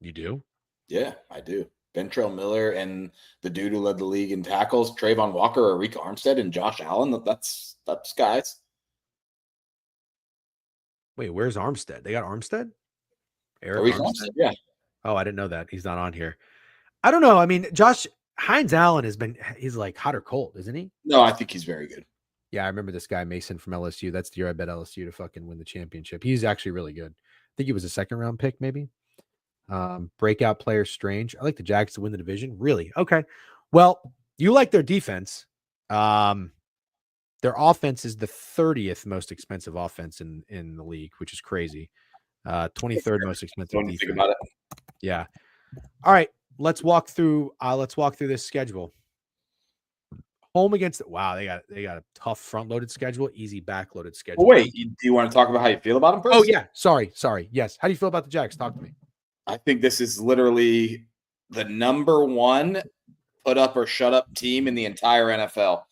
You do?
Yeah, I do. Ventrell Miller and the dude who led the league in tackles, Trayvon Walker, Arik Armstead, and Josh Allen. That's guys.
Wait, where's Armstead? They got Armstead? Eric
Arik
Armstead?
Yeah.
Oh, I didn't know that. He's not on here. I don't know. I mean, Josh Hines Allen he's like hot or cold, isn't he?
No, I think he's very good.
Yeah, I remember this guy, Mason from LSU. That's the year I bet LSU to fucking win the championship. He's actually really good. I think he was a 2nd-round pick, maybe. Breakout player Strange. I like the Jags to win the division. Really? Okay. Well, you like their defense. Their offense is the 30th most expensive offense in the league, which is crazy. 23rd most expensive defense.
Think about it.
Yeah. All right. Let's walk through this schedule. Home against they got a tough front-loaded schedule, easy back-loaded schedule.
Well, wait, do you want to talk about how you feel about them first?
Oh yeah, sorry. Yes. How do you feel about the Jags? Talk to me.
I think this is literally the number 1 put up or shut up team in the entire NFL.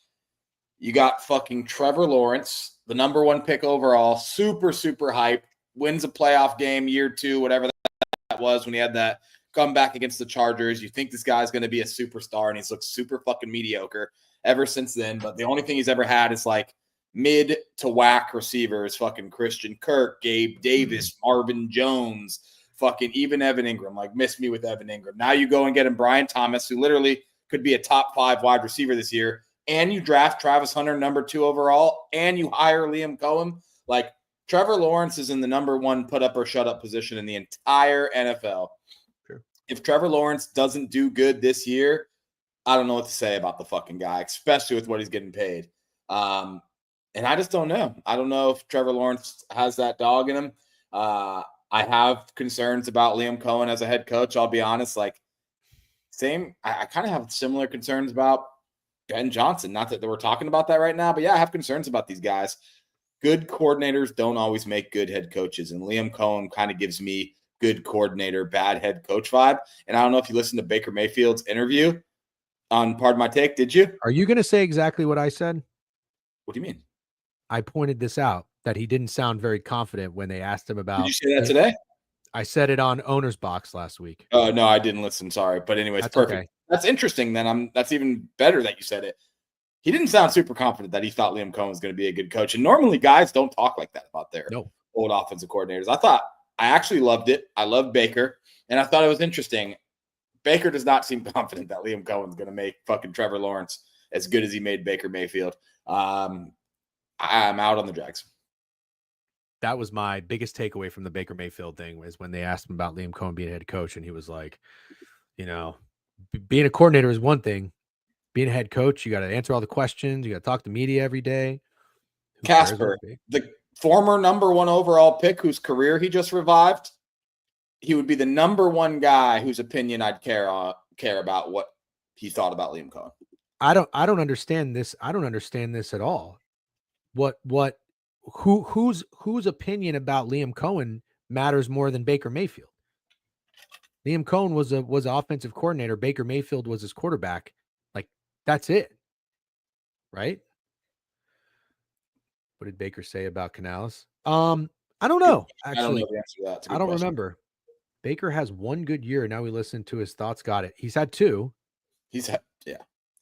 You got fucking Trevor Lawrence, the number 1 pick overall, super, super hype, wins a playoff game, year 2, whatever that that was when he had that comeback against the Chargers. You think this guy's going to be a superstar, and he's looked super fucking mediocre ever since then. But the only thing he's ever had is like mid to whack receivers, fucking Christian Kirk, Gabe Davis, Marvin Jones, fucking even Evan Ingram. Like, miss me with Evan Ingram. Now you go and get him Brian Thomas, who literally could be a top 5 wide receiver this year, and you draft Travis Hunter number 2 overall, and you hire Liam Cohen. Like, Trevor Lawrence is in the number 1 put up or shut up position in the entire NFL.
Sure.
If Trevor Lawrence doesn't do good this year, I don't know what to say about the fucking guy, especially with what he's getting paid. And I just don't know. I don't know if Trevor Lawrence has that dog in him. I have concerns about Liam Cohen as a head coach. I'll be honest. Like, I kind of have similar concerns about Ben Johnson. Not that we're talking about that right now, but yeah, I have concerns about these guys. Good coordinators don't always make good head coaches. And Liam Cohen kind of gives me good coordinator, bad head coach vibe. And I don't know if you listened to Baker Mayfield's interview on Pardon My Take. Did you?
Are you going to say exactly what I said?
What do you mean?
I pointed this out, that he didn't sound very confident when they asked him about.
Did you say that today?
I said it on Owner's Box last week.
Oh, no, I didn't listen. Sorry. But anyways,
That's
perfect.
Okay.
That's interesting. Then that's even better that you said it. He didn't sound super confident that he thought Liam Cohen was going to be a good coach. And normally guys don't talk like that about their old offensive coordinators. I actually loved it. I love Baker. And I thought it was interesting. Baker does not seem confident that Liam Cohen's going to make fucking Trevor Lawrence as good as he made Baker Mayfield. I'm out on the Jags.
That was my biggest takeaway from the Baker Mayfield thing, was when they asked him about Liam Cohen being a head coach, and he was like, being a coordinator is one thing. Being a head coach, you got to answer all the questions. You got to talk to media every day.
Casper, the former number 1 overall pick whose career he just revived, he would be the number 1 guy whose opinion I'd care about what he thought about Liam Cohen.
I don't understand this. I don't understand this at all. Whose opinion about Liam Cohen matters more than Baker Mayfield? Liam Cohen was an offensive coordinator. Baker Mayfield was his quarterback. Like, that's it. Right? What did Baker say about Canales? I don't know. Actually,
I don't know the answer to that.
I don't remember. Baker has 1 good year. Now we listen to his thoughts. Got it. He's had 2.
He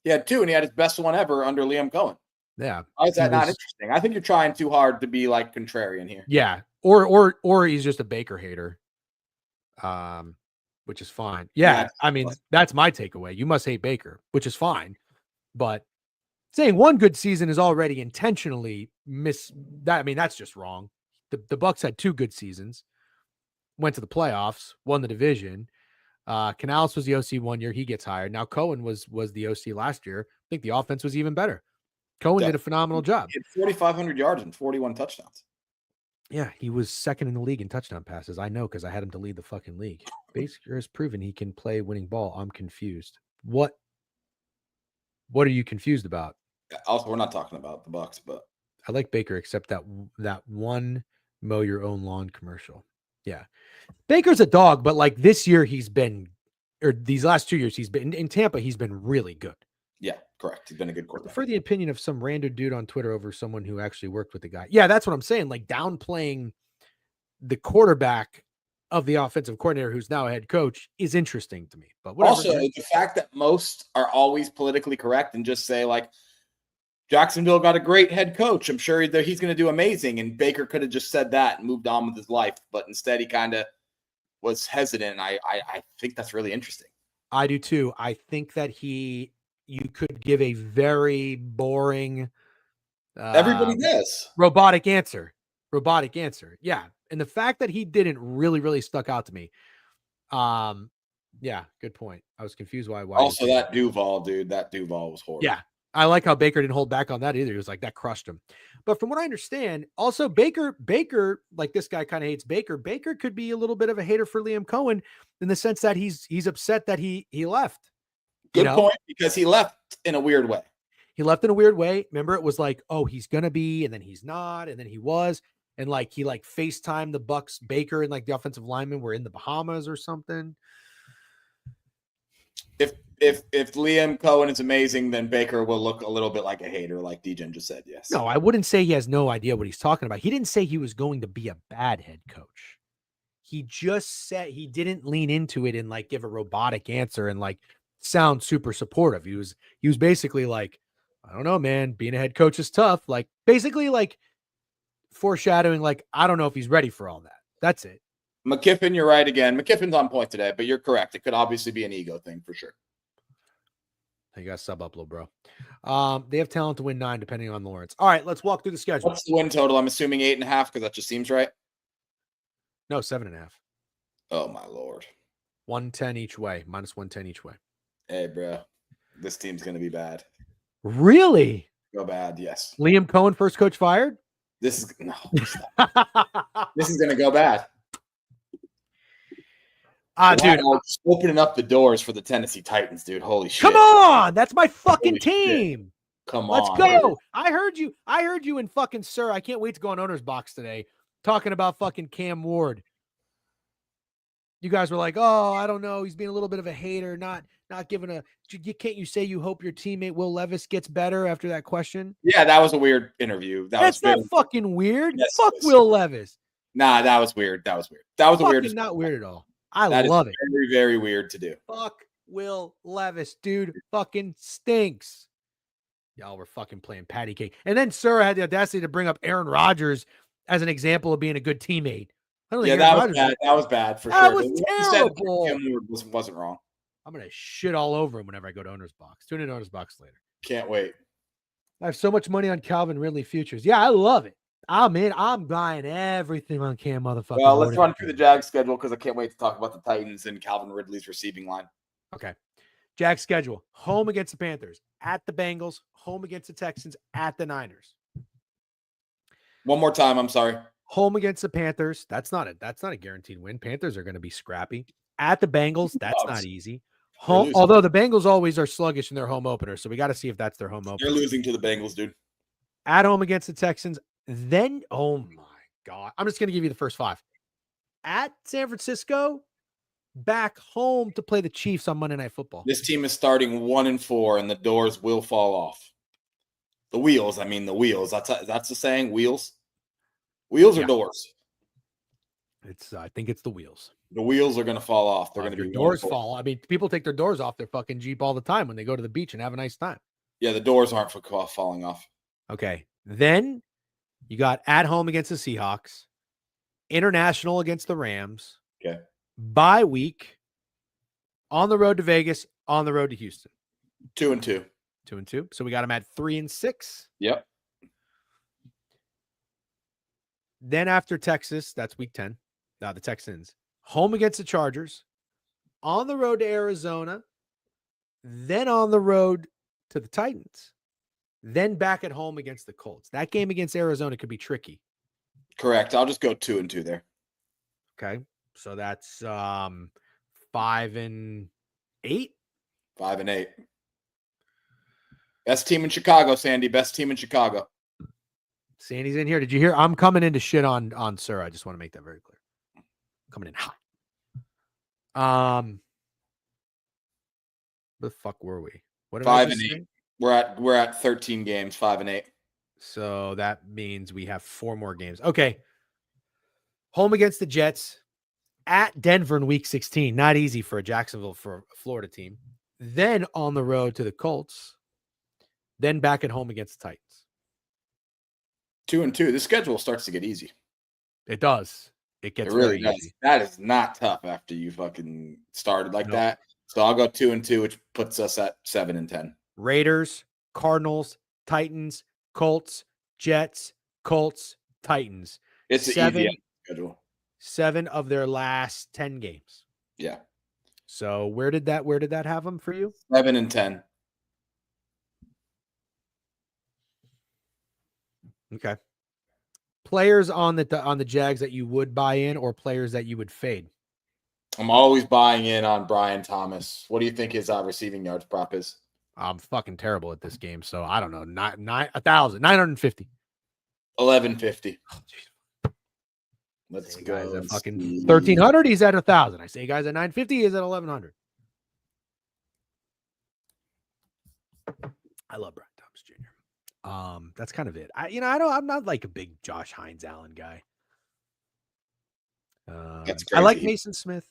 had 2, and he had his best one ever under Liam Cohen.
Yeah.
Why is that not interesting? I think you're trying too hard to be like contrarian here.
Yeah. Or he's just a Baker hater. Which is fine. Yeah. I mean, that's my takeaway. You must hate Baker, which is fine. But saying 1 good season is already intentionally that's just wrong. The Bucs had 2 good seasons, went to the playoffs, won the division. Canales was the OC 1 year. He gets hired. Now Cohen was the OC last year. I think the offense was even better. Cohen did a phenomenal job.
He had 4,500 yards and 41 touchdowns.
Yeah, he was 2nd in the league in touchdown passes. I know, because I had him to lead the fucking league. Baker has proven he can play winning ball. I'm confused. What are you confused about?
Also, we're not talking about the Bucs, but
I like Baker, except that one mow your own lawn commercial. Yeah. Baker's a dog, but like this year these last 2 years, he's been in Tampa. He's been really good.
Yeah, correct. He's been a good quarterback.
For the opinion of some random dude on Twitter over someone who actually worked with the guy. Yeah, that's what I'm saying. Like, downplaying the quarterback of the offensive coordinator who's now a head coach is interesting to me. But whatever.
Also, the fact that most are always politically correct and just say, like, Jacksonville got a great head coach, I'm sure he's going to do amazing. And Baker could have just said that and moved on with his life. But instead, he kind of was hesitant. I think that's really interesting.
I do too. I think that you could give a very boring,
everybody does,
robotic answer. Yeah. And the fact that he didn't really, really stuck out to me. Yeah, good point. I was confused why.
Also, that Duval was horrible.
Yeah. I like how Baker didn't hold back on that either. He was like, that crushed him. But from what I understand, also Baker, like, this guy kind of hates Baker. Baker could be a little bit of a hater for Liam Cohen in the sense that he's upset that he left.
Good point, because he left in a weird way.
Remember, it was like, oh, he's going to be, and then he's not, and then he was. And like, he like FaceTimed the Bucs, Baker, and like the offensive linemen were in the Bahamas or something.
If Liam Cohen is amazing, then Baker will look a little bit like a hater, like DJen just said. Yes.
No, I wouldn't say he has no idea what he's talking about. He didn't say he was going to be a bad head coach. He just said he didn't lean into it and like give a robotic answer and like sound super supportive. He was basically like, I don't know, man, being a head coach is tough. Like basically like foreshadowing, like, I don't know if he's ready for all that. That's it.
McKiffin, you're right again. McKiffin's on point today, but you're correct. It could obviously be an ego thing for sure.
You got to sub up, little bro. They have talent to win 9, depending on Lawrence. All right, let's walk through the schedule.
What's the win total? I'm assuming 8.5 because that just seems right.
No, 7.5.
Oh my Lord.
110 each way, minus 110 each way.
Hey, bro, this team's gonna be bad.
Really?
Go bad, yes.
Liam Cohen, first coach fired.
This is this is gonna go bad.
Dude,
just opening up the doors for the Tennessee Titans, dude. Holy shit!
Come on, that's my fucking
Holy
team.
Shit. Come
Let's
on,
go.
dude.
I heard you in fucking Sir. I can't wait to go on Owner's Box today talking about fucking Cam Ward. You guys were like, oh, I don't know. He's being a little bit of a hater, not giving a. Can't you say you hope your teammate Will Levis gets better after that question?
Yeah, that was a weird interview.
That's not fucking weird.
Yes,
Fuck Will Levis.
Nah, that was weird. That was a weird.
Not weird at all. I
that
love
is
it.
Very, very weird to do.
Fuck Will Levis, dude. Fucking stinks. Y'all were fucking playing patty cake. And then Sir had the audacity to bring up Aaron Rodgers as an example of being a good teammate.
Yeah, that was bad. That was bad for sure.
That was terrible.
Cam Ward wasn't wrong.
I'm going to shit all over him whenever I go to Owner's Box. Tune in to Owner's Box later.
Can't wait.
I have so much money on Calvin Ridley futures. Yeah, I love it. I'm buying everything on Cam motherfucker.
Well, let's run through the Jags schedule because I can't wait to talk about the Titans and Calvin Ridley's receiving line.
Okay. Jags schedule. Home against the Panthers. At the Bengals. Home against the Texans. At the Niners.
One more time. I'm sorry.
Home against the Panthers. That's not a guaranteed win. Panthers are going to be scrappy. At the Bengals. That's not easy. Home, although the Bengals always are sluggish in their home opener, so we got to see if that's their home opener.
They're losing to the Bengals, dude.
At home against the Texans. Then, oh my God. I'm just going to give you the first 5. At San Francisco, back home to play the Chiefs on Monday Night Football.
This team is starting 1-4, and the doors will fall off. The wheels. I mean, the wheels. That's the saying. Wheels. Wheels or doors.
I think it's the wheels.
The wheels are going to fall off. They're going to be
doors fall. I mean, people take their doors off their fucking Jeep all the time when they go to the beach and have a nice time.
Yeah, the doors aren't falling off.
Okay. Then you got at home against the Seahawks, international against the Rams.
Okay.
Bye week, on the road to Vegas, on the road to Houston.
2-2.
2-2. So we got them at 3-6.
Yep.
Then after Texas, that's week 10. Now the Texans. Home against the Chargers, on the road to Arizona, then on the road to the Titans, then back at home against the Colts. That game against Arizona could be tricky.
Correct. I'll just go 2-2 there.
Okay. So that's 5-8.
5-8. Best team in Chicago, Sandy. Best team in Chicago.
Sandy's in here. Did you hear? I'm coming into shit on Sir. I just want to make that very clear. Coming in hot. Where the fuck were we? What
5-8. We're at 13 games, 5-8.
So that means we have 4 more games. Okay. Home against the Jets, at Denver in week 16. Not easy for a Jacksonville, for a Florida team. Then on the road to the Colts. Then back at home against the Titans.
2-2. The schedule starts to get easy.
It does. It gets
really
very easy.
That is not tough after you fucking started like that. So I'll go 2-2, which puts us at 7-10.
Raiders, Cardinals, Titans, Colts, Jets, Colts, Titans.
It's an easy schedule.
7 of their last 10 games.
Yeah.
So where did that have them for you?
7-10.
Okay. Players on the Jags that you would buy in, or players that you would fade?
I'm always buying in on Brian Thomas. What do you think his receiving yards prop is?
I'm fucking terrible at this game, so I don't know. 950.
1150.
Oh,
let's
say
go.
Guys at fucking 1300. He's at 1,000. I say guys at 950. He's at 1100. I love Brian Thomas Jr. That's kind of it. I'm not like a big Josh Hines Allen guy.
That's
I like
crazy.
Mason Smith.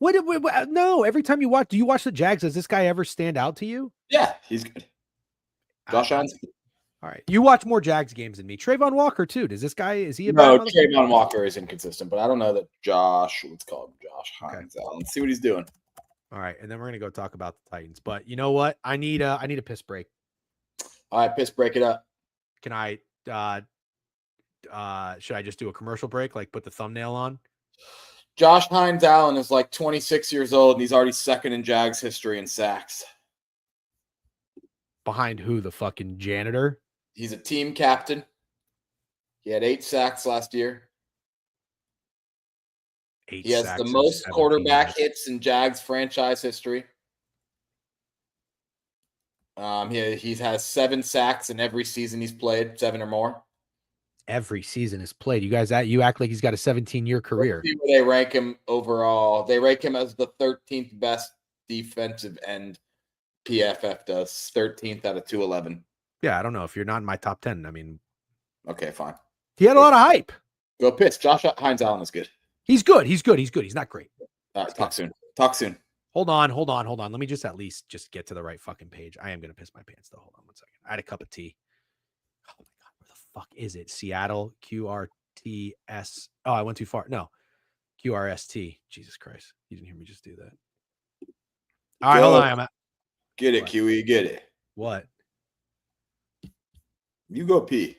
No, every time you watch, do you watch the Jags? Does this guy ever stand out to you?
Yeah, he's good. Josh Allen's good.
All right. You watch more Jags games than me. Trayvon Walker, too. Is he a bad
No,
motherfucker?
Trayvon Walker is inconsistent, but I don't know that let's call him Josh Hines Allen. Let's see what he's doing.
All right. And then we're going to go talk about the Titans. But you know what? I need a piss break.
All right, piss break it up.
Can I, should I just do a commercial break? Like put the thumbnail on?
Josh Hines Allen is like 26 years old, and he's already second in Jags history in sacks.
Behind who? The fucking janitor?
He's a team captain. He had 8 sacks last year. He has the most quarterback hits in Jags franchise history. He has 7 sacks in every season he's played, 7 or more.
Every season is played. You act like he's got a 17-year career.
They rank him overall. They rank him as the 13th best defensive end. PFF does 13th out of 211.
Yeah, I don't know if you're not in my top 10. I mean,
okay, fine.
He had a lot of hype.
Go piss. Josh Hines Allen is good.
He's good. He's not great.
All right, talk soon.
Hold on. Let me just at least get to the right fucking page. I am going to piss my pants though. Hold on 1 second. I had a cup of tea. Oh my God. Where the fuck is it? Seattle QRTS. Oh, I went too far. No. QRST. Jesus Christ. You didn't hear me just do that. All right, hold on.
Get it, QE. Get it.
What?
You go pee.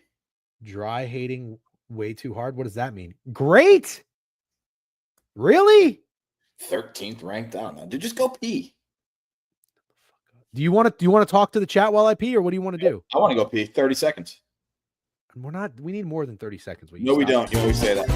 Dry hating way too hard. What does that mean? Great. Really?
13th ranked down. Dude, just go pee.
Do you want to talk to the chat while I pee, or what do you want to do?
I want to go pee. 30 seconds.
We need more than 30 seconds.
No, we don't. You always say that.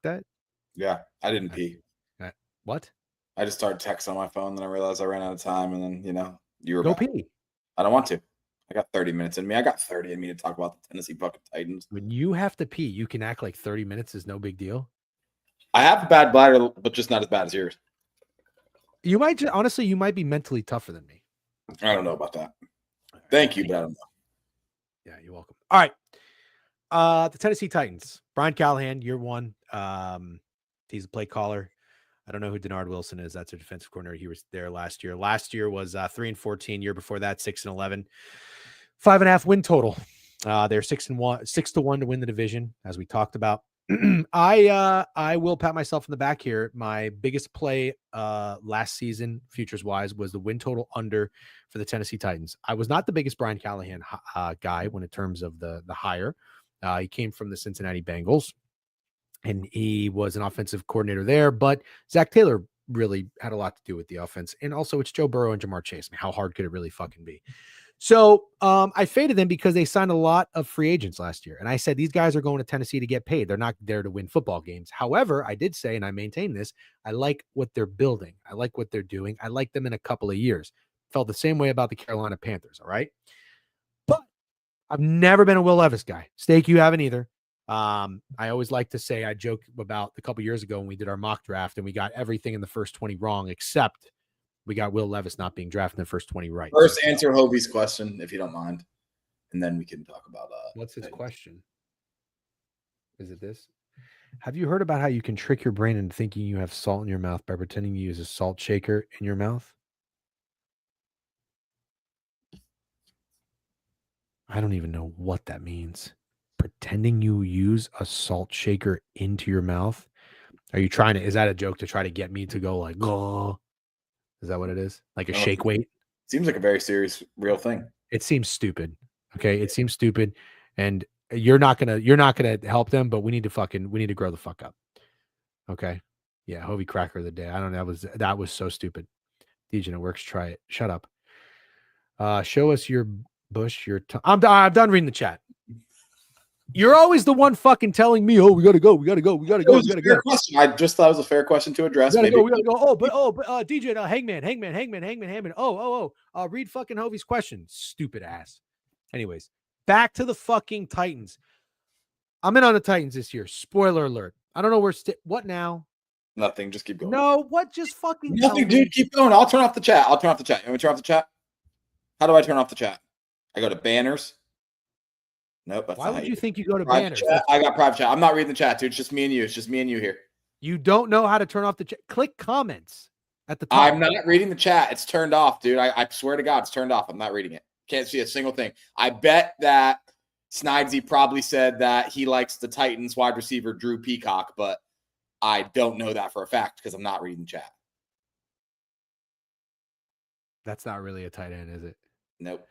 That?
Yeah, I didn't pee.
What?
I just started texting on my phone, then I realized I ran out of time, and then you were
go pee.
I don't want to. I got 30 minutes in me. I got 30 in me to talk about the Tennessee fucking Titans.
When you have to pee, you can act like 30 minutes is no big deal.
I have a bad bladder, but just not as bad as yours.
You might honestly, you might be mentally tougher than me.
I don't know about that. Thank you, but I don't know.
Yeah, you're welcome. All right. The Tennessee Titans. Brian Callahan, year 1. He's a play caller. I don't know who Denard Wilson is. That's a defensive coordinator. He was there last year. Last year was 3-14. Year before that, 6-11. 5.5 win total. They're 6-1 to win the division, as we talked about. I will pat myself in the back here. My biggest play last season, futures wise, was the win total under for the Tennessee Titans. I was not the biggest Brian Callahan guy when in terms of the hire. He came from the Cincinnati Bengals, and he was an offensive coordinator there. But Zach Taylor really had a lot to do with the offense. And also, it's Joe Burrow and Jamar Chase. I mean, how hard could it really fucking be? So I faded them because they signed a lot of free agents last year. And I said, these guys are going to Tennessee to get paid. They're not there to win football games. However, I did say, and I maintain this, I like what they're building. I like what they're doing. I like them in a couple of years. Felt the same way about the Carolina Panthers. All right. But I've never been a Will Levis guy. Steak, you haven't either. I always like to say, I joke about a couple years ago when we did our mock draft and we got everything in the first 20 wrong, except We got Will Levis not being drafted in the first 20 right.
First, answer Hovey's question, if you don't mind. And then we can talk about
what's his question? Is it this? Have you heard about how you can trick your brain into thinking you have salt in your mouth by pretending you use a salt shaker in your mouth? I don't even know what that means. Pretending you use a salt shaker into your mouth? Are you trying to, is that a joke to try to get me to go like, oh, is that what it is? Like a shake weight?
Seems like a very serious, real thing.
It seems stupid. Okay. It seems stupid. And you're not gonna help them, but we need to grow the fuck up. Okay. Yeah. Hovey cracker of the day. I don't know. That was so stupid. Dejan, it works. Try it. Shut up. Show us your bush, your tongue. I'm done reading the chat. You're always the one fucking telling me, oh, we gotta go.
Question. I just thought it was a fair question to address.
We gotta go. Oh, but DJ, Hangman. Oh. Read fucking Hovey's question. Stupid ass. Anyways, back to the fucking Titans. I'm in on the Titans this year. Spoiler alert. I don't know where. What now?
Nothing. Just keep going.
No, what? Just fucking
nothing, dude. Keep going. I'll turn off the chat. You want me to turn off the chat? How do I turn off the chat? I go to banners. Nope.
Why would you think you go to
banners? Chat. I got private chat. I'm not reading the chat, dude. It's just me and you. It's just me and you here.
You don't know how to turn off the chat. Click comments at the top.
I'm not reading the chat. It's turned off, dude. I swear to God, it's turned off. I'm not reading it. Can't see a single thing. I bet that Snidesy probably said that he likes the Titans wide receiver Drew Peacock, but I don't know that for a fact because I'm not reading the chat.
That's not really a tight end, is it?
Nope.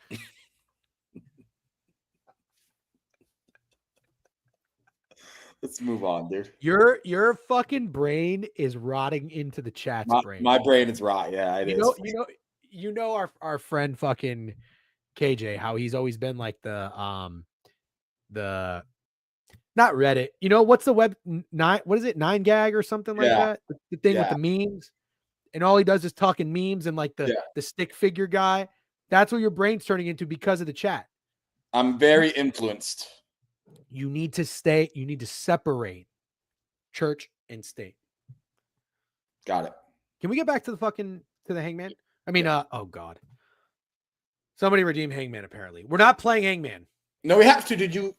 Let's move on, dude.
Your fucking brain is rotting into the chat's brain.
My brain is rot. Yeah, it is.
You know our friend fucking KJ, how he's always been like the not Reddit. You know what's the web nine? What is it? 9gag or something like that? The thing with the memes, and all he does is talking memes and like the stick figure guy. That's what your brain's turning into because of the chat.
I'm very influenced.
You need to separate church and state.
Got it.
Can we get back to the Hangman? I mean, oh God. Somebody redeem Hangman, apparently. We're not playing Hangman.
No, we have to. Did you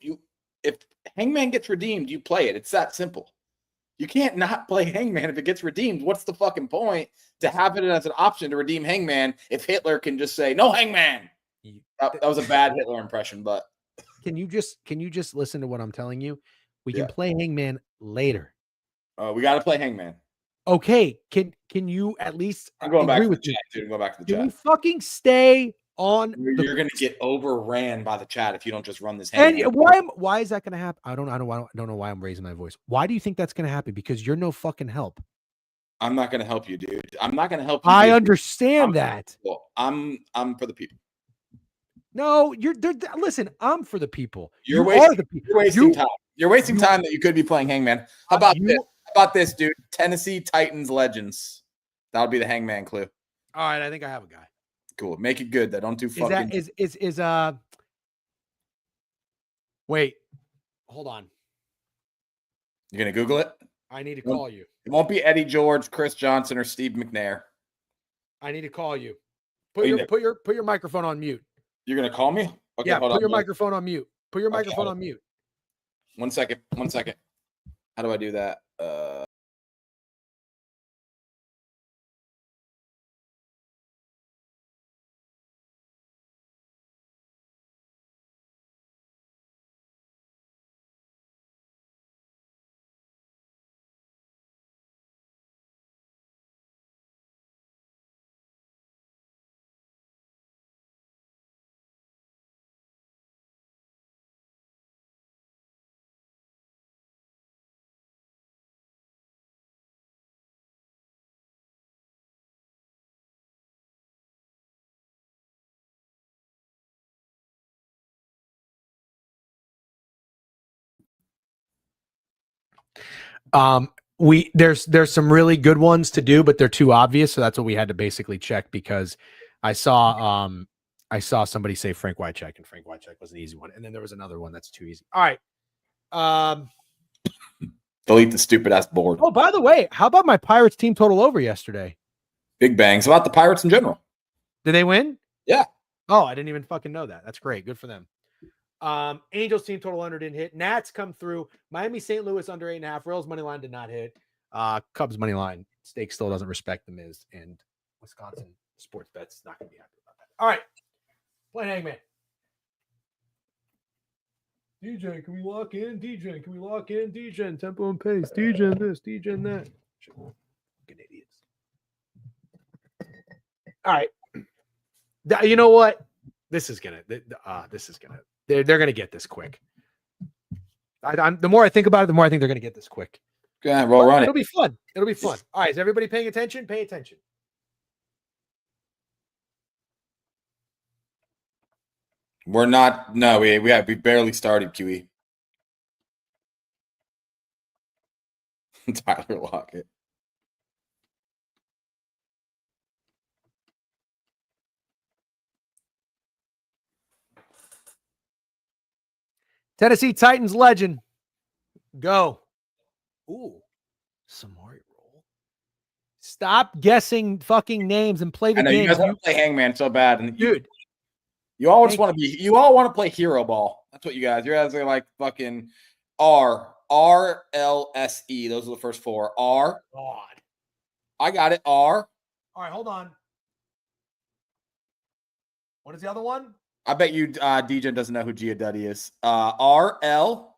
if Hangman gets redeemed, you play it. It's that simple. You can't not play Hangman if it gets redeemed. What's the fucking point to have it as an option to redeem Hangman if Hitler can just say, no Hangman? That was a bad Hitler impression, but
Can you just listen to what I'm telling you? We can play Hangman later.
We got to play Hangman.
Okay. Can you at least
I'm going back to the chat, dude. Go back to the chat.
Can you fucking stay on?
You're going to get overran by the chat if you don't just run this Hangman.
And why is that going to happen? I don't know why I'm raising my voice. Why do you think that's going to happen? Because you're no fucking help.
I'm not going to help you, dude. I'm not going to help you.
I understand that.
I'm for the people.
No, listen, I'm for the people.
You're wasting time. You're wasting time that you could be playing Hangman. How about this? How about this, dude? Tennessee Titans Legends. That'll be the Hangman clue.
All right, I think I have a guy.
Cool. Make it good. That don't do fucking.
Wait, hold on.
You're gonna Google it?
I need to call you.
It won't be Eddie George, Chris Johnson, or Steve McNair.
I need to call you. Put your microphone on mute.
You're going to call me? Okay,
yeah, put your microphone on mute. Put your microphone on mute.
1 second. How do I do that?
There's some really good ones to do, but they're too obvious, so that's what we had to basically check because I saw somebody say Frank Wycheck, and Frank Wycheck was an easy one, and then there was another one that's too easy. All right.
Delete the stupid ass board.
Oh, by the way, how about my Pirates team total over yesterday?
Big bangs about the Pirates in general.
Did they win?
Yeah.
Oh, I didn't even fucking know that. That's great. Good for them. Angels team total under didn't hit. Nats come through. Miami St. Louis under 8.5. Royals money line did not hit. Cubs money line. Stake still doesn't respect the Miz, and Wisconsin sports bets not going to be happy about that. All right, playing Hangman. DJ, can we lock in? DJ, can we lock in? DJ, tempo and pace. DJ this, DJ that. Fucking idiots. All right. You know what? This is gonna. They're gonna get this quick. The more I think about it, the more I think they're gonna get this quick.
Yeah, roll run it.
It'll be fun. It'll be fun. All right, is everybody paying attention? Pay attention.
We're not. No, we barely started. QE. Tyler Lockett.
Tennessee Titans legend. Go. Ooh. Samari roll. Stop guessing fucking names and play the game.
You guys want to play Hangman so bad, and
dude.
You all just want to be. You all want to play hero ball. That's what you guys. You guys are like fucking RLSE. Those are the first four. R.
God.
I got it. R.
All right, hold on. What is the other one?
I bet you DJ doesn't know who Giudice is. RL.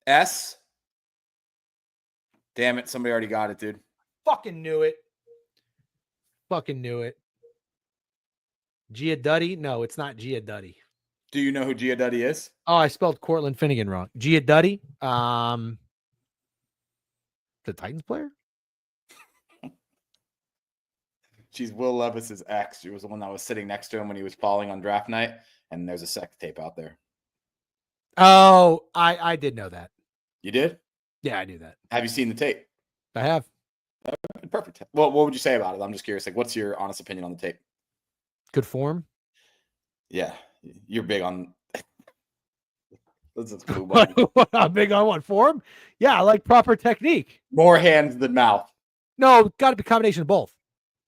S. Damn it! Somebody already got it, dude.
Fucking knew it. Giudice? No, it's not Giudice.
Do you know who Giudice is?
Oh, I spelled Cortland Finnegan wrong. Giudice? The Titans player?
She's Will Levis's ex. She was the one that was sitting next to him when he was falling on draft night, and there's a sex tape out there.
Oh, I did know that.
You did?
Yeah, I knew that.
Have you seen the tape?
I have.
Perfect. Well, what would you say about it? I'm just curious. Like, what's your honest opinion on the tape?
Good form.
Yeah, you're big on. This is cool.
I'm big on what form? Yeah, I like proper technique.
More hands than mouth.
No, got to be a combination of both.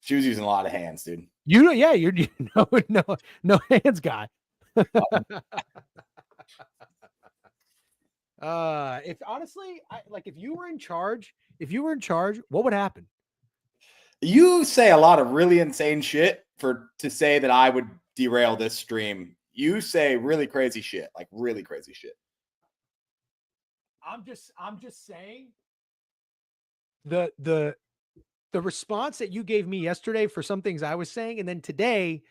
She was using a lot of hands, dude.
You're no hands guy. If honestly, if you were in charge, what would happen?
You say a lot of really insane shit to say that I would derail this stream. You say really crazy shit, like really crazy shit.
I'm just saying the response that you gave me yesterday for some things I was saying, and then today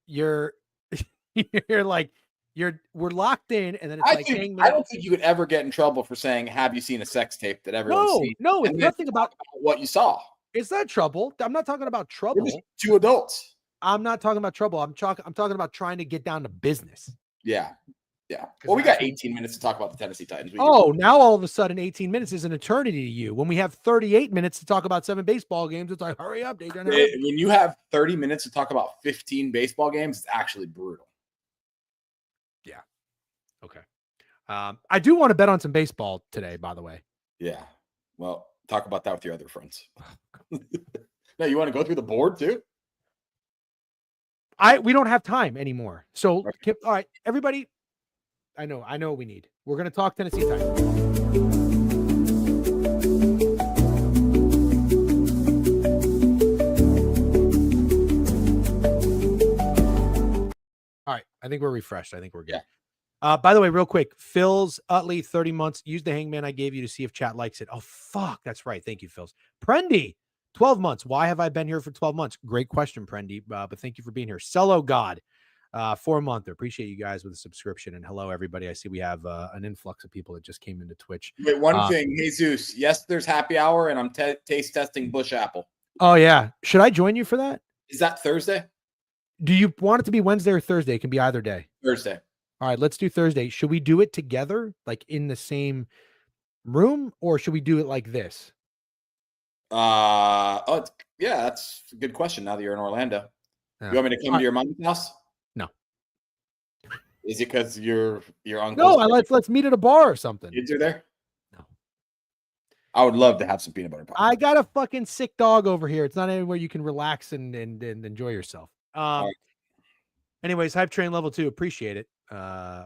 we're locked in, and then it's
I don't think you would ever get in trouble for saying, "Have you seen a sex tape that everyone's seen?"
No, it's nothing about
what you saw.
It's not trouble. I'm not talking about trouble.
Two adults.
I'm not talking about trouble. I'm talking about trying to get down to business.
Yeah. Well, we got 18 minutes to talk about the Tennessee Titans.
Now all of a sudden 18 minutes is an eternity to you. When we have 38 minutes to talk about 7 baseball games, it's like, hurry up, Dayton.
When you have 30 minutes to talk about 15 baseball games, it's actually brutal.
Yeah. Okay. I do want to bet on some baseball today, by the way.
Yeah. Well, talk about that with your other friends. No, you want to go through the board too?
We don't have time anymore. So, okay. All right, everybody. I know what we need. We're going to talk Tennessee Titans. All right, I think we're refreshed. I think we're good. Yeah. By the way, real quick, Phil's Utley, 30 months. Use the Hangman I gave you to see if chat likes it. Oh, fuck. That's right. Thank you, Phil's. Prendy, 12 months. Why have I been here for 12 months? Great question, Prendy. But thank you for being here. Cello God, 4 month. Appreciate you guys with a subscription. And hello, everybody. I see we have an influx of people that just came into Twitch.
Wait, one thing, Jesus. Yes, there's happy hour, and I'm taste testing Bush Apple.
Oh, yeah. Should I join you for that?
Is that Thursday?
Do you want it to be Wednesday or Thursday? It can be either day.
Thursday.
All right, let's do Thursday. Should we do it together, like in the same room, or should we do it like this?
Yeah, that's a good question. Now that you're in Orlando, you want me to come to your mom's house?
No.
Is it because your uncle?
No, let's meet at a bar or something.
Kids are there.
No.
I would love to have some peanut butter pie.
I got a fucking sick dog over here. It's not anywhere you can relax and enjoy yourself.
Right.
Anyways, hype train level 2. Appreciate it.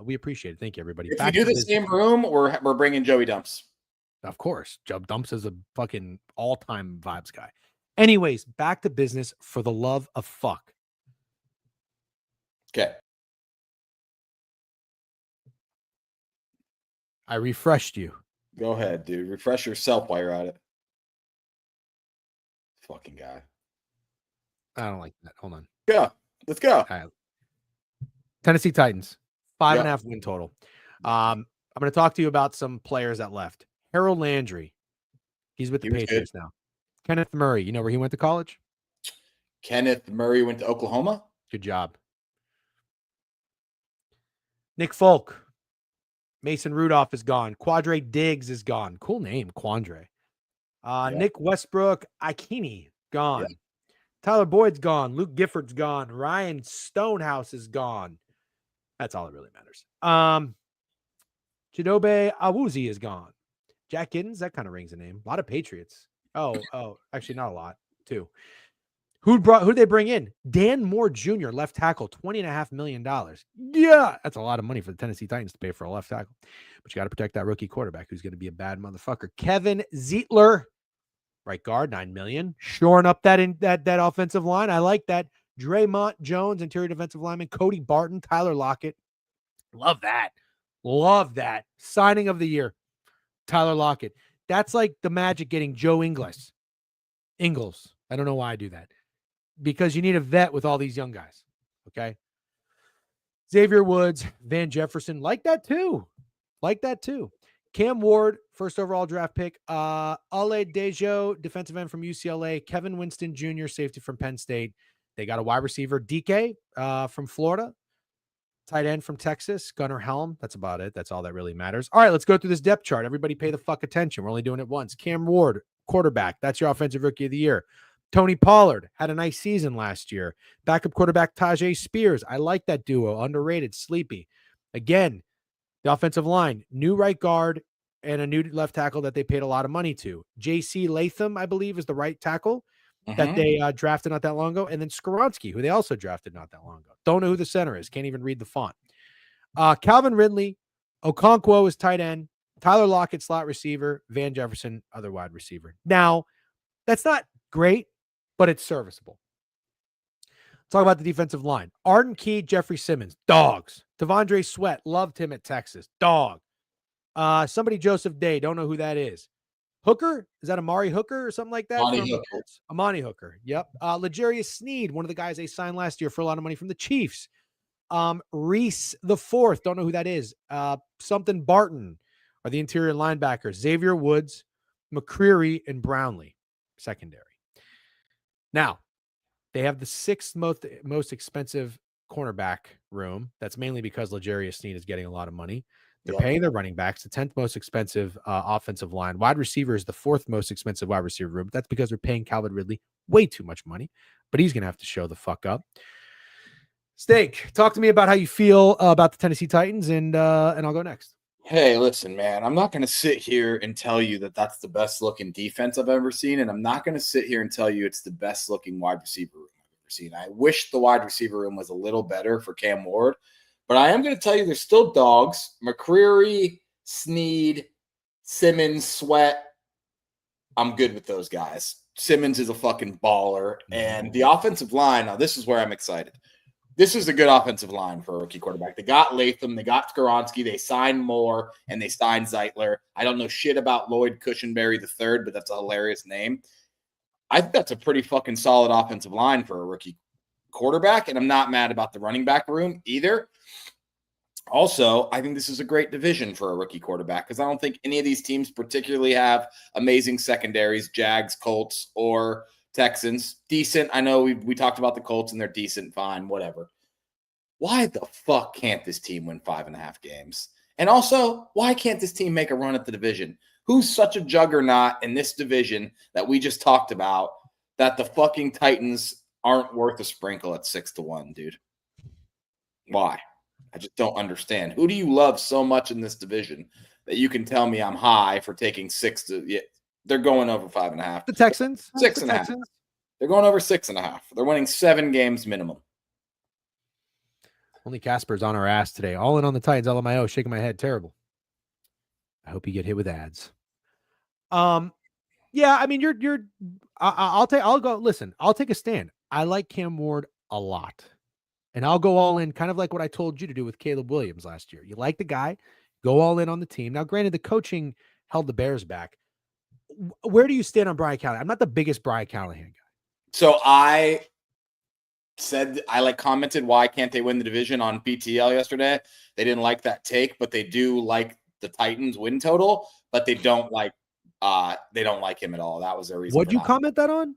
We appreciate it. Thank you, everybody.
If you do the same room, we're bringing Joey Dumps.
Of course. Joe Dumps is a fucking all-time vibes guy. Anyways, back to business for the love of fuck.
Okay.
I refreshed you.
Go ahead, dude. Refresh yourself while you're at it. Fucking guy.
I don't like that. Hold on.
Go. Let's go.
All right. Tennessee Titans, 5.5 win total. I'm going to talk to you about some players that left. Harold Landry. He's with the Patriots now. Kenneth Murray. You know where he went to college?
Kenneth Murray went to Oklahoma.
Good job. Nick Folk. Mason Rudolph is gone. Quandre Diggs is gone. Cool name, Quandre. Nick Westbrook Ikini, gone. Yeah. Tyler Boyd's gone. Luke Gifford's gone. Ryan Stonehouse is gone. That's all that really matters. Chidobe Awuzie is gone. Jack Giddens, that kind of rings a name. A lot of Patriots. Oh, actually not a lot, too. Who'd they bring in? Dan Moore Jr., left tackle, $20.5 million. Yeah, that's a lot of money for the Tennessee Titans to pay for a left tackle. But you got to protect that rookie quarterback who's going to be a bad motherfucker. Kevin Zeitler, right guard, $9 million. Shoring up that offensive line. I like that. Draymond Jones, interior defensive lineman. Cody Barton, Tyler Lockett. Love that. Love that. Signing of the year, Tyler Lockett. That's like the Magic getting Joe Ingles. I don't know why I do that. Because you need a vet with all these young guys. Okay. Xavier Woods, Van Jefferson, like that too. Cam Ward, first overall draft pick. Ale Dejo, defensive end from UCLA. Kevin Winston Jr., safety from Penn State. They got a wide receiver, DK from Florida. Tight end from Texas, Gunnar Helm. That's about it. That's all that really matters. All right, let's go through this depth chart. Everybody pay the fuck attention. We're only doing it once. Cam Ward, quarterback. That's your offensive rookie of the year. Tony Pollard had a nice season last year. Backup quarterback Tajay Spears. I like that duo. Underrated, sleepy. Again, the offensive line, new right guard and a new left tackle that they paid a lot of money to. J.C. Latham, I believe, is the right tackle that they drafted not that long ago. And then Skoronski, who they also drafted not that long ago. Don't know who the center is. Can't even read the font. Calvin Ridley. Okonkwo is tight end. Tyler Lockett, slot receiver. Van Jefferson, other wide receiver. Now, that's not great, but it's serviceable. Talk about the defensive line. Arden Key, Jeffrey Simmons, dogs. Devondre Sweat, loved him at Texas, dog. Somebody Joseph Day, don't know who that is. Hooker, is that Amari Hooker or something like that? Amani Hooker, yep. L'Jarius Sneed, one of the guys they signed last year for a lot of money from the Chiefs. Reese the Fourth, don't know who that is. Something Barton are the interior linebackers. Xavier Woods, McCreary, and Brownlee, secondary. Now, they have the sixth most expensive cornerback room. That's mainly because L'Jarius Sneed is getting a lot of money. They're paying their running backs, the 10th most expensive offensive line. Wide receiver is the 4th most expensive wide receiver room. That's because they're paying Calvin Ridley way too much money, but he's going to have to show the fuck up. Steak, talk to me about how you feel about the Tennessee Titans, and I'll go next.
Hey, listen, man, I'm not going to sit here and tell you that that's the best looking defense I've ever seen, and I'm not going to sit here and tell you it's the best looking wide receiver room I've ever seen. I wish the wide receiver room was a little better for Cam Ward, but I am going to tell you there's still dogs. McCreary, Sneed, Simmons, Sweat. I'm good with those guys. Simmons is a fucking baller, and the offensive line, now this is where I'm excited. This is a good offensive line for a rookie quarterback. They got Latham, they got Skoronski, they signed Moore, and they signed Zeitler. I don't know shit about Lloyd Cushenberry III, but that's a hilarious name. I think that's a pretty fucking solid offensive line for a rookie quarterback, and I'm not mad about the running back room either. Also, I think this is a great division for a rookie quarterback because I don't think any of these teams particularly have amazing secondaries, Jags, Colts, or Texans. Decent. I know we talked about the Colts and they're decent, fine, whatever. Why the fuck can't this team win 5.5 games? And also, why can't this team make a run at the division? Who's such a juggernaut in this division that we just talked about that the fucking Titans aren't worth a sprinkle at 6-1, dude? Why? I just don't understand. Who do you love so much in this division that you can tell me I'm high for taking 6 to They're going over 5.5.
The Texans.
6.5. They're going over 6.5. They're winning 7 games minimum.
Only Casper's on our ass today. All in on the Titans. LMAO, shaking my head. Terrible. I hope you get hit with ads. Yeah, I mean, I'll take a stand. I like Cam Ward a lot. And I'll go all in, kind of like what I told you to do with Caleb Williams last year. You like the guy, go all in on the team. Now, granted, the coaching held the Bears back. Where do you stand on Brian Callahan? I'm not the biggest Brian Callahan guy.
So I commented, why can't they win the division on BTL yesterday? They didn't like that take, but they do like the Titans win total, but they don't like him at all. That was their reason.
What'd you comment that on?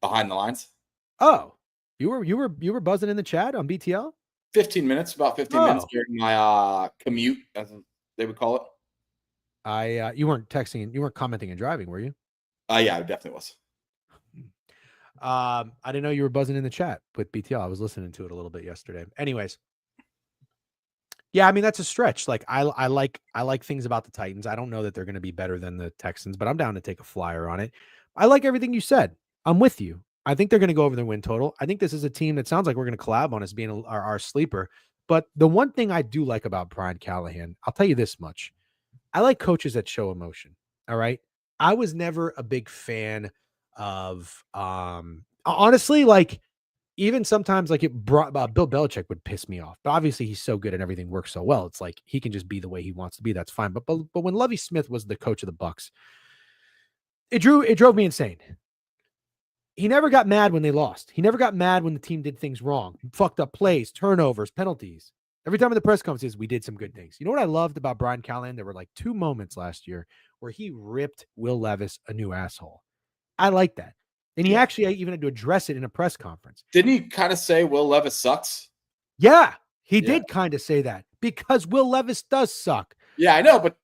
Behind the lines.
Oh, you were buzzing in the chat on BTL?
15 minutes, about 15 minutes during my commute, as they would call it.
You weren't texting, you weren't commenting and driving, were you?
Yeah, I definitely was.
I didn't know you were buzzing in the chat with BTL. I was listening to it a little bit yesterday. Anyways. Yeah, I mean, that's a stretch. Like I like things about the Titans. I don't know that they're going to be better than the Texans, but I'm down to take a flyer on it. I like everything you said. I'm with you. I think they're going to go over their win total. I think this is a team that sounds like we're going to collab on as being our sleeper. But the one thing I do like about Brian Callahan, I'll tell you this much. I like coaches that show emotion. All right. I was never a big fan of, honestly, like even sometimes like Bill Belichick would piss me off, but obviously he's so good and everything works so well. It's like, he can just be the way he wants to be. That's fine. But when Lovie Smith was the coach of the Bucs, it drove me insane. He never got mad when they lost. He never got mad when the team did things wrong, fucked up plays, turnovers, penalties. Every time in the press conferences, we did some good things. You know what I loved about Brian Callahan? There were like 2 moments last year where he ripped Will Levis a new asshole. I like that. And he actually even had to address it in a press conference.
Didn't he kind of say Will Levis sucks?
Yeah, he did kind of say that because Will Levis does suck.
Yeah, I know, but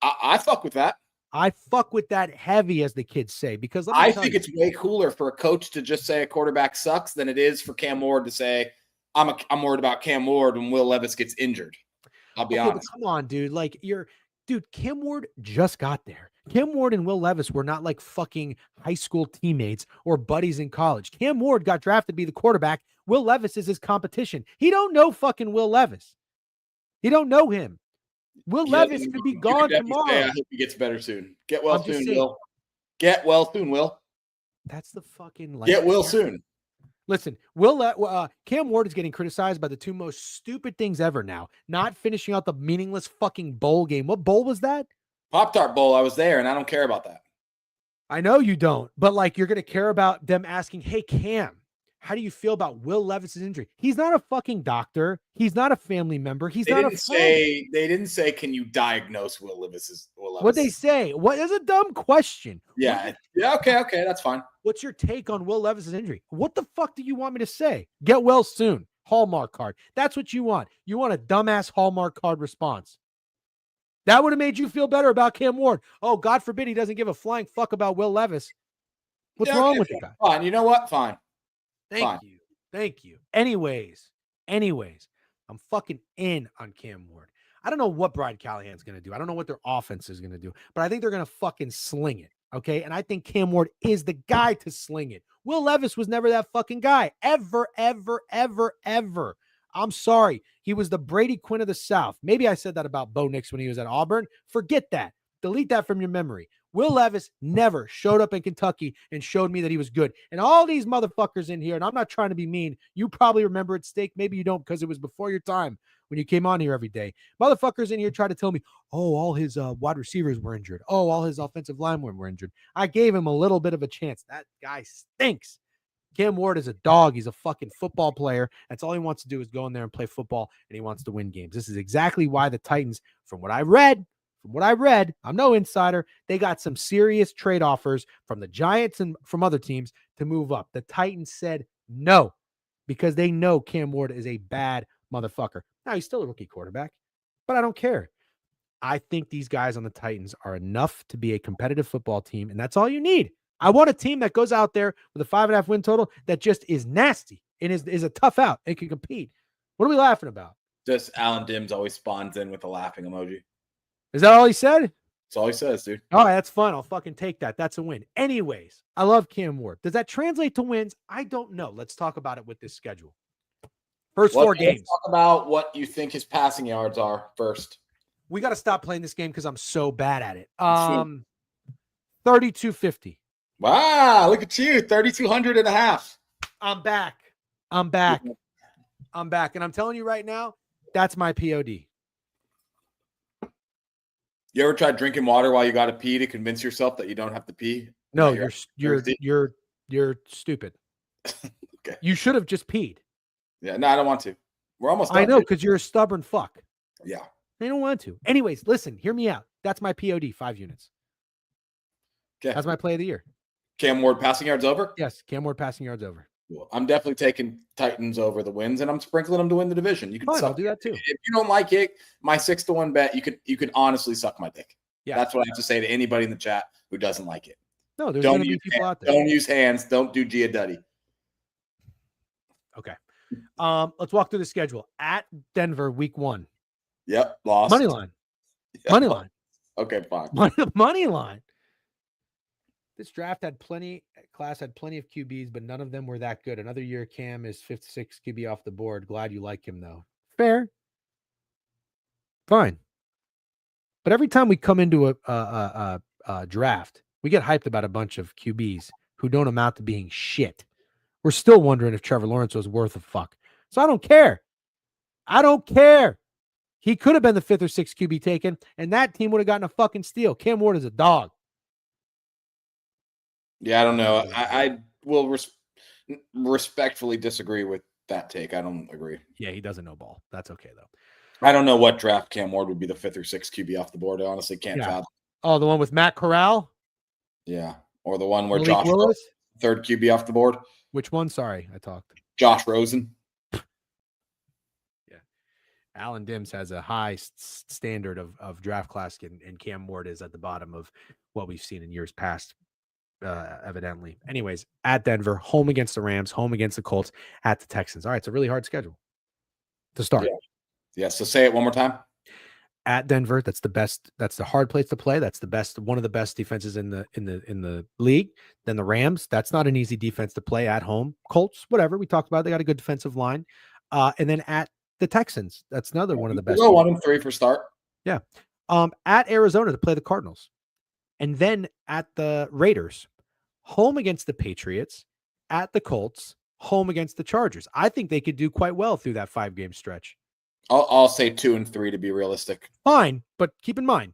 I fuck with that.
I fuck with that heavy, as the kids say, because
I think it's way cooler for a coach to just say a quarterback sucks than it is for Cam Ward to say, I'm worried about Cam Ward when Will Levis gets injured. I'll be honest.
Come on, dude. Like Cam Ward just got there. Cam Ward and Will Levis were not like fucking high school teammates or buddies in college. Cam Ward got drafted to be the quarterback. Will Levis is his competition. He don't know fucking Will Levis. He don't know him. Will Levis could be gone tomorrow.
I hope he gets better soon. Get well soon, Will. Get well soon, Will.
That's the fucking
get well soon.
Listen, Cam Ward is getting criticized by the 2 most stupid things ever now. Not finishing out the meaningless fucking bowl game. What bowl was that?
Pop-Tart Bowl. I was there, and I don't care about that.
I know you don't, but like you're going to care about them asking, hey, Cam, how do you feel about Will Levis's injury? He's not a fucking doctor. He's not a family member. They
didn't say, can you diagnose Will Levis?
What'd they say? What is a dumb question?
Yeah. Okay. That's fine.
What's your take on Will Levis's injury? What the fuck do you want me to say? Get well soon. Hallmark card. That's what you want. You want a dumbass Hallmark card response. That would have made you feel better about Cam Ward. Oh, God forbid he doesn't give a flying fuck about Will Levis. What's wrong with the guy?
Fine. You know what? Fine.
Thank you. Anyways, I'm fucking in on Cam Ward. I don't know what Brian Callahan's going to do. I don't know what their offense is going to do, but I think they're going to fucking sling it. Okay. And I think Cam Ward is the guy to sling it. Will Levis was never that fucking guy. Ever. I'm sorry. He was the Brady Quinn of the South. Maybe I said that about Bo Nix when he was at Auburn. Forget that. Delete that from your memory. Will Levis never showed up in Kentucky and showed me that he was good. And all these motherfuckers in here, and I'm not trying to be mean, you probably remember it, Steak. Maybe you don't because it was before your time when you came on here every day. Motherfuckers in here try to tell me, oh, all his wide receivers were injured. Oh, all his offensive linemen were injured. I gave him a little bit of a chance. That guy stinks. Cam Ward is a dog. He's a fucking football player. That's all he wants to do is go in there and play football, and he wants to win games. This is exactly why the Titans, from what I read, I'm no insider, they got some serious trade offers from the Giants and from other teams to move up. The Titans said no because they know Cam Ward is a bad motherfucker. Now, he's still a rookie quarterback, but I don't care. I think these guys on the Titans are enough to be a competitive football team, and that's all you need. I want a team that goes out there with a 5.5 win total that just is nasty and is a tough out and can compete. What are we laughing about?
Just Alan Dims always spawns in with a laughing emoji.
Is that all he said?
That's all he says, dude.
Oh, that's fun. I'll fucking take that. That's a win. Anyways, I love Cam Ward. Does that translate to wins? I don't know. Let's talk about it with this schedule. First 4 games.
Let's talk about what you think his passing yards are first.
We got to stop playing this game because I'm so bad at it. 3250.
Wow, look at you. 3,200 and a half.
I'm back. And I'm telling you right now, that's my POD.
You ever tried drinking water while you got to pee to convince yourself that you don't have to pee?
No, you're stupid.
Okay.
You should have just peed.
Yeah, no, I don't want to. We're almost done.
I know, because you're a stubborn fuck.
Yeah.
I don't want to. Anyways, listen, hear me out. That's my POD, 5 units.
Okay.
That's my play of the year.
Cam Ward passing yards over?
Yes, Cam Ward passing yards over.
Cool. I'm definitely taking Titans over the wins, and I'm sprinkling them to win the division. You can
Fine, I'll do that too.
If you don't like it, my 6-1 bet, you could honestly suck my dick.
Yeah. That's
what I have to say to anybody in the chat who doesn't like it.
No, there's going to be people out there.
Don't use hands. Don't do Gia Duddy.
Okay. Let's walk through the schedule. At Denver, week 1.
Yep, lost.
Money line.
Yep.
Money line.
Okay, fine.
Money line. This class had plenty of QBs, but none of them were that good. Another year, Cam is 56 QB off the board. Glad you like him, though. Fair. Fine. But every time we come into a draft, we get hyped about a bunch of QBs who don't amount to being shit. We're still wondering if Trevor Lawrence was worth a fuck. So I don't care. He could have been the 5th or 6th QB taken, and that team would have gotten a fucking steal. Cam Ward is a dog.
Yeah, I don't know. I will respectfully disagree with that take. I don't agree.
Yeah, he doesn't know ball. That's okay, though.
I don't know what draft Cam Ward would be the 5th or 6th QB off the board. I honestly can't fathom.
Oh, the one with Matt Corral?
Yeah. Or the one where
Malik
Josh
Willis?
3rd QB off the board.
Which one? Sorry, I talked.
Josh Rosen.
Yeah. Alan Dims has a high standard of draft class, and Cam Ward is at the bottom of what we've seen in years past, evidently. Anyways, at Denver, home against the Rams, home against the Colts, at the Texans. All right, it's a really hard schedule to start.
Yeah, so say it one more time.
At Denver, that's the best. That's the hard place to play. That's the best, one of the best defenses in the league. Then the Rams, that's not an easy defense to play at home. Colts, whatever we talked about, they got a good defensive line. And then at the Texans, that's another one of the best.
1-3 for start.
Yeah. At Arizona to play the Cardinals, and then at the Raiders, home against the Patriots, at the Colts, home against the Chargers. I think they could do quite well through that 5-game stretch.
I'll say 2-3 to be realistic.
Fine, but keep in mind,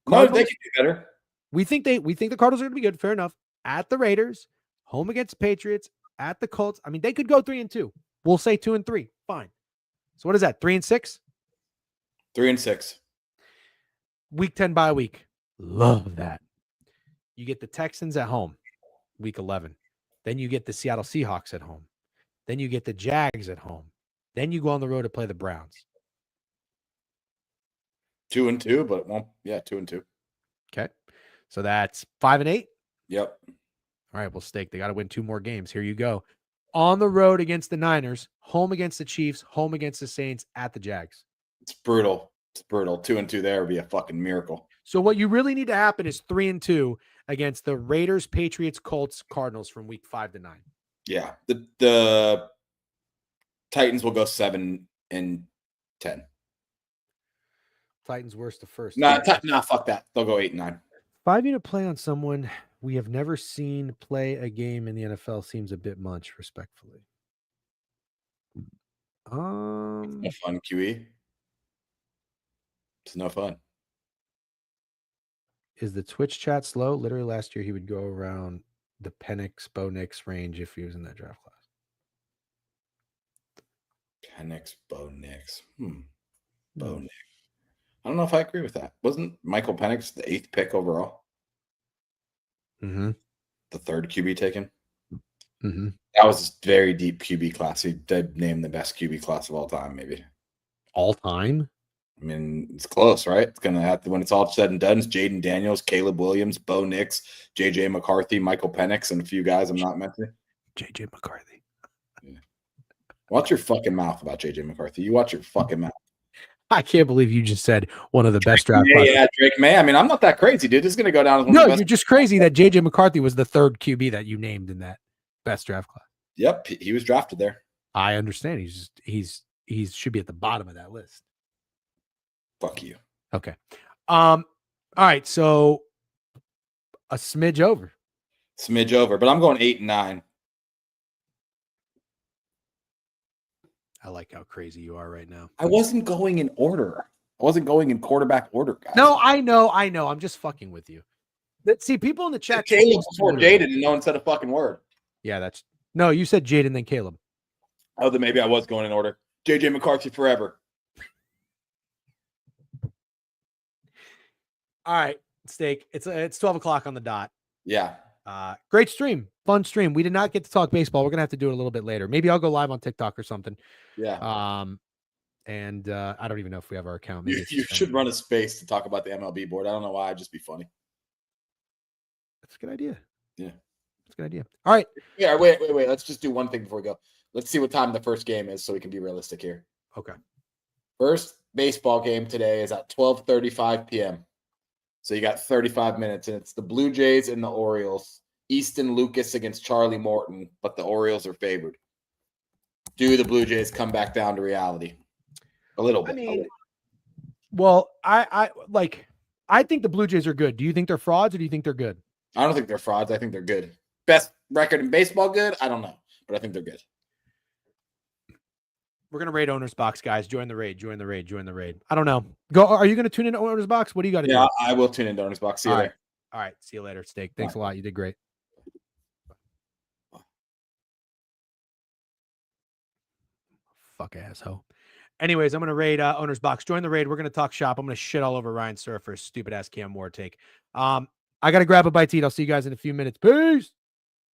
Cardinals, no, they can do better.
We think the Cardinals are going to be good. Fair enough. At the Raiders, home against the Patriots, at the Colts. I mean, they could go 3-2. We'll say 2-3. Fine. So what is that? 3-6?
3-6.
Week 10 bye week. Love that. You get the Texans at home, week 11. Then you get the Seattle Seahawks at home. Then you get the Jags at home. Then you go on the road to play the Browns.
2-2, but it won't. Yeah, 2-2.
Okay. So that's 5-8.
Yep.
All right, well, stake. They got to win 2 more games. Here you go. On the road against the Niners, home against the Chiefs, home against the Saints, at the Jags.
It's brutal. 2-2 there would be a fucking miracle.
So what you really need to happen is 3-2 against the Raiders, Patriots, Colts, Cardinals from week 5 to 9.
Yeah. The Titans will go 7-10.
Titans worst to first.
Nah, fuck that. They'll go 8-9.
5-unit play on someone we have never seen play a game in the NFL seems a bit much, respectfully.
It's no fun, QE. It's no fun.
Is the Twitch chat slow? Literally last year he would go around the Penix, Bo Nix range if he was in that draft class.
Penix, Bo Nix. Bo Nix. I don't know if I agree with that. Wasn't Michael Penix the 8th pick overall?
Mm-hmm.
The 3rd QB taken?
Mm-hmm.
That was a very deep QB class. He did name the best QB class of all time, maybe.
All time?
I mean, it's close, right? It's going to have to, when it's all said and done, it's Jaden Daniels, Caleb Williams, Bo Nix, J.J. McCarthy, Michael Penix, and a few guys I'm not mentioning.
J.J. McCarthy.
Yeah. Watch your fucking mouth about J.J. McCarthy. You watch your fucking mouth.
I can't believe you just said one of the best draft classes.
Yeah, Drake May. I mean, I'm not that crazy, dude. This is going to go down as one
No,
of the best.
you're just crazy that JJ McCarthy was the third QB that you named in that best draft class.
Yep, he was drafted there.
I understand. He should be at the bottom of that list.
Fuck you.
Okay. All right. So a smidge over.
Smidge over, but I'm going 8 and 9.
I like how crazy you are right now.
I wasn't going in order. I wasn't going in quarterback order, guys.
No, I know. I'm just fucking with you. See, people in the chat.
Caleb before Jaden, and no one said a fucking word.
Yeah, no. You said Jaden, then Caleb.
Oh, then maybe I was going in order. JJ McCarthy forever.
All right, Steak. It's 12 o'clock on the dot.
Yeah.
Great stream, fun stream. We did not get to talk baseball. We're gonna have to do it a little bit later. Maybe I'll go live on TikTok or something.
Yeah.
And I don't even know if we have our account.
Maybe you should run a space to talk about the MLB board. I don't know why. It'd just be funny.
That's a good idea.
Yeah.
That's a good idea. All right.
Yeah. Wait. Let's just do one thing before we go. Let's see what time the first game is so we can be realistic here.
Okay.
First baseball game today is at 12:35 p.m. So you got 35 minutes, and it's the Blue Jays and the Orioles. Easton Lucas against Charlie Morton, but the Orioles are favored. Do the Blue Jays come back down to reality? A little bit.
I mean, well, I think the Blue Jays are good. Do you think they're frauds or do you think they're good?
I don't think they're frauds. I think they're good. Best record in baseball, good? I don't know, but I think they're good.
We're going to raid Owner's Box, guys. Join the raid. I don't know. Go. Are you going to tune in to Owner's Box? What do you got to do?
Yeah, I will tune in to Owner's Box. See you later.
All right. See you later, Steak. Thanks a lot. You did great. Fuck asshole. Anyways, I'm going to raid Owner's Box. Join the raid. We're going to talk shop. I'm going to shit all over Ryan Surf for his stupid ass Cam Moore take. I got to grab a bite to eat. I'll see you guys in a few minutes. Peace.